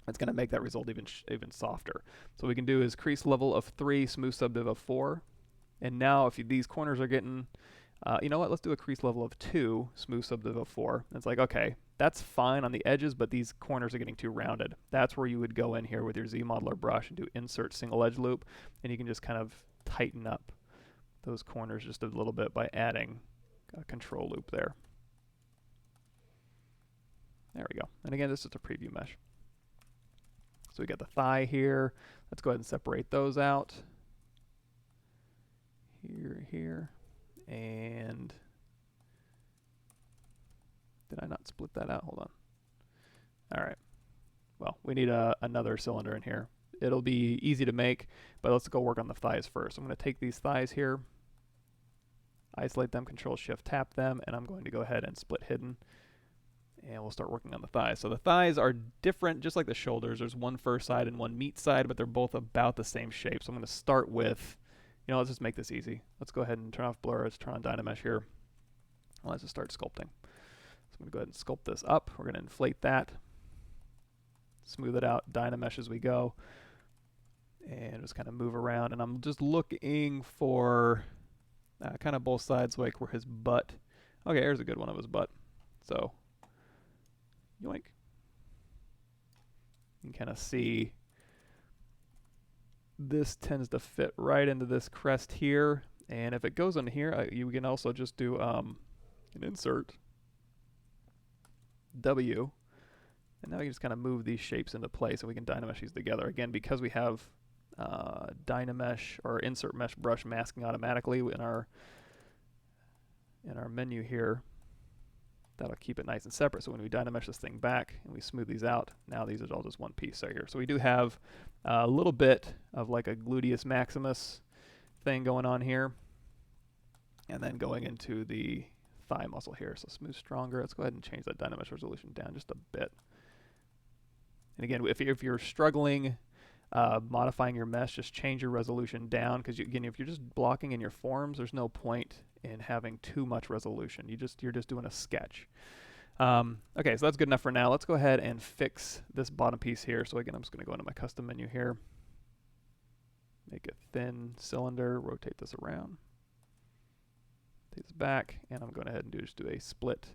it's going to make that result even softer. So what we can do is crease level of 3, smooth subdiv of 4, and now if these corners are getting, you know what, let's do a crease level of 2, smooth subdiv of 4. And it's like, okay, that's fine on the edges, but these corners are getting too rounded. That's where you would go in here with your Zmodeler brush and do insert single edge loop, and you can just kind of tighten up those corners just a little bit by adding a control loop there. There we go. And again, this is a preview mesh. So we got the thigh here. Let's go ahead and separate those out. Here. And did I not split that out? Hold on. All right. Well, we need another cylinder in here. It'll be easy to make, but let's go work on the thighs first. I'm going to take these thighs here, isolate them, Control-Shift-Tap them, and I'm going to go ahead and split hidden. And we'll start working on the thighs. So the thighs are different, just like the shoulders. There's one first side and one meat side, but they're both about the same shape. So I'm going to start with, you know, let's just make this easy. Let's go ahead and turn off blur. Let's turn on Dynamesh here. Let's just start sculpting. So I'm going to go ahead and sculpt this up. We're going to inflate that, smooth it out, Dynamesh as we go, and just kind of move around. And I'm just looking for kind of both sides, like where his butt. Okay, here's a good one of his butt. So yoink. You can kind of see this tends to fit right into this crest here, and if it goes in here, you can also just do an insert W, and now we can just kind of move these shapes into place, and we can Dynamesh these together. Again, because we have Dynamesh or insert mesh brush masking automatically in our menu here, that'll keep it nice and separate. So when we Dynamesh this thing back and we smooth these out, now these are all just one piece right here. So we do have a little bit of like a gluteus maximus thing going on here, and then going into the thigh muscle here. So smooth stronger. Let's go ahead and change that Dynamesh resolution down just a bit. And again, if you're struggling modifying your mesh, just change your resolution down, because again, if you're just blocking in your forms, there's no point in having too much resolution. You're just doing a sketch. Okay, so that's good enough for now. Let's go ahead and fix this bottom piece here. So again, I'm just going to go into my custom menu here, make a thin cylinder, rotate this around, take this back, and I'm going ahead and just do a split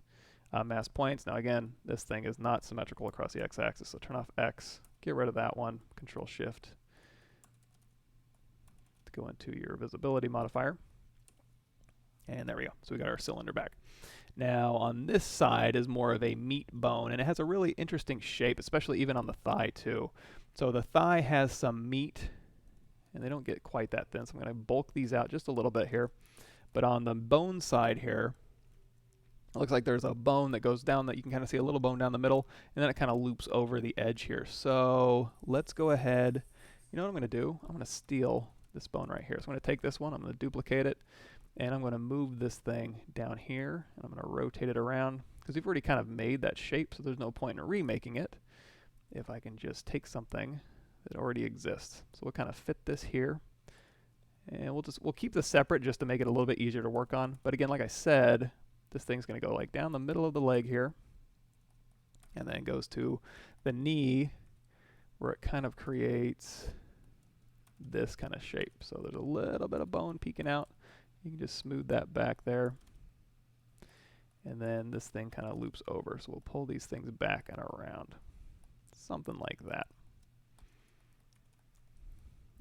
mass points. Now again, this thing is not symmetrical across the x-axis, so turn off X, get rid of that one, Control-Shift to go into your visibility modifier. And there we go. So we got our cylinder back. Now on this side is more of a meat bone, and it has a really interesting shape, especially even on the thigh too. So the thigh has some meat, and they don't get quite that thin, so I'm going to bulk these out just a little bit here. But on the bone side here, it looks like there's a bone that goes down, that you can kind of see a little bone down the middle, and then it kind of loops over the edge here. So let's go ahead. You know what I'm going to do? I'm going to steal this bone right here. So I'm going to take this one, I'm going to duplicate it, and I'm going to move this thing down here, and I'm going to rotate it around, because we've already kind of made that shape, so there's no point in remaking it if I can just take something that already exists. So we'll kind of fit this here, and we'll keep this separate just to make it a little bit easier to work on. But again, like I said, this thing's going to go like down the middle of the leg here, and then it goes to the knee, where it kind of creates this kind of shape. So there's a little bit of bone peeking out. You can just smooth that back there, and then this thing kind of loops over. So we'll pull these things back and around, something like that.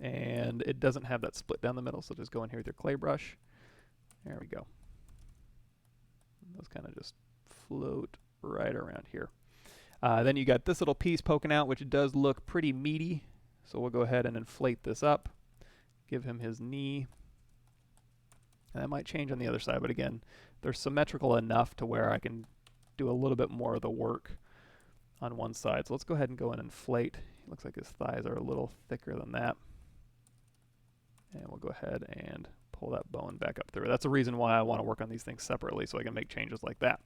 And it doesn't have that split down the middle, so just go in here with your clay brush. There we go. Those kind of just float right around here. Then you got this little piece poking out, which does look pretty meaty. So we'll go ahead and inflate this up, give him his knee. And that might change on the other side, but again, they're symmetrical enough to where I can do a little bit more of the work on one side. So let's go ahead and go and inflate. It looks like his thighs are a little thicker than that. And we'll go ahead and pull that bone back up through. That's the reason why I want to work on these things separately, so I can make changes like that.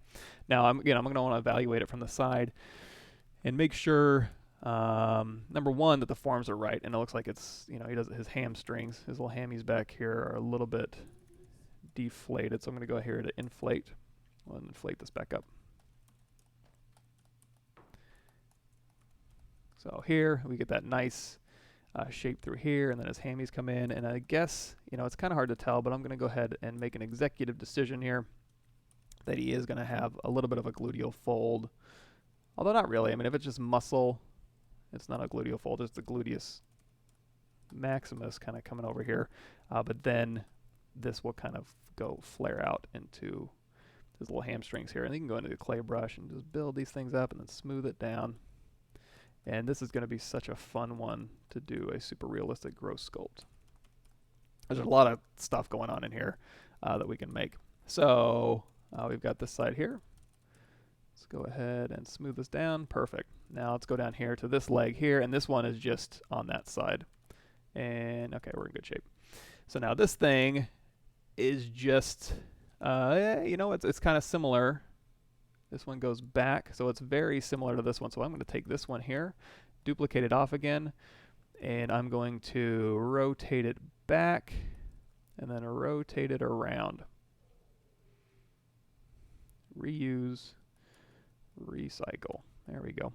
Now, I'm going to want to evaluate it from the side and make sure, number one, that the forms are right. And it looks like it's, he does his hamstrings, his little hammies back here are a little bit deflated. So I'm going to go here to inflate. I'll inflate this back up. So here we get that nice shape through here, and then his hammies come in. And I guess, it's kind of hard to tell, but I'm going to go ahead and make an executive decision here that he is going to have a little bit of a gluteal fold. Although not really. I mean, if it's just muscle, it's not a gluteal fold. It's the gluteus maximus kind of coming over here. But then this will kind of go flare out into his little hamstrings here. And you can go into the clay brush and just build these things up and then smooth it down. And this is going to be such a fun one to do a super realistic gross sculpt. There's a lot of stuff going on in here that we can make. So we've got this side here. Let's go ahead and smooth this down. Perfect. Now let's go down here to this leg here, and this one is just on that side. And okay, we're in good shape. So now this thing is just, it's kind of similar. This one goes back, so it's very similar to this one. So I'm going to take this one here, duplicate it off again, and I'm going to rotate it back, and then rotate it around. Reuse, recycle. There we go.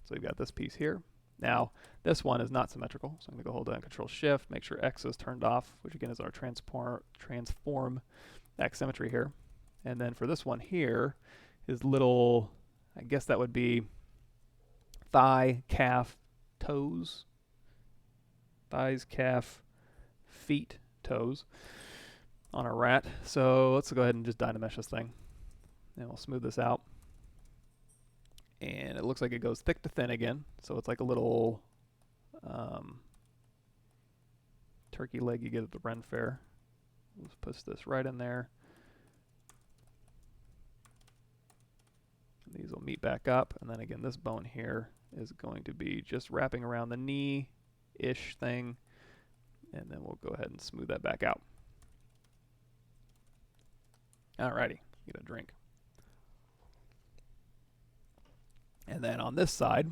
So we've got this piece here. Now, this one is not symmetrical, so I'm going to go hold down Ctrl-Shift, make sure X is turned off, which again is our transform X symmetry here. And then for this one here, his little, I guess that would be thigh, calf, toes. Thighs, calf, feet, toes on a rat. So let's go ahead and just Dynamesh this thing. And we'll smooth this out. And it looks like it goes thick to thin again. So it's like a little turkey leg you get at the Ren Fair. Let's push this right in there. These will meet back up, and then again this bone here is going to be just wrapping around the knee-ish thing, and then we'll go ahead and smooth that back out. Alrighty, get a drink. And then on this side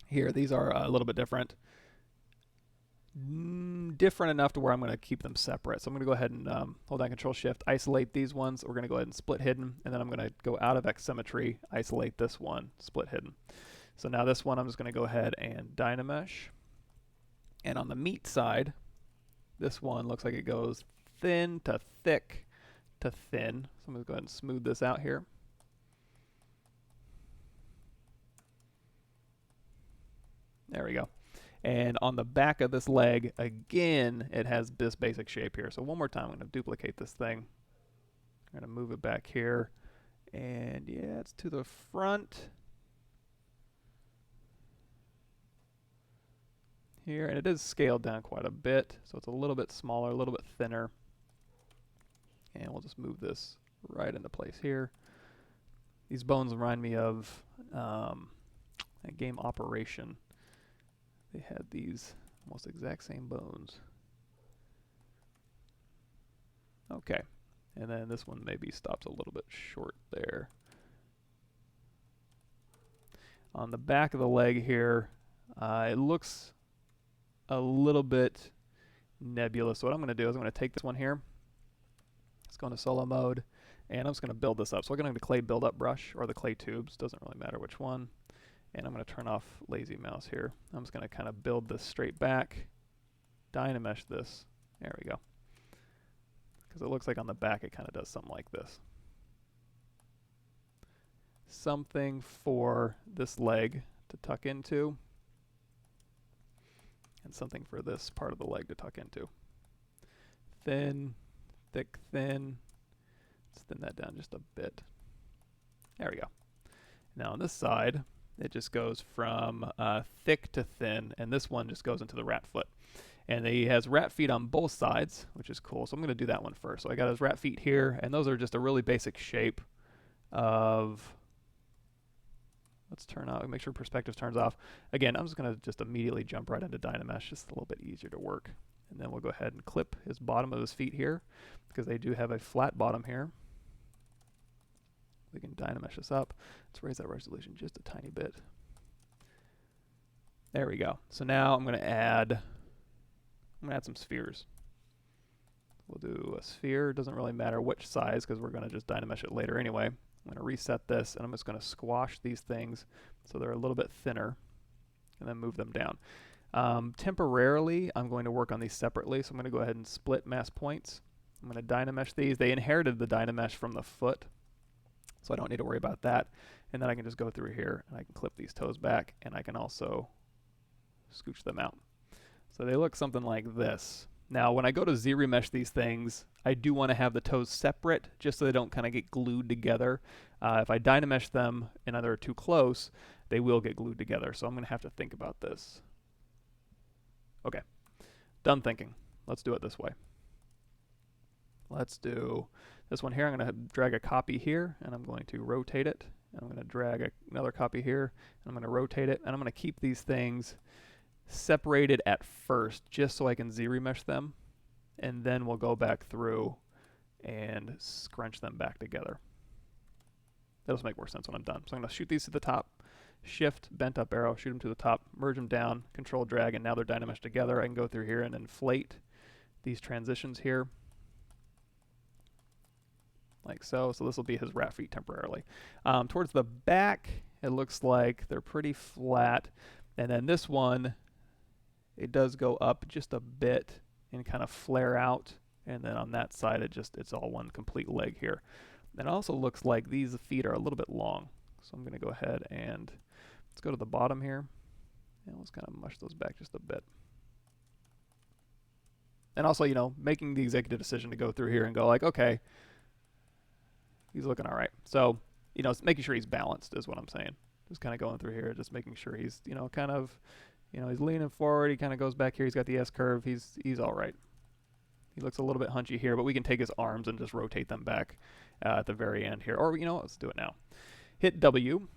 here, these are a little bit different. Different enough to where I'm going to keep them separate. So I'm going to go ahead and hold down Ctrl-Shift, isolate these ones. We're going to go ahead and split hidden, and then I'm going to go out of X symmetry, isolate this one, split hidden. So now this one I'm just going to go ahead and Dynamesh. And on the meat side, this one looks like it goes thin to thick to thin. So I'm going to go ahead and smooth this out here. There we go. And on the back of this leg, again, it has this basic shape here. So one more time, I'm going to duplicate this thing. I'm going to move it back here. And yeah, it's to the front. Here, and it is scaled down quite a bit. So it's a little bit smaller, a little bit thinner. And we'll just move this right into place here. These bones remind me of a game Operation. They had these almost exact same bones. Okay, and then this one maybe stops a little bit short there. On the back of the leg here, it looks a little bit nebulous. So what I'm going to do is I'm going to take this one here. Let's go into solo mode, and I'm just going to build this up. So we're going to clay build up brush, or the clay tubes, doesn't really matter which one. And I'm going to turn off lazy mouse here. I'm just going to kind of build this straight back, Dynamesh this. There we go. Because it looks like on the back it kind of does something like this. Something for this leg to tuck into, and something for this part of the leg to tuck into. Thin, thick, thin. Let's thin that down just a bit. There we go. Now on this side, it just goes from thick to thin, and this one just goes into the rat foot. And he has rat feet on both sides, which is cool. So I'm going to do that one first. So I got his rat feet here, and those are just a really basic shape of... Let's turn off, make sure perspective turns off. Again, I'm just going to just immediately jump right into Dynamesh, just a little bit easier to work. And then we'll go ahead and clip his bottom of his feet here, because they do have a flat bottom here. We can Dynamesh this up. Let's raise that resolution just a tiny bit. There we go. So now I'm going to add some spheres. We'll do a sphere. Doesn't really matter which size, because we're going to just Dynamesh it later anyway. I'm going to reset this, and I'm just going to squash these things so they're a little bit thinner, and then move them down. Temporarily, I'm going to work on these separately, so I'm going to go ahead and split mass points. I'm going to Dynamesh these. They inherited the Dynamesh from the foot, so I don't need to worry about that. And then I can just go through here, and I can clip these toes back, and I can also scooch them out. So they look something like this. Now, when I go to Z-remesh these things, I do want to have the toes separate, just so they don't kind of get glued together. If I Dynamesh them and they're too close, they will get glued together. So I'm going to have to think about this. Okay, done thinking. Let's do it this way. Let's do this one here. I'm going to drag a copy here, and I'm going to rotate it. And I'm going to drag another copy here, and I'm going to rotate it. And I'm going to keep these things separated at first, just so I can Z-remesh them. And then we'll go back through and scrunch them back together. That'll make more sense when I'm done. So I'm going to shoot these to the top. Shift, bent up arrow, shoot them to the top, merge them down, Control drag, and now they're Dynameshed together. I can go through here and inflate these transitions here, like so. So this will be his rat feet temporarily. Towards the back, it looks like they're pretty flat. And then this one, it does go up just a bit and kind of flare out. And then on that side, it's all one complete leg here. And it also looks like these feet are a little bit long. So I'm going to go ahead and let's go to the bottom here. And let's kind of mush those back just a bit. And also, you know, making the executive decision to go through here and go like, okay, he's looking all right. So, you know, making sure he's balanced is what I'm saying. Just kind of going through here, just making sure he's, you know, kind of, you know, he's leaning forward. He kind of goes back here. He's got the S curve. He's all right. He looks a little bit hunchy here, but we can take his arms and just rotate them back at the very end here. Or, you know, let's do it now. Hit W,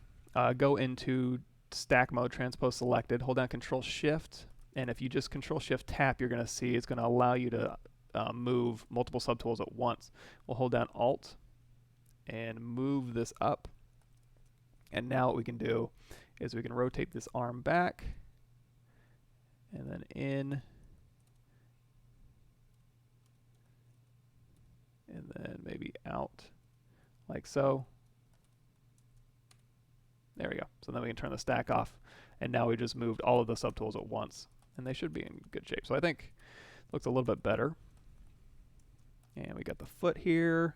go into stack mode, transpose selected, hold down Control Shift, and if you just Control Shift tap, you're going to see it's going to allow you to move multiple subtools at once. We'll hold down Alt and move this up. And now what we can do is we can rotate this arm back and then in and then maybe out like so. There we go. So then we can turn the stack off, and now we just moved all of the subtools at once, and they should be in good shape. So I think it looks a little bit better. And we got the foot here.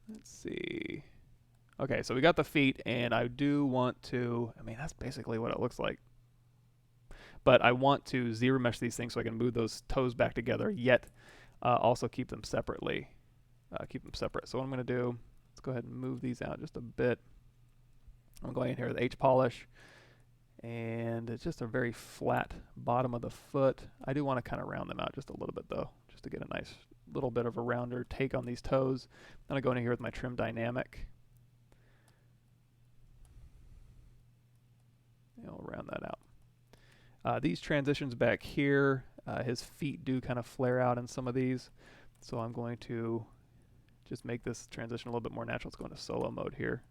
Let's see. Okay, so we got the feet, and I do want to, I mean, that's basically what it looks like. But I want to Z-remesh these things so I can move those toes back together, yet also keep them separately. So what I'm going to do, let's go ahead and move these out just a bit. I'm going in here with H polish, and it's just a very flat bottom of the foot. I do want to kind of round them out just a little bit though, just to get a nice little bit of a rounder take on these toes. I'm going to go in here with my trim dynamic. And we'll round that out. These transitions back here, his feet do kind of flare out in some of these, so I'm going to just make this transition a little bit more natural. Let's go into solo mode here.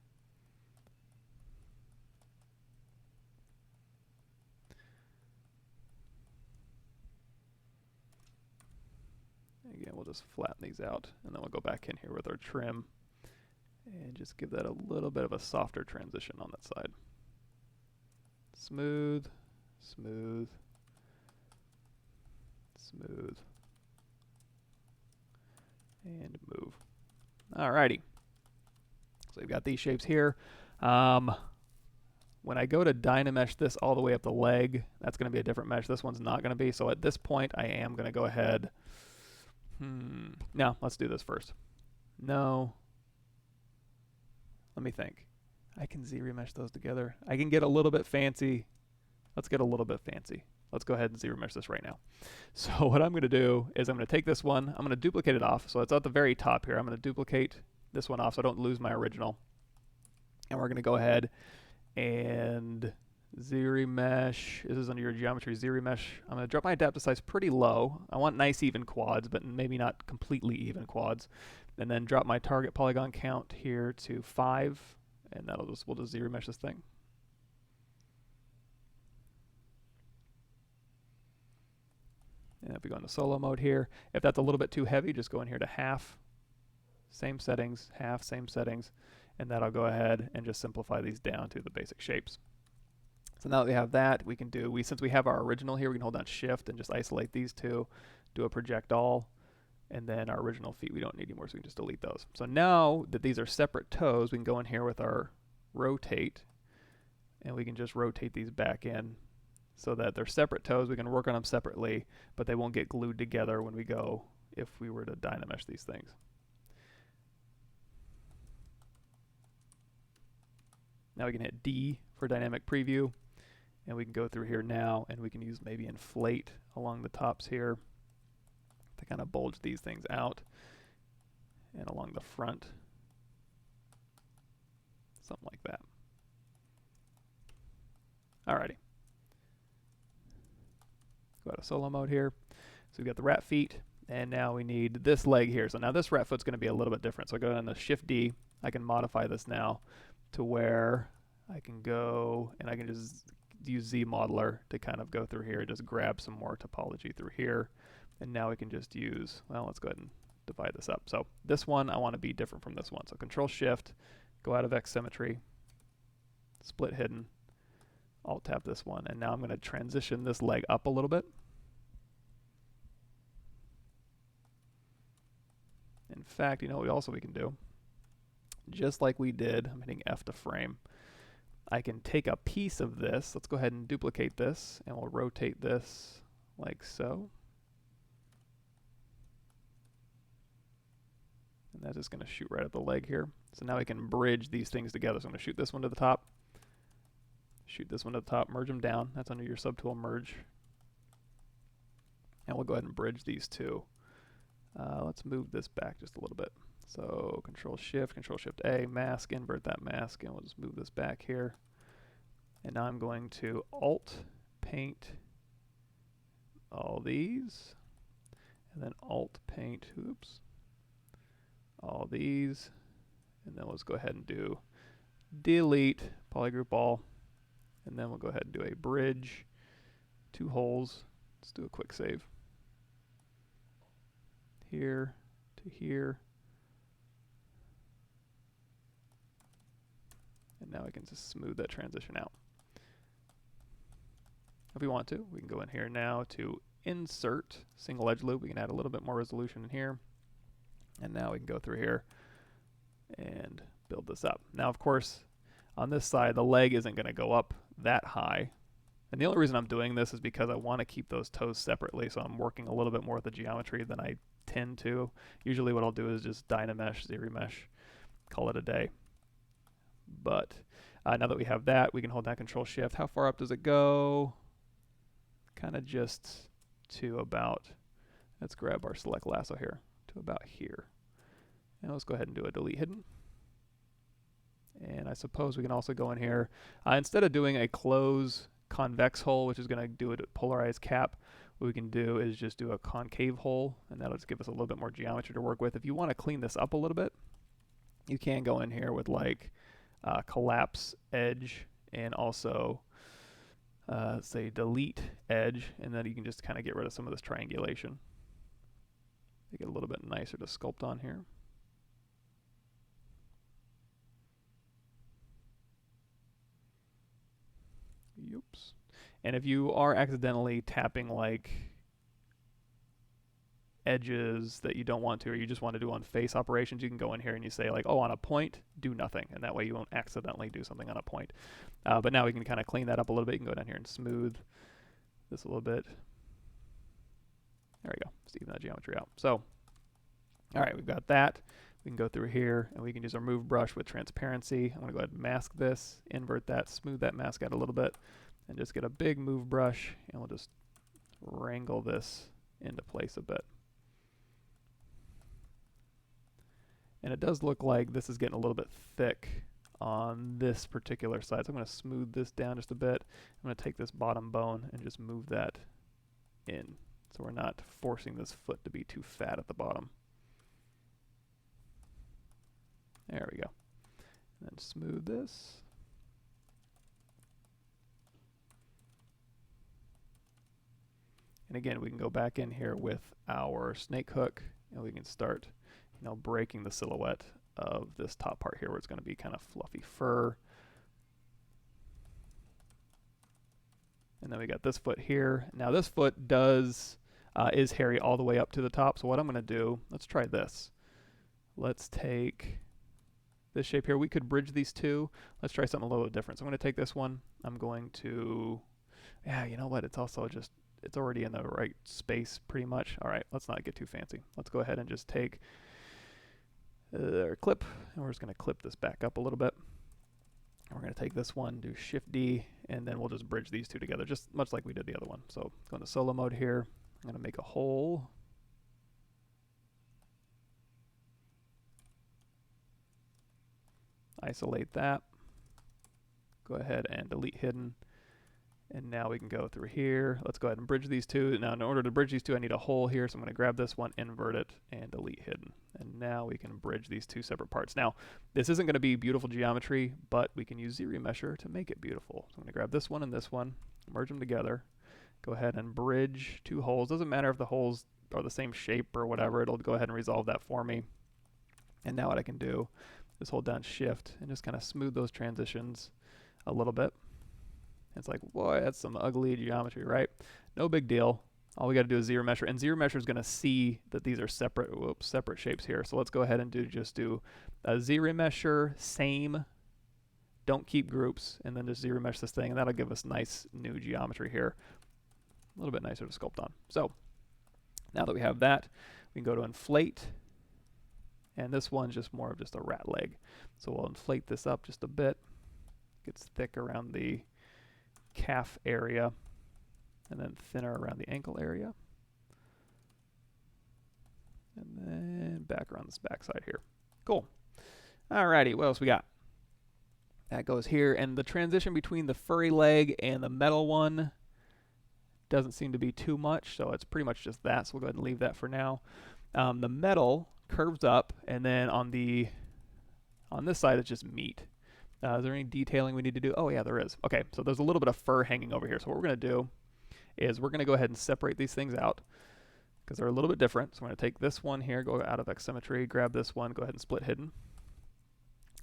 Again, we'll just flatten these out, and then we'll go back in here with our trim and just give that a little bit of a softer transition on that side. Smooth, smooth, smooth, and move. Alrighty. So we've got these shapes here. When I go to Dynamesh this all the way up the leg, that's going to be a different mesh. This one's not going to be. So at this point, I am going to go ahead. No, let's do this first. No. Let me think. I can Z-remesh those together. I can get a little bit fancy. Let's get a little bit fancy. Let's go ahead and Z-remesh this right now. So what I'm going to do is I'm going to take this one. I'm going to duplicate it off. So it's at the very top here. I'm going to duplicate this one off so I don't lose my original. And we're going to go ahead and Z-remesh. This is under your geometry, Z-remesh. I'm going to drop my adaptive size pretty low. I want nice even quads, but maybe not completely even quads. And then drop my target polygon count here to 5. And we'll just Z-remesh this thing. And if we go into solo mode here, if that's a little bit too heavy, just go in here to half. Same settings, half, same settings. And that'll go ahead and just simplify these down to the basic shapes. So now that we have that, we can do, since we have our original here, we can hold down Shift and just isolate these two, do a project all, and then our original feet we don't need anymore, so we can just delete those. So now that these are separate toes, we can go in here with our rotate, and we can just rotate these back in so that they're separate toes. We can work on them separately, but they won't get glued together when we go, if we were to dynamesh these things. Now we can hit D for dynamic preview, and we can go through here now, and we can use maybe Inflate along the tops here to kind of bulge these things out, and along the front, something like that. Alrighty. Go to solo mode here. So we've got the rat feet, and now we need this leg here. So now this rat foot's going to be a little bit different. So I go down to Shift D. I can modify this now to where I can go and I can just use Zmodeler to kind of go through here, just grab some more topology through here. And now we can just use, well, let's go ahead and divide this up. So this one, I want to be different from this one. So Control Shift, go out of X Symmetry, split hidden, Alt tap this one, and now I'm going to transition this leg up a little bit. In fact, you know what we can do? Just like we did, I'm hitting F to frame. I can take a piece of this. Let's go ahead and duplicate this, and we'll rotate this like so. And that's just going to shoot right at the leg here. So now we can bridge these things together. So I'm going to shoot this one to the top. Shoot this one to the top, merge them down. That's under your subtool merge. And we'll go ahead and bridge these two. Let's move this back just a little bit. So Control Shift A, mask, invert that mask, and we'll just move this back here. And now I'm going to Alt paint all these, and then Alt paint, all these, and then let's go ahead and do delete polygroup all. And then we'll go ahead and do a bridge, 2 holes. Let's do a quick save. Here to here. And now we can just smooth that transition out. If we want to, we can go in here now to insert single edge loop. We can add a little bit more resolution in here. And now we can go through here and build this up. Now, of course, on this side, the leg isn't going to go up that high. And the only reason I'm doing this is because I want to keep those toes separately, so I'm working a little bit more with the geometry than I tend to. Usually what I'll do is just dynamesh, Z-remesh, call it a day. But now that we have that, we can hold down Control Shift. How far up does it go? Kind of just to about, let's grab our select lasso here, to about here. And let's go ahead and do a delete hidden. And I suppose we can also go in here. Instead of doing a close convex hole, which is going to do a polarized cap, what we can do is just do a concave hole, and that'll just give us a little bit more geometry to work with. If you want to clean this up a little bit, you can go in here with like collapse edge and also say delete edge, and then you can just kind of get rid of some of this triangulation. Make it a little bit nicer to sculpt on here. Oops. And if you are accidentally tapping like edges that you don't want to, or you just want to do on face operations, you can go in here and you say like, oh, on a point, do nothing. And that way you won't accidentally do something on a point. But now we can kind of clean that up a little bit. You can go down here and smooth this a little bit. There we go. Just even that geometry out. So, all right, we've got that. We can go through here and we can use our move brush with transparency. I'm going to go ahead and mask this, invert that, smooth that mask out a little bit, and just get a big move brush, and we'll just wrangle this into place a bit. And it does look like this is getting a little bit thick on this particular side. So I'm going to smooth this down just a bit. I'm going to take this bottom bone and just move that in, so we're not forcing this foot to be too fat at the bottom. There we go. And then smooth this. And again, we can go back in here with our snake hook, and we can start, you know, breaking the silhouette of this top part here, where it's going to be kind of fluffy fur. And then we got this foot here. Now this foot is hairy all the way up to the top. So what I'm going to do, let's try this. Let's take this shape here. We could bridge these two. Let's try something a little bit different. So I'm going to take this one. I'm going to, yeah, you know what? It's also just, it's already in the right space pretty much. All right, let's not get too fancy. Let's go ahead and just take our clip, and we're just going to clip this back up a little bit. And we're going to take this one, do Shift D, and then we'll just bridge these two together, just much like we did the other one. So go into solo mode here. I'm going to make a hole. Isolate that. Go ahead and delete hidden. And now we can go through here. Let's go ahead and bridge these two. Now in order to bridge these two, I need a hole here. So I'm going to grab this one, invert it, and delete hidden. And now we can bridge these two separate parts. Now, this isn't going to be beautiful geometry, but we can use Z-remesher to make it beautiful. So I'm going to grab this one and this one, merge them together. Go ahead and bridge two holes. Doesn't matter if the holes are the same shape or whatever. It'll go ahead and resolve that for me. And now what I can do is hold down Shift and just kind of smooth those transitions a little bit. It's like, boy, that's some ugly geometry, right? No big deal. All we got to do is Z-remesher, and Z-remesher is going to see that these are separate shapes here. So let's go ahead and just do a Z-remesher, same, don't keep groups, and then just Z-remesh this thing, and that'll give us nice new geometry here. A little bit nicer to sculpt on. So now that we have that, we can go to Inflate, and this one's just more of just a rat leg. So we'll inflate this up just a bit. Gets thick around the calf area, and then thinner around the ankle area, and then back around this back side here. Cool. Alrighty, what else we got? That goes here, and the transition between the furry leg and the metal one doesn't seem to be too much, so it's pretty much just that, so we'll go ahead and leave that for now. The metal curves up, and then on this side it's just meat. Is there any detailing we need to do? Oh yeah, there is. Okay, so there's a little bit of fur hanging over here. So what we're going to do is we're going to go ahead and separate these things out because they're a little bit different. So we're going to take this one here, go out of Symmetry, grab this one, go ahead and split hidden.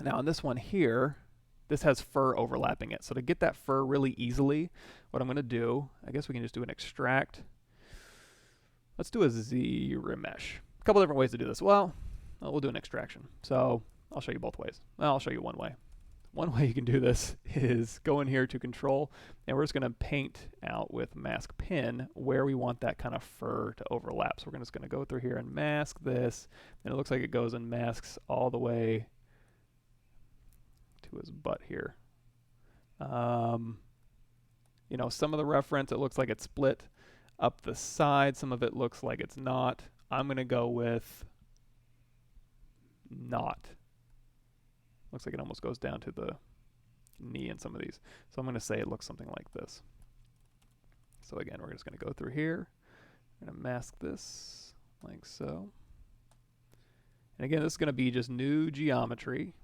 Now on this one here, this has fur overlapping it. So to get that fur really easily, what I'm going to do, I guess we can just do an extract. Let's do a Z-remesh. A couple different ways to do this. Well, we'll do an extraction. So I'll show you both ways. Well, I'll show you one way. One way you can do this is go in here to Control, and we're just going to paint out with Mask Pen where we want that kind of fur to overlap. So we're just going to go through here and mask this, and it looks like it goes and masks all the way to his butt here. You know, some of the reference, it looks like it's split up the side. Some of it looks like it's not. I'm going to go with not. Looks like it almost goes down to the knee in some of these. So I'm going to say it looks something like this. So again, we're just going to go through here. We're going to mask this like so. And again, this is going to be just new geometry.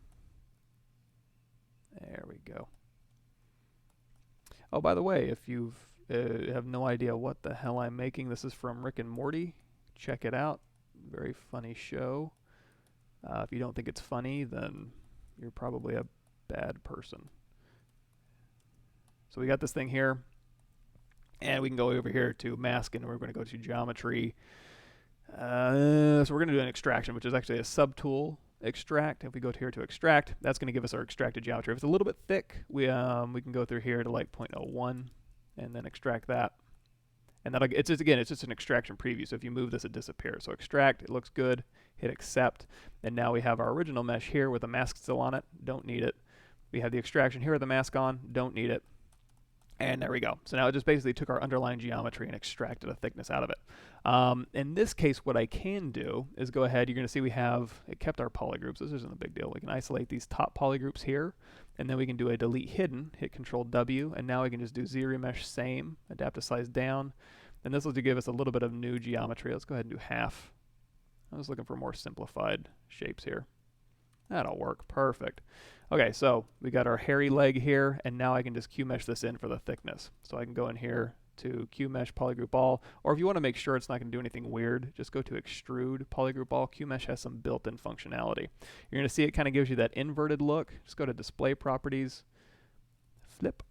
There we go. Oh, by the way, if you have no idea what the hell I'm making, this is from Rick and Morty. Check it out. Very funny show. If you don't think it's funny, then you're probably a bad person. So we got this thing here, and we can go over here to mask, and we're going to go to geometry. So we're going to do an extraction, which is actually a subtool extract. If we go here to extract, that's going to give us our extracted geometry. If it's a little bit thick, we can go through here to like 0.01 and then extract that. And that'll, it's just, again, it's just an extraction preview. So if you move this, it disappears. So extract, it looks good, hit accept. And now we have our original mesh here with the mask still on it. Don't need it. We have the extraction here with the mask on. Don't need it. And there we go. So now it just basically took our underlying geometry and extracted a thickness out of it. In this case, what I can do is go ahead. You're going to see it kept our polygroups. This isn't a big deal. We can isolate these top polygroups here, and then we can do a delete hidden, hit Control W, and now we can just do Z remesh same, adapt to size down. And this will give us a little bit of new geometry. Let's go ahead and do half. I was looking for more simplified shapes here. That'll work. Perfect. Okay, so we got our hairy leg here, and now I can just Q-mesh this in for the thickness. So I can go in here to Q-mesh polygroup all, or if you want to make sure it's not going to do anything weird, just go to extrude polygroup all. Q-mesh has some built-in functionality. You're going to see it kind of gives you that inverted look. Just go to display properties, flip.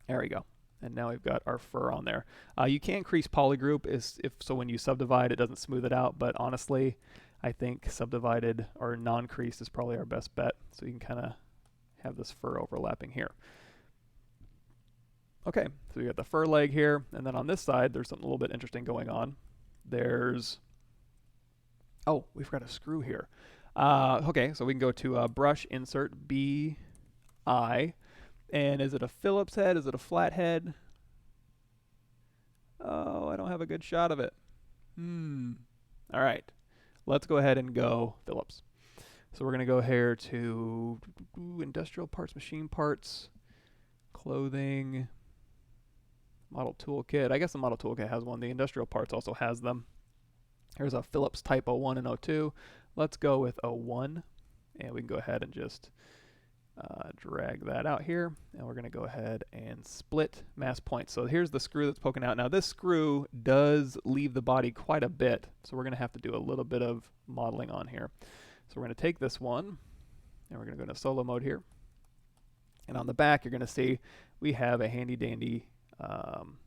There we go. And now we've got our fur on there. You can increase polygroup so when you subdivide, it doesn't smooth it out, but honestly, I think subdivided or non-creased is probably our best bet. So you can kind of have this fur overlapping here. Okay, so we got the fur leg here, and then on this side, there's something a little bit interesting going on. Oh, we forgot a screw here. Okay, so we can go to brush, insert, BI, and is it a Phillips head? Is it a flat head? Oh, I don't have a good shot of it. All right. Let's go ahead and go Phillips. So we're going to go here to industrial parts, machine parts, clothing, model toolkit. I guess the model toolkit has one. The industrial parts also has them. Here's a Phillips type 01 and 02. Let's go with 01, and we can go ahead and just drag that out here, and we're going to go ahead and split mask points. So here's the screw that's poking out. Now this screw does leave the body quite a bit, so we're going to have to do a little bit of modeling on here. So we're going to take this one, and we're going to go into solo mode here. And on the back, you're going to see we have a handy dandy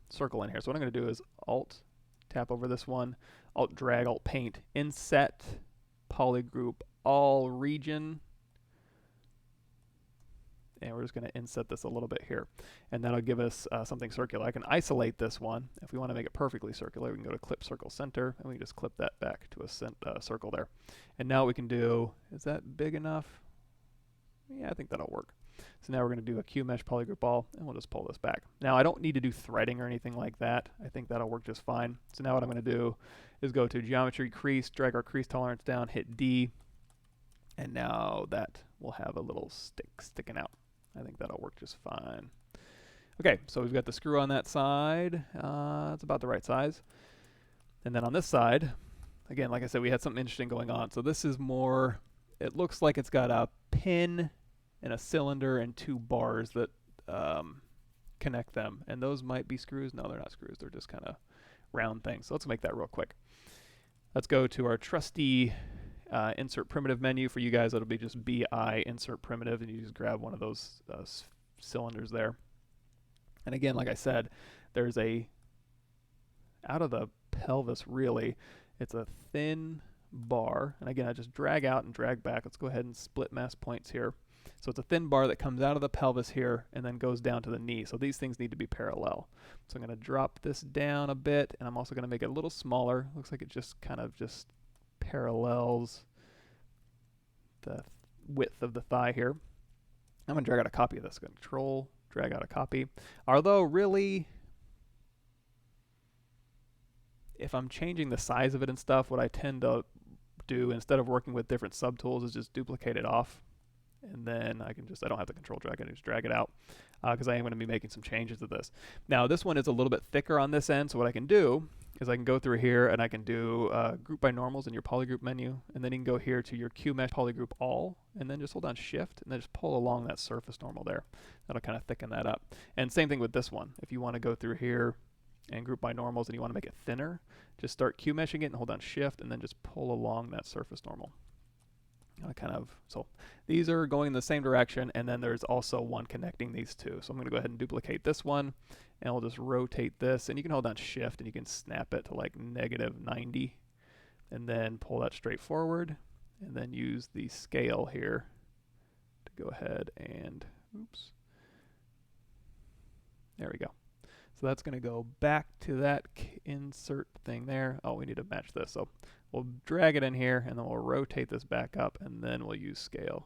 circle in here. So what I'm going to do is Alt, tap over this one, Alt drag, Alt paint, inset, polygroup, all region, and we're just going to inset this a little bit here, and that'll give us something circular. I can isolate this one. If we want to make it perfectly circular, we can go to clip circle center, and we can just clip that back to a circle there. And now what we can do, is that big enough? Yeah, I think that'll work. So now we're going to do a Q-mesh polygroup all, and we'll just pull this back. Now I don't need to do threading or anything like that. I think that'll work just fine. So now what I'm going to do is go to geometry crease, drag our crease tolerance down, hit D, and now that will have a little stick sticking out. I think that'll work just fine. Okay, so we've got the screw on that side. It's about the right size. And then on this side, again, like I said, we had something interesting going on. So this is more, it looks like it's got a pin and a cylinder and two bars that connect them. And those might be screws. No, they're not screws. They're just kind of round things. So let's make that real quick. Let's go to our trusty insert primitive menu. For you guys, it'll be just BI insert primitive, and you just grab one of those cylinders there. And again, like I said, there's out of the pelvis, really, it's a thin bar. And again, I just drag out and drag back. Let's go ahead and split mask points here. So it's a thin bar that comes out of the pelvis here and then goes down to the knee. So these things need to be parallel. So I'm going to drop this down a bit, and I'm also going to make it a little smaller. Looks like it just kind of just parallels the width of the thigh here. I'm going to drag out a copy of this. Control, drag out a copy. Although really, if I'm changing the size of it and stuff, what I tend to do instead of working with different subtools is just duplicate it off. And then I don't have to control drag, I can just drag it out because I am going to be making some changes to this. Now this one is a little bit thicker on this end, so what I can do is I can go through here and I can do group by normals in your polygroup menu, and then you can go here to your Q-mesh polygroup all, and then just hold down shift and then just pull along that surface normal there. That'll kind of thicken that up. And same thing with this one. If you want to go through here and group by normals and you want to make it thinner, just start Q-meshing it and hold down shift and then just pull along that surface normal. So these are going in the same direction, and then there's also one connecting these two. So I'm going to go ahead and duplicate this one, and we'll just rotate this, and you can hold down shift and you can snap it to like -90, and then pull that straight forward, and then use the scale here to go ahead and, oops, there we go. So So that's going to go back to that insert thing there. Oh, we need to match this. So we'll drag it in here, and then we'll rotate this back up, and then we'll use scale.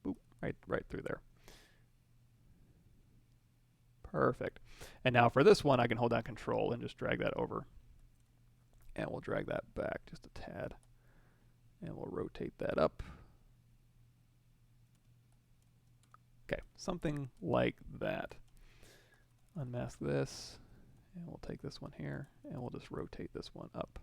Boop, right through there. Perfect. And now for this one, I can hold down Control and just drag that over. And we'll drag that back just a tad. And we'll rotate that up. Okay, something like that. Unmask this, and we'll take this one here, and we'll just rotate this one up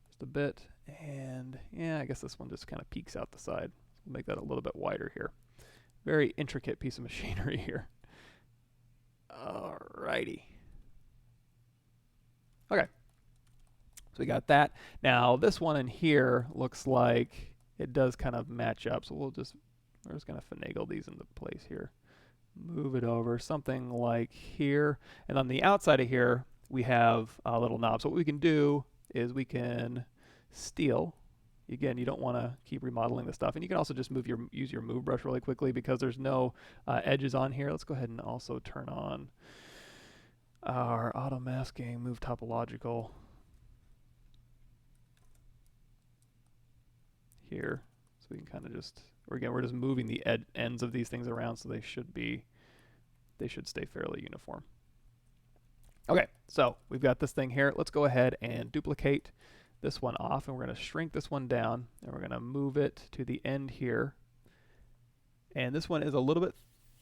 just a bit. And yeah, I guess this one just kind of peeks out the side. We'll make that a little bit wider here. Very intricate piece of machinery here. Alrighty. Okay. So we got that. Now this one in here looks like it does kind of match up. So we're just going to finagle these into place here. Move it over something like here. And on the outside of here, we have a little knob. So what we can do is we can steal. Again, you don't want to keep remodeling the stuff. And you can also just use your move brush really quickly because there's no edges on here. Let's go ahead and also turn on our auto masking, move topological here. So we can kind of just, again, we're just moving the ends of these things around, so they should stay fairly uniform. Okay, so we've got this thing here. Let's go ahead and duplicate this one off, and we're going to shrink this one down, and we're going to move it to the end here. And this one is a little bit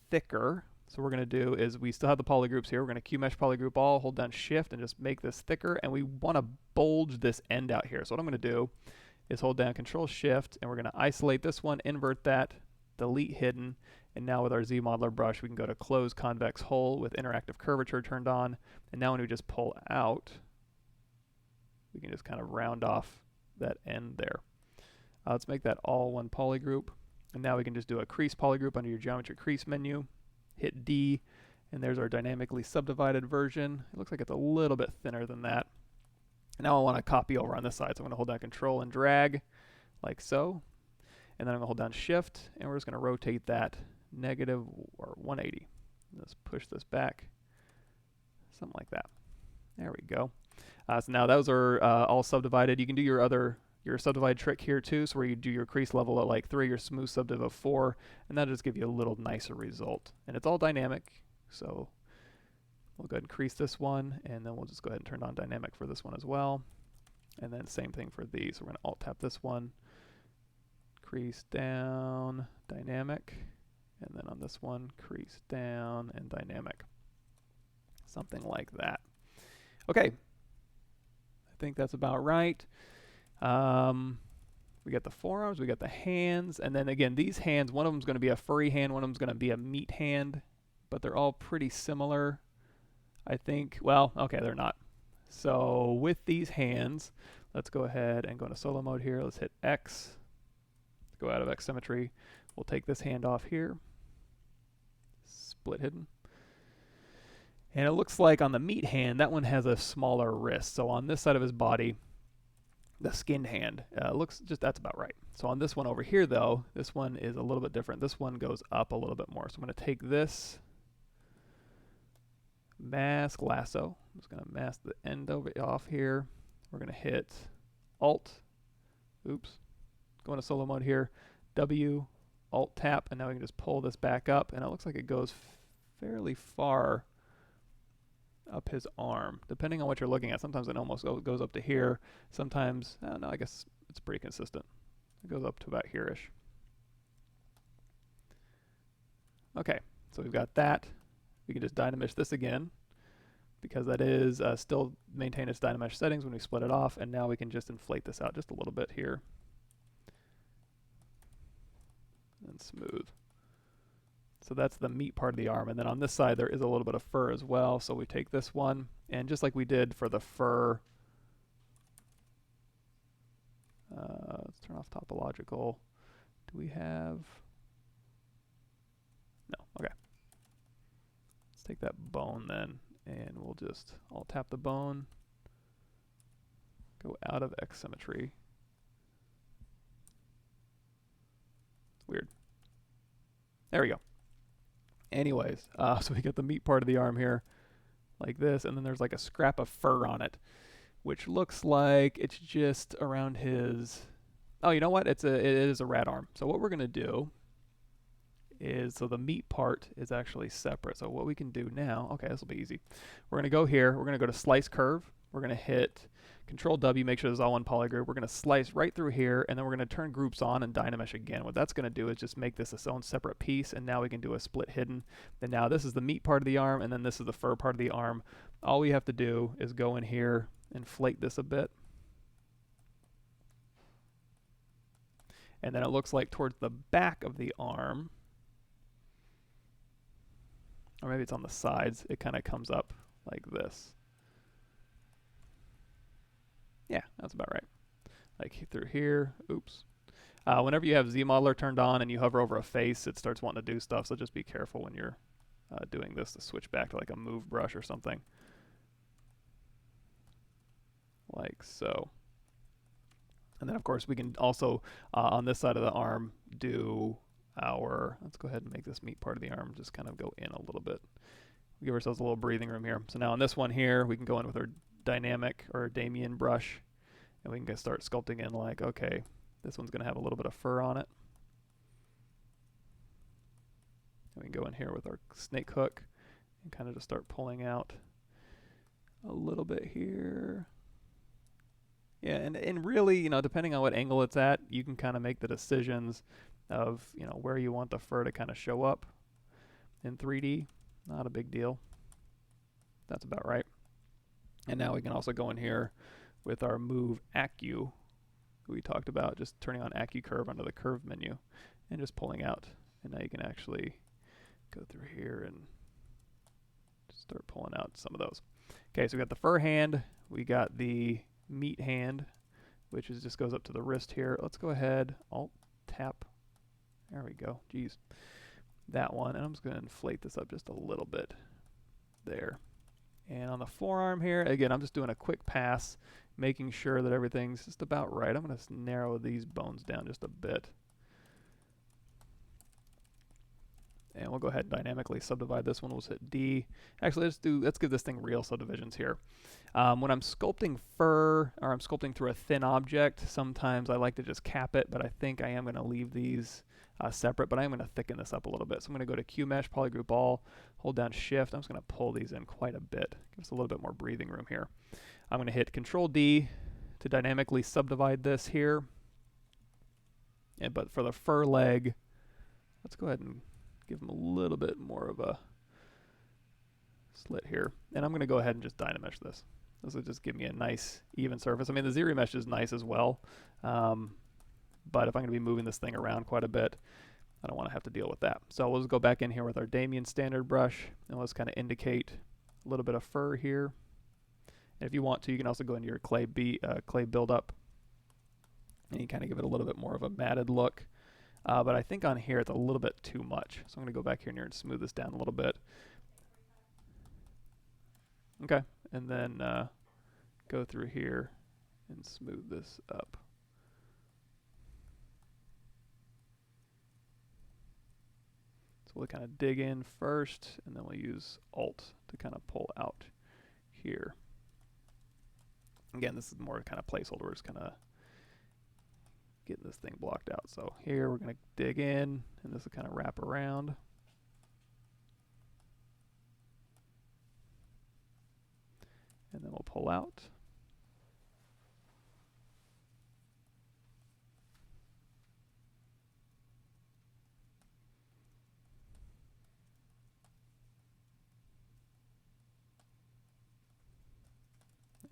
thicker. So what we're going to do is we still have the polygroups here. We're going to Q mesh polygroup all, hold down shift, and just make this thicker. And we want to bulge this end out here. So what I'm going to do is hold down Control Shift, and we're going to isolate this one, invert that, delete hidden, and now with our Zmodeler brush, we can go to Close Convex Hole with Interactive Curvature turned on. And now when we just pull out, we can just kind of round off that end there. Let's make that all one polygroup. And now we can just do a crease polygroup under your Geometry Crease menu. Hit D, and there's our dynamically subdivided version. It looks like it's a little bit thinner than that. Now I want to copy over on this side, so I'm going to hold down Control and drag, like so. And then I'm going to hold down Shift, and we're just going to rotate that negative or 180. Let's push this back, something like that. There we go. So now those are all subdivided. You can do your subdivide trick here too, so where you do your crease level at like 3, your smooth subdiv of 4, and that'll just give you a little nicer result. And it's all dynamic, so we'll go ahead and crease this one, and then we'll just go ahead and turn on dynamic for this one as well. And then same thing for these. So we're going to Alt tap this one, crease down, dynamic, and then on this one, crease down and dynamic. Something like that. Okay, I think that's about right. We got the forearms, we got the hands, and then again, these hands, one of them is going to be a furry hand, one of them is going to be a meat hand, but they're all pretty similar, I think. Well, okay, they're not. So with these hands, let's go ahead and go into solo mode here. Let's hit X, go out of X Symmetry. We'll take this hand off here, split hidden. And it looks like on the meat hand, that one has a smaller wrist. So on this side of his body, the skinned hand looks just, that's about right. So on this one over here though, this one is a little bit different. This one goes up a little bit more. So I'm going to take this, mask lasso. I'm just going to mask the end of it off here. We're going to hit Alt, oops, go into solo mode here, W, Alt tap, and now we can just pull this back up, and it looks like it goes fairly far up his arm, depending on what you're looking at. Sometimes it almost goes up to here. Sometimes, no, I guess it's pretty consistent. It goes up to about here-ish. Okay, so we've got that. We can just Dynamesh this again, because that is still maintain its Dynamesh settings when we split it off, and now we can just inflate this out just a little bit here. And smooth. So that's the meat part of the arm, and then on this side there is a little bit of fur as well, so we take this one, and just like we did for the fur, let's turn off topological. Do we have, no, okay. Let's take that bone then, and we'll just, I'll tap the bone, go out of X Symmetry. Weird. There we go. Anyways, so we get the meat part of the arm here. like this, and then there's like a scrap of fur on it, which looks like it's just around his... Oh, you know what? It is a rat arm. So what we're going to do is, so the meat part is actually separate. So what we can do now, okay, this will be easy. We're going to go here. We're going to go to Slice Curve. We're going to hit Control W, make sure this is all one polygroup. We're going to slice right through here, and then we're going to turn groups on and Dynamesh again. What that's going to do is just make this its own separate piece, and now we can do a split hidden. And now this is the meat part of the arm, and then this is the fur part of the arm. All we have to do is go in here, inflate this a bit. And then it looks like towards the back of the arm, or maybe it's on the sides, it kind of comes up like this. Yeah, that's about right. Like through here, oops. Whenever you have Zmodeler turned on and you hover over a face, it starts wanting to do stuff, so just be careful when you're doing this to switch back to like a move brush or something. Like so. And then of course we can also, on this side of the arm, do our, let's go ahead and make this meat part of the arm just kind of go in a little bit. Give ourselves a little breathing room here. So now on this one here, we can go in with our dynamic or Damien brush, and we can start sculpting in like, okay, this one's going to have a little bit of fur on it. And we can go in here with our snake hook and kind of just start pulling out a little bit here. Yeah, and really, you know, depending on what angle it's at, you can kind of make the decisions of, you know, where you want the fur to kind of show up in 3D. Not a big deal. That's about right. And now we can also go in here with our Move Accu, we talked about, just turning on Accu Curve under the Curve menu and just pulling out. And now you can actually go through here and start pulling out some of those. Okay, so we got the fur hand, we got the meat hand, which is just goes up to the wrist here. Let's go ahead, Alt tap. There we go. Jeez. That one, and I'm just going to inflate this up just a little bit there. And on the forearm here, again, I'm just doing a quick pass, making sure that everything's just about right. I'm going to narrow these bones down just a bit. And we'll go ahead and dynamically subdivide this one. We'll hit D. Actually, let's give this thing real subdivisions here. When I'm sculpting fur, or I'm sculpting through a thin object, sometimes I like to just cap it, but I think I am going to leave these separate, but I'm going to thicken this up a little bit. So I'm going to go to Q Mesh, Polygroup All, hold down Shift. I'm just going to pull these in quite a bit. Give us a little bit more breathing room here. I'm going to hit Control D to dynamically subdivide this here. But for the fur leg, let's go ahead and give them a little bit more of a slit here. And I'm going to go ahead and just Dynamesh this. This will just give me a nice even surface. I mean, the Z-Remesh is nice as well. But if I'm going to be moving this thing around quite a bit, I don't want to have to deal with that. So we'll just go back in here with our Damien standard brush, and let's kind of indicate a little bit of fur here. And if you want to, you can also go into your clay buildup, and you kind of give it a little bit more of a matted look. But I think on here it's a little bit too much. So I'm going to go back here and smooth this down a little bit. Okay, and then go through here and smooth this up. So we'll kind of dig in first, and then we'll use Alt to kind of pull out here. Again, this is more kind of placeholder. We're just kind of getting this thing blocked out. So here we're going to dig in, and this will kind of wrap around. And then we'll pull out.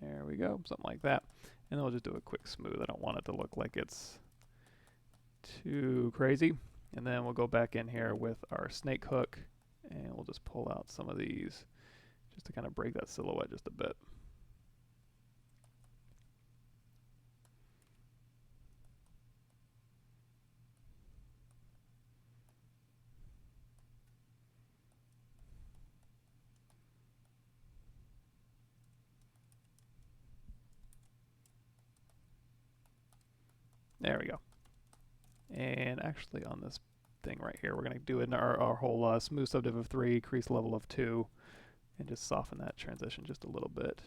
There we go, something like that. And then we'll just do a quick smooth. I don't want it to look like it's too crazy. And then we'll go back in here with our snake hook, and we'll just pull out some of these just to kind of break that silhouette just a bit. There we go. And actually on this thing right here, we're going to do it in our whole smooth subdiv of 3, crease level of 2, and just soften that transition just a little bit.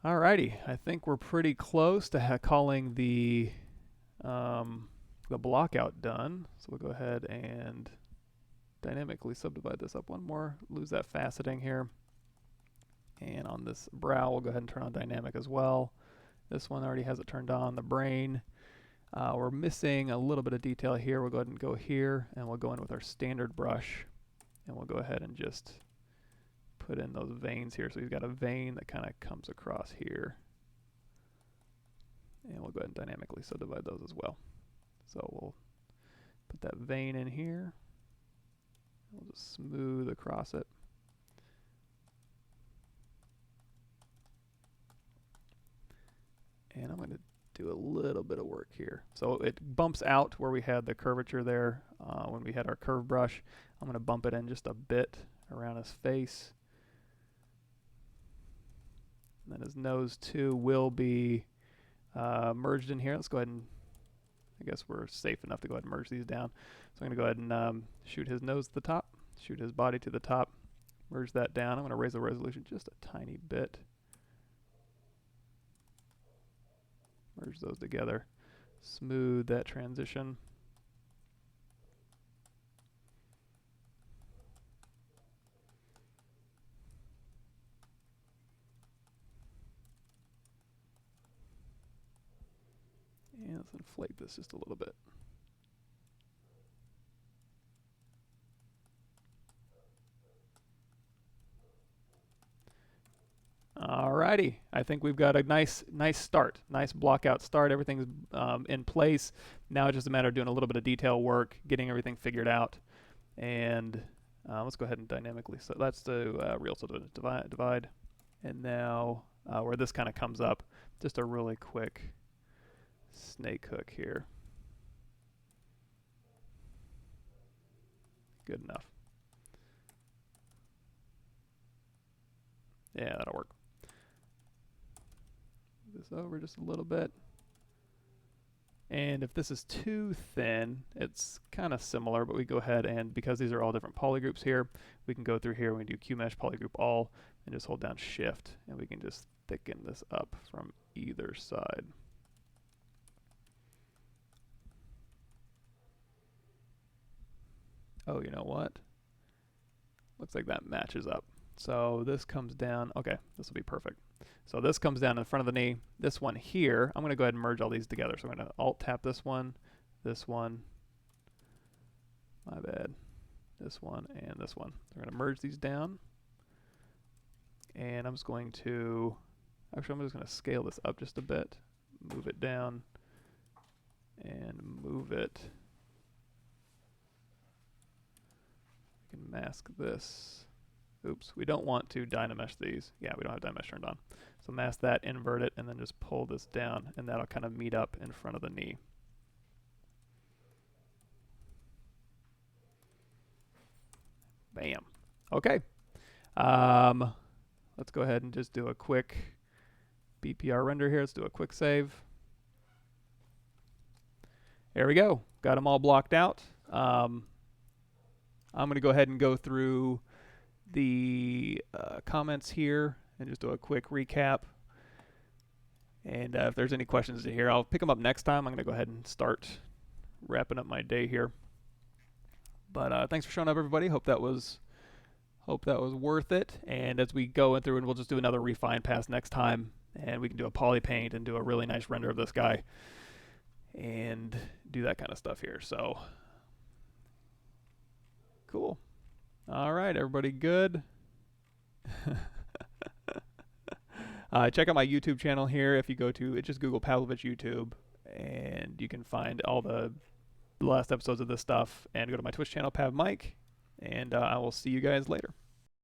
Alrighty, I think we're pretty close to calling the blockout done. So we'll go ahead and dynamically subdivide this up one more, lose that faceting here. And on this brow, we'll go ahead and turn on dynamic as well. This one already has it turned on. The brain, we're missing a little bit of detail here. We'll go ahead and go here, and we'll go in with our standard brush, and we'll go ahead and just put in those veins here. So we've got a vein that kind of comes across here. And we'll go ahead and dynamically subdivide those as well. So we'll put that vein in here. We'll just smooth across it. And I'm going to do a little bit of work here. So it bumps out where we had the curvature there when we had our curve brush. I'm going to bump it in just a bit around his face. And then his nose too will be merged in here. Let's go ahead and, I guess we're safe enough to go ahead and merge these down. So I'm going to go ahead and shoot his nose to the top, shoot his body to the top, merge that down. I'm going to raise the resolution just a tiny bit. Merge those together, smooth that transition. And let's inflate this just a little bit. Alrighty, I think we've got a nice start, nice blockout start. Everything's in place. Now it's just a matter of doing a little bit of detail work, getting everything figured out, and let's go ahead and dynamically. So let's do real divide, and now where this kind of comes up, just a really quick snake hook here. Good enough. Yeah, that'll work. This over just a little bit. And if this is too thin, it's kind of similar, but we go ahead and, because these are all different polygroups here, we can go through here, we can do QMesh polygroup all, and just hold down shift, and we can just thicken this up from either side. Oh, you know what? Looks like that matches up. So this comes down, okay, this will be perfect. So this comes down in front of the knee. This one here, I'm going to go ahead and merge all these together. So I'm going to Alt tap this one, my bad, this one, and this one. We're going to merge these down. And I'm just going to, actually I'm just going to scale this up just a bit, move it down, and move it. I can mask this. Oops, we don't want to dynamesh these. Yeah, we don't have dynamesh turned on. So mask that, invert it, and then just pull this down, and that'll kind of meet up in front of the knee. Bam. Okay. Let's go ahead and just do a quick BPR render here. Let's do a quick save. There we go. Got them all blocked out. I'm going to go ahead and go through the comments here and just do a quick recap. And if there's any questions to hear, I'll pick them up next time. I'm going to go ahead and start wrapping up my day here. But thanks for showing up, everybody. Hope that was worth it. And as we go through, and we'll just do another refine pass next time, and we can do a poly paint and do a really nice render of this guy and do that kind of stuff here. So cool. All right, everybody good? Check out my YouTube channel here. If you go to, just Google Pavlovich YouTube, and you can find all the last episodes of this stuff. And go to my Twitch channel, Pav Mike, and I will see you guys later.